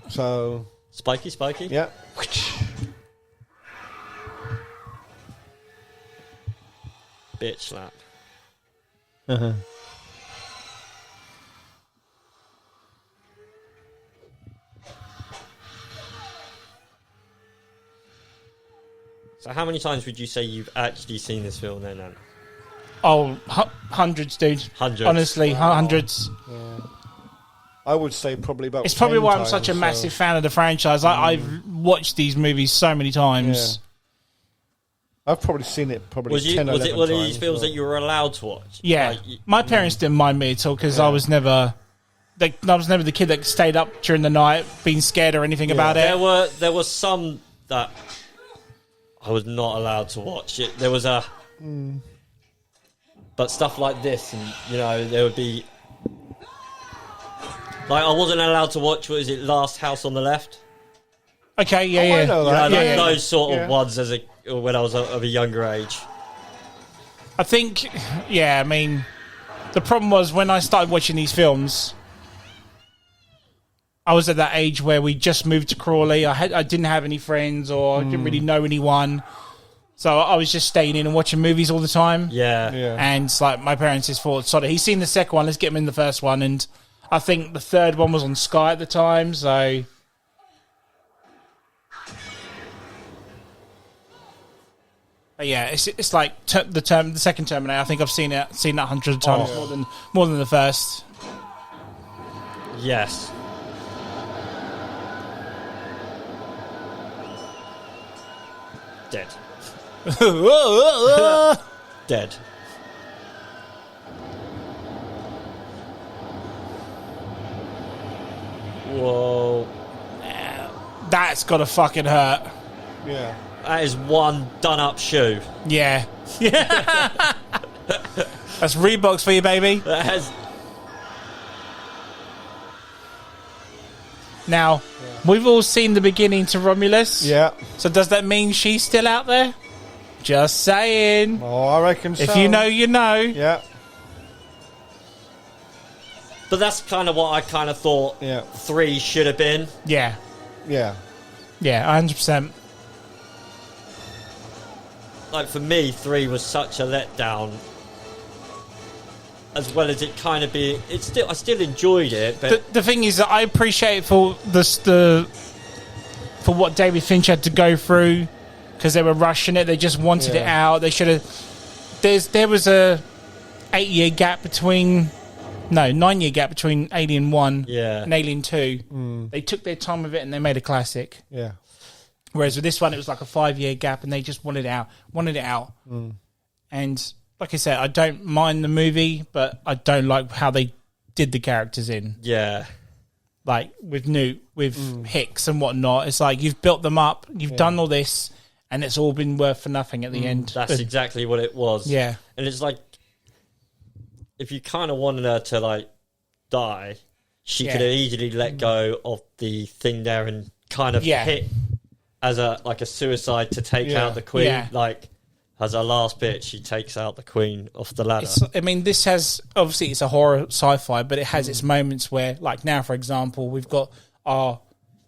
Speaker 4: so
Speaker 3: Spiky.
Speaker 4: yeah.
Speaker 3: Bitch slap. So how many times would you say you've actually seen this film then, Ant?
Speaker 2: Oh, hundreds, dude.
Speaker 3: Hundreds.
Speaker 2: Honestly, hundreds.
Speaker 4: I would say probably about.
Speaker 2: It's probably
Speaker 4: 10
Speaker 2: why I'm
Speaker 4: times,
Speaker 2: such a
Speaker 4: so-
Speaker 2: massive fan of the franchise. I've watched these movies so many times.
Speaker 4: I've probably seen it probably
Speaker 3: Was
Speaker 4: 10 or 11
Speaker 3: it one of these
Speaker 4: times,
Speaker 3: films
Speaker 4: so-
Speaker 3: that you were allowed to watch?
Speaker 2: Yeah,
Speaker 3: Like,
Speaker 2: my parents didn't mind me at all because I was never. I was never the kid that stayed up during the night, being scared or anything about it.
Speaker 3: there were some that I was not allowed to watch. There was a But stuff like this, and there would be like I wasn't allowed to watch. What is it? Last House on the Left.
Speaker 2: Okay, yeah,
Speaker 4: I know that.
Speaker 3: Those sort of
Speaker 4: Yeah.
Speaker 3: ones when I was of a younger age.
Speaker 2: I think, I mean, the problem was when I started watching these films, I was at that age where we just moved to Crawley. I didn't have any friends or I didn't really know anyone. So I was just staying in and watching movies all the time.
Speaker 3: Yeah.
Speaker 2: And it's like my parents just thought, sorry, he's seen the second one, let's get him in the first one. And I think the third one was on Sky at the time, so... But yeah, it's like the second Terminator. I think I've seen that hundreds of times, more than the first.
Speaker 3: Yes. Dead. Dead. Whoa.
Speaker 2: That's gotta fucking hurt.
Speaker 4: Yeah.
Speaker 3: That is one done-up shoe.
Speaker 2: Yeah. That's Reeboks for you, baby.
Speaker 3: That has...
Speaker 2: Now, we've all seen the beginning to Romulus.
Speaker 4: Yeah.
Speaker 2: So does that mean she's still out there? Just saying.
Speaker 4: Oh, I reckon so.
Speaker 2: If you know, you know.
Speaker 4: Yeah.
Speaker 3: But that's kind of what I kind of thought 3 should have been.
Speaker 2: Yeah.
Speaker 4: Yeah.
Speaker 2: Yeah, 100%.
Speaker 3: Like, for me, 3 was such a letdown. As well as it kind of being... I still enjoyed it, but...
Speaker 2: The thing is that I appreciate for for what David Fincher had to go through, because they were rushing it. They just wanted it out. They should have... There was a 8-year gap between... No, 9-year gap between Alien 1 and Alien 2. They took their time with it and they made a classic.
Speaker 4: Yeah.
Speaker 2: Whereas with this one, it was like a 5-year gap and they just wanted it out. And like I said, I don't mind the movie, but I don't like how they did the characters in.
Speaker 3: Yeah.
Speaker 2: Like with Newt, with Hicks and whatnot. It's like you've built them up, you've done all this, and it's all been worth for nothing at the end.
Speaker 3: That's exactly what it was.
Speaker 2: Yeah.
Speaker 3: And it's like, if you kind of wanted her to, like, die, she could have easily let go of the thing there and kind of hit as a suicide to take out the Queen.
Speaker 2: Yeah.
Speaker 3: Like, as her last bit, she takes out the Queen off the ladder.
Speaker 2: I mean, this has, obviously it's a horror sci-fi, but it has its moments where, like now, for example, we've got our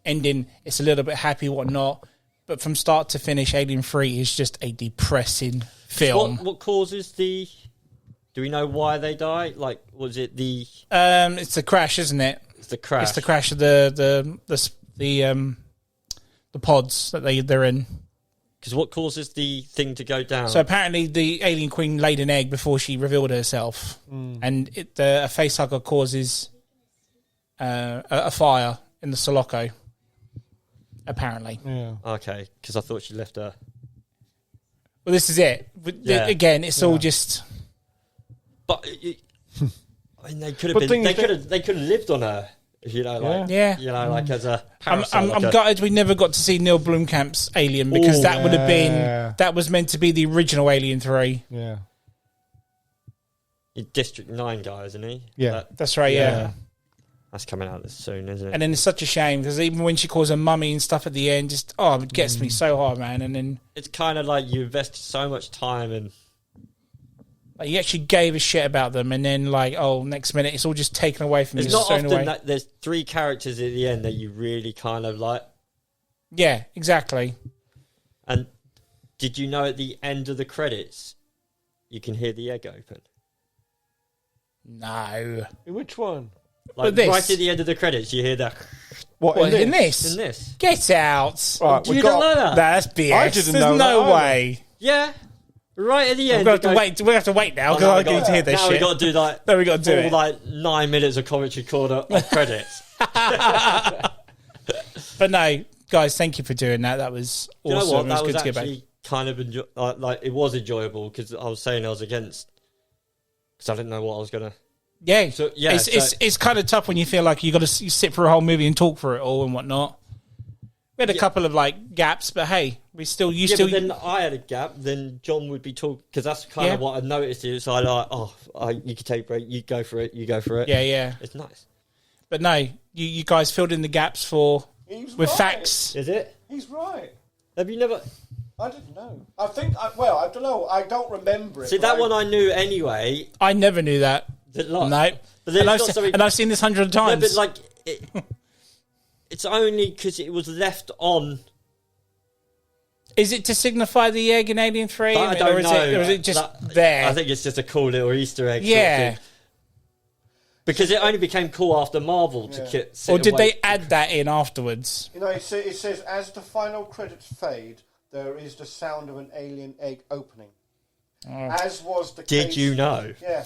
Speaker 2: ending, it's a little bit happy, whatnot, but from start to finish, Alien 3 is just a depressing film.
Speaker 3: What causes the... Do we know why they die? Like, was it the...
Speaker 2: It's the crash, isn't it?
Speaker 3: It's the crash.
Speaker 2: It's the crash of the pods that they're in.
Speaker 3: Because what causes the thing to go down?
Speaker 2: So apparently the alien queen laid an egg before she revealed herself. And a facehugger causes a fire in the Sulaco, apparently.
Speaker 4: Yeah.
Speaker 3: Okay, because I thought she left her...
Speaker 2: Well, this is it. Again, it's all just...
Speaker 3: But I mean, they could have been. They could have lived on her. You know, like like as a. Parasite,
Speaker 2: I'm gutted we never got to see Neil Blomkamp's Alien because that would have been that was meant to be the original Alien 3.
Speaker 4: Yeah.
Speaker 3: District 9 guy, isn't he?
Speaker 4: Yeah,
Speaker 2: that's right. Yeah.
Speaker 3: That's coming out soon, isn't it?
Speaker 2: And then it's such a shame because even when she calls her mummy and stuff at the end, just it gets me so hard, man. And then
Speaker 3: it's kind of like you invested so much time and.
Speaker 2: Like you actually gave a shit about them, and then next minute it's all just taken away from you.
Speaker 3: It's not often that there's 3 characters at the end that you really kind of like.
Speaker 2: Yeah, exactly.
Speaker 3: And did you know at the end of the credits, you can hear the egg open?
Speaker 2: No.
Speaker 4: Which one?
Speaker 3: Like right at the end of the credits, you hear that.
Speaker 2: What in this?
Speaker 3: In this.
Speaker 2: Get out!
Speaker 3: Right, you don't know that?
Speaker 2: That's BS.
Speaker 4: I didn't
Speaker 2: There's
Speaker 4: know
Speaker 2: no
Speaker 4: that
Speaker 2: way.
Speaker 3: Yeah. Right at the end,
Speaker 2: We're going to have to wait now because I need to hear this
Speaker 3: now
Speaker 2: shit.
Speaker 3: Now we got to do like.
Speaker 2: No, we got to do it.
Speaker 3: Like 9 minutes of commentary corner of credits.
Speaker 2: But no, guys, thank you for doing that. That was awesome.
Speaker 3: You know what?
Speaker 2: It was
Speaker 3: that
Speaker 2: good
Speaker 3: was
Speaker 2: to get back.
Speaker 3: actually kind of like it was enjoyable because I was saying I was against because I didn't know what I was gonna.
Speaker 2: Yeah,
Speaker 3: so, yeah.
Speaker 2: It's kind of tough when you feel like you got to sit for a whole movie and talk for it all and whatnot. We had a couple of gaps, but hey,
Speaker 3: But then I had a gap. Then John would be talking because that's kind of what I noticed. It was like, you could take a break. You go for it.
Speaker 2: Yeah.
Speaker 3: It's nice.
Speaker 2: But no, you guys filled in the gaps with
Speaker 4: right.
Speaker 2: facts.
Speaker 3: Is it?
Speaker 4: He's right.
Speaker 3: Have you never?
Speaker 4: I didn't know. I don't know. I don't remember it.
Speaker 3: See, that one I knew anyway.
Speaker 2: I never knew that.
Speaker 3: No.
Speaker 2: But I've seen this hundreds of times.
Speaker 3: No, but like, it's only because it was left on.
Speaker 2: Is it to signify the egg in Alien 3?
Speaker 3: I don't know.
Speaker 2: Or is it just there?
Speaker 3: I think it's just a cool little Easter egg.
Speaker 2: Yeah.
Speaker 3: Sort of thing. Because it only became cool after Marvel to sit
Speaker 2: Or did
Speaker 3: away.
Speaker 2: they add that in afterwards?
Speaker 4: You know, it says, as the final credits fade, there is the sound of an alien egg opening. As was the case...
Speaker 3: Did you know?
Speaker 4: Yeah.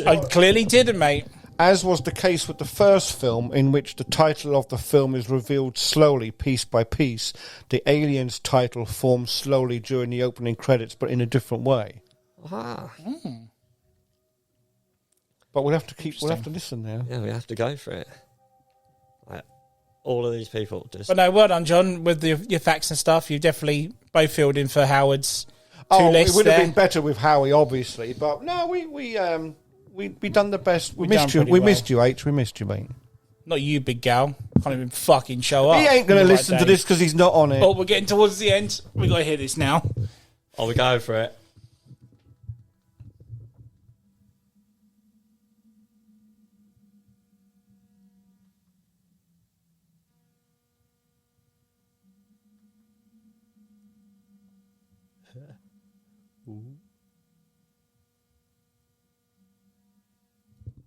Speaker 2: I clearly didn't, mate.
Speaker 4: As was the case with the first film, in which the title of the film is revealed slowly, piece by piece, the Aliens title forms slowly during the opening credits, but in a different way.
Speaker 3: Ah.
Speaker 4: But we'll have to listen now.
Speaker 3: Yeah, we have to go for it. Like, all of these people just...
Speaker 2: But no, well done, John, with your facts and stuff. You definitely both filled in for Howard's lists.
Speaker 4: It would have been better with Howie, obviously, but no, we done the best. We missed you. We missed you, H. We missed you, mate.
Speaker 2: Not you, big gal. Can't even fucking show up.
Speaker 4: He ain't going to listen to this because he's not on it.
Speaker 2: Oh, we're getting towards the end. We got to hear this now.
Speaker 3: Oh, we go for it.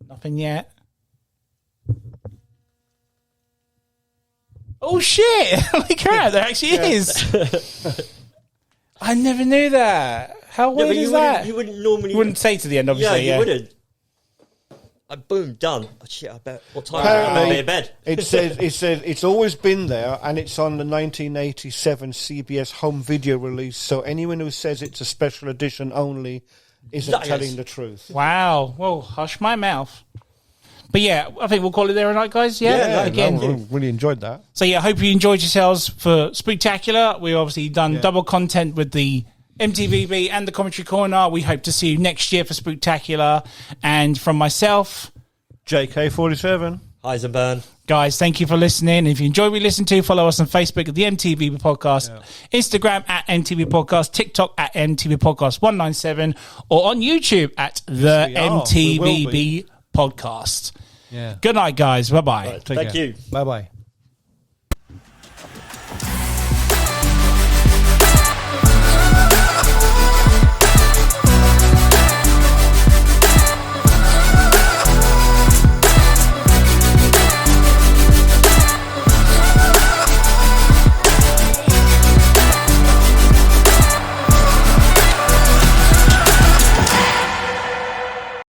Speaker 2: Nothing yet. Oh shit! Look around, there actually is. I never knew that. How weird is that?
Speaker 3: You wouldn't normally.
Speaker 2: You wouldn't say to the end, obviously.
Speaker 3: Yeah, you wouldn't. Boom, done. Oh, shit, I bet. What time?
Speaker 4: Apparently,
Speaker 3: I'll be in bed.
Speaker 4: it says it's always been there, and it's on the 1987 CBS home video release. So anyone who says it's a special edition only isn't telling the truth.
Speaker 2: Wow. Well, hush my mouth. But yeah, I think we'll call it there a night, guys. Yeah, again.
Speaker 4: No, really enjoyed that.
Speaker 2: So yeah, I hope you enjoyed yourselves for Spooktacular. We've obviously done double content with the M.T.V.B. and the Commentary Corner. We hope to see you next year for Spooktacular. And from myself,
Speaker 4: JK47.
Speaker 3: HEISENBYRNE.
Speaker 2: Guys, thank you for listening. If you enjoy what we listen to, follow us on Facebook at the M.T.V.B. Podcast, Instagram at M.T.V. Podcast, TikTok at M.T.V. Podcast 197, or on YouTube at the M.T.V.B. Podcast.
Speaker 4: Yeah.
Speaker 2: Good night, guys. Bye-bye.
Speaker 3: Thank you.
Speaker 4: Bye-bye.